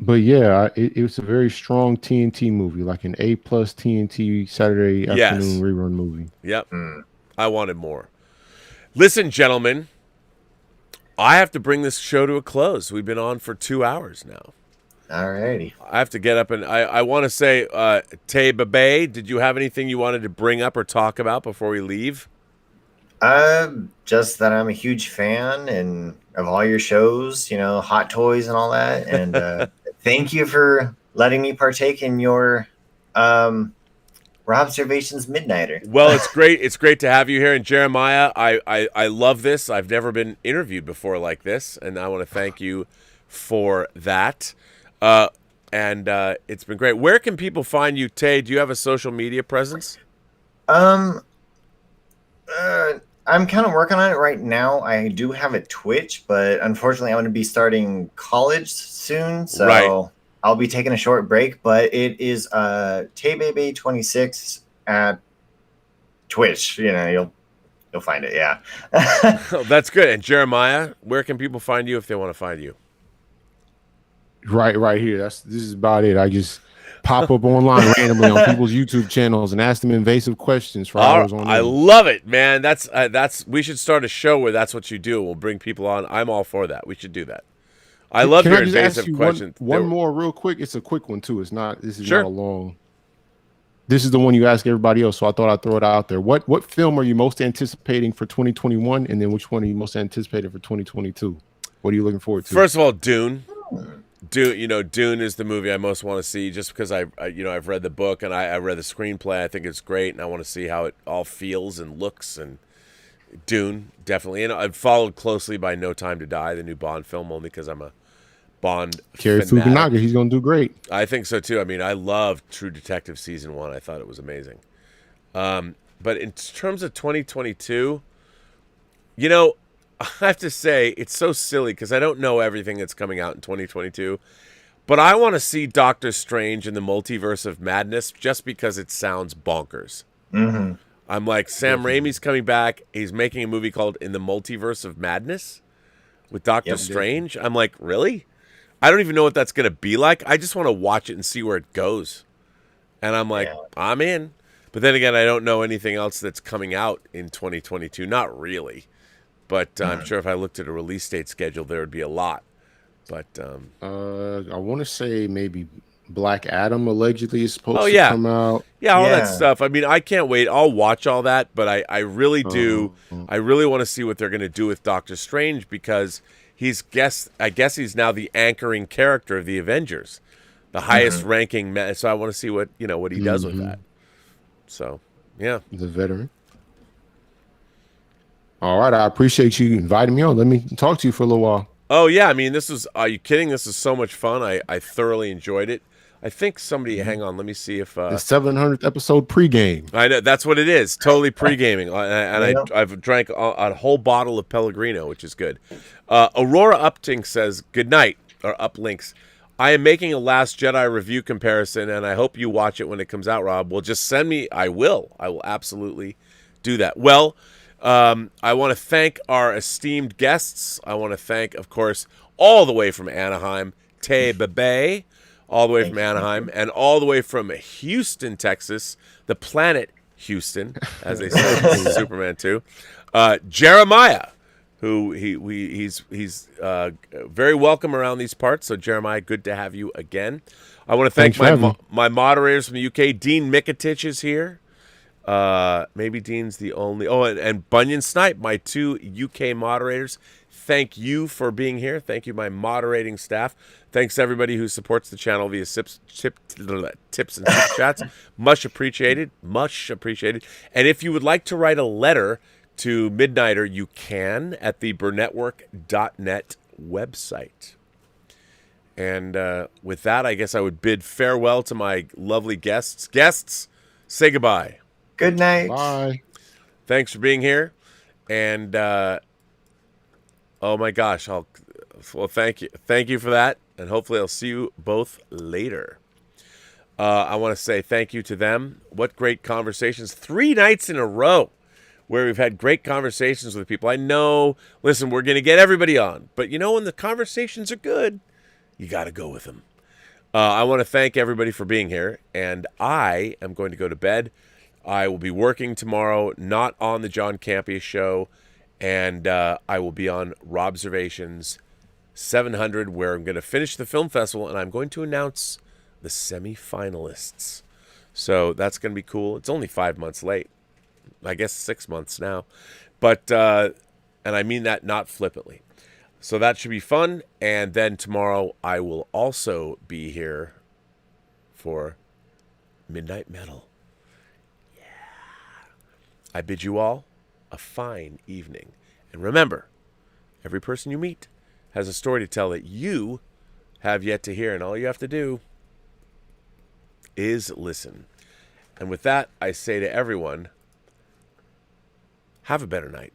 But yeah, it was a very strong TNT movie, like an A+ TNT Saturday afternoon rerun movie. Yep. I wanted more. Listen, gentlemen, I have to bring this show to a close. We've been on for 2 hours now. Alrighty. I have to get up, and I want to say, Taybe, did you have anything you wanted to bring up or talk about before we leave? Just that I'm a huge fan and of all your shows, Hot Toys and all that. And thank you for letting me partake in your Robservations Midnighter. Well, it's great. It's great to have you here. And Jeremiah, I love this. I've never been interviewed before like this, and I want to thank you for that. And it's been great. Where can people find you, Tay? Do you have a social media presence? I'm kind of working on it right now. I do have a Twitch, but unfortunately, I'm going to be starting college soon, so I'll be taking a short break. But it is Taybe26 at Twitch. You'll find it. Yeah. Oh, that's good. And Jeremiah, where can people find you if they want to find you? Right here. This is about it. I just pop up online randomly on people's YouTube channels and ask them invasive questions for hours on end. I love it, man. That's we should start a show where that's what you do. We'll bring people on. I'm all for that. We should do that. I love your invasive questions. One more real quick. It's a quick one too. This is not a long. This is the one you ask everybody else, so I thought I'd throw it out there. What film are you most anticipating for 2021, and then which one are you most anticipating for 2022? What are you looking forward to? First of all, Dune. Dune is the movie I most want to see, just because I've read the book and I read the screenplay. I think it's great, and I want to see how it all feels and looks. And Dune, definitely. And I've followed closely by No Time to Die, the new Bond film, only because I'm a Bond Cary Fukunaga, he's going to do great. I think so, too. I mean, I loved True Detective Season 1. I thought it was amazing. But in terms of 2022, I have to say, it's so silly because I don't know everything that's coming out in 2022. But I want to see Doctor Strange in the Multiverse of Madness just because it sounds bonkers. Mm-hmm. I'm like, Sam Raimi's coming back. He's making a movie called In the Multiverse of Madness with Doctor Strange. I'm like, really? I don't even know what that's going to be like. I just want to watch it and see where it goes. And I'm like, I'm in. But then again, I don't know anything else that's coming out in 2022. Not really. But I'm sure if I looked at a release date schedule, there would be a lot. But I want to say maybe Black Adam allegedly is supposed to come out. Yeah, all that stuff. I mean, I can't wait. I'll watch all that, but I really do. I really want to see what they're going to do with Doctor Strange because I guess he's now the anchoring character of the Avengers, the highest ranking. So I want to see what he does with that. So yeah, the veteran. All right, I appreciate you inviting me on. Let me talk to you for a little while. Oh, yeah. I mean, are you kidding? This is so much fun. I thoroughly enjoyed it. I think somebody, hang on, let me see if... the 700th episode pregame. I know, that's what it is. Totally pregaming. I've drank a whole bottle of Pellegrino, which is good. Aurora Upting says, good night, or uplinks. I am making a Last Jedi review comparison, and I hope you watch it when it comes out, Rob. Well, just send me... I will absolutely do that. Well... I want to thank our esteemed guests. I want to thank, of course, all the way from Anaheim, Taybe, all the way from Anaheim, and all the way from Houston, Texas, the planet Houston, as they say in Superman 2, Jeremiah, who he's very welcome around these parts. So, Jeremiah, good to have you again. I want to thank my moderators from the UK. Dean Mikatich is here. Maybe Dean's the only... Oh, and Bunyan Snipe, my two UK moderators. Thank you for being here. Thank you, my moderating staff. Thanks to everybody who supports the channel via tips and super chats. Much appreciated. Much appreciated. And if you would like to write a letter to Midnighter, you can at the Burnettwork.net website. And with that, I guess I would bid farewell to my lovely guests. Guests, say goodbye. Good night. Bye. Thanks for being here. And oh my gosh, thank you for that, and hopefully I'll see you both later. I want to say thank you to them. What great conversations! 3 nights in a row where we've had great conversations with people. I know, listen, we're going to get everybody on, but you know, when the conversations are good, you got to go with them. I want to thank everybody for being here, and I am going to go to bed. I will be working tomorrow, not on the John Campea show, and I will be on Robservations 700, where I'm going to finish the film festival, and I'm going to announce the semi-finalists. So that's going to be cool. It's only 5 months late. I guess 6 months now. But, and I mean that not flippantly. So that should be fun. And then tomorrow I will also be here for Midnight Metal. Yeah. I bid you all a fine evening. And remember, every person you meet has a story to tell that you have yet to hear. And all you have to do is listen. And with that, I say to everyone, have a better night.